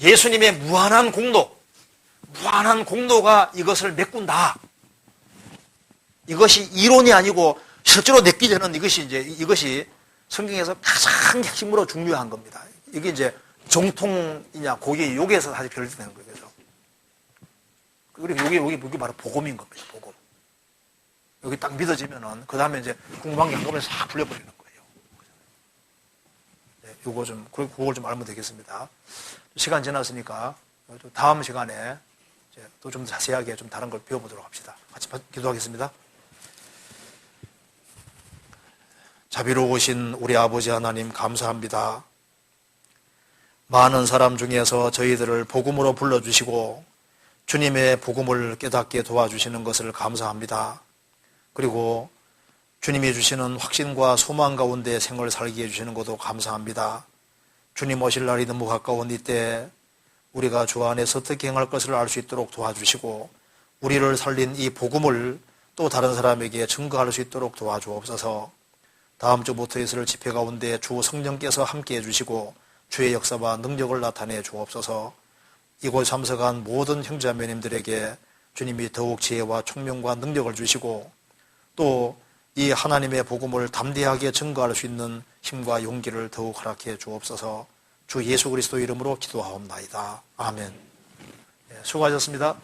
예수님의 무한한 공로가 이것을 메꾼다. 이것이 이론이 아니고 실제로 느끼는 이것이 성경에서 가장 핵심으로 중요한 겁니다. 이게 이제 정통이냐 고기 여기에서 사실 별개되는 거예요. 그리고 여기 바로 복음인 겁니다. 복음. 여기 딱 믿어지면은 그 다음에 이제 궁금한 게 한꺼번에 싹 풀려버리는 거예요. 그걸 좀 알면 되겠습니다. 시간 지났으니까 다음 시간에 또 좀 자세하게 좀 다른 걸 배워보도록 합시다. 같이 기도하겠습니다. 자비로우신 우리 아버지 하나님 감사합니다. 많은 사람 중에서 저희들을 복음으로 불러주시고 주님의 복음을 깨닫게 도와주시는 것을 감사합니다. 그리고 주님이 주시는 확신과 소망 가운데 생을 살게 해주시는 것도 감사합니다. 주님 오실 날이 너무 가까운 이때 우리가 주 안에서 어떻게 행할 것을 알 수 있도록 도와주시고 우리를 살린 이 복음을 또 다른 사람에게 증거할 수 있도록 도와주옵소서. 다음 주부터 있을 집회 가운데 주 성령께서 함께해 주시고 주의 역사와 능력을 나타내 주옵소서. 이곳 참석한 모든 형제자매님들에게 주님이 더욱 지혜와 총명과 능력을 주시고 또 이 하나님의 복음을 담대하게 증거할 수 있는 힘과 용기를 더욱 허락해 주옵소서. 주 예수 그리스도 이름으로 기도하옵나이다. 아멘. 수고하셨습니다.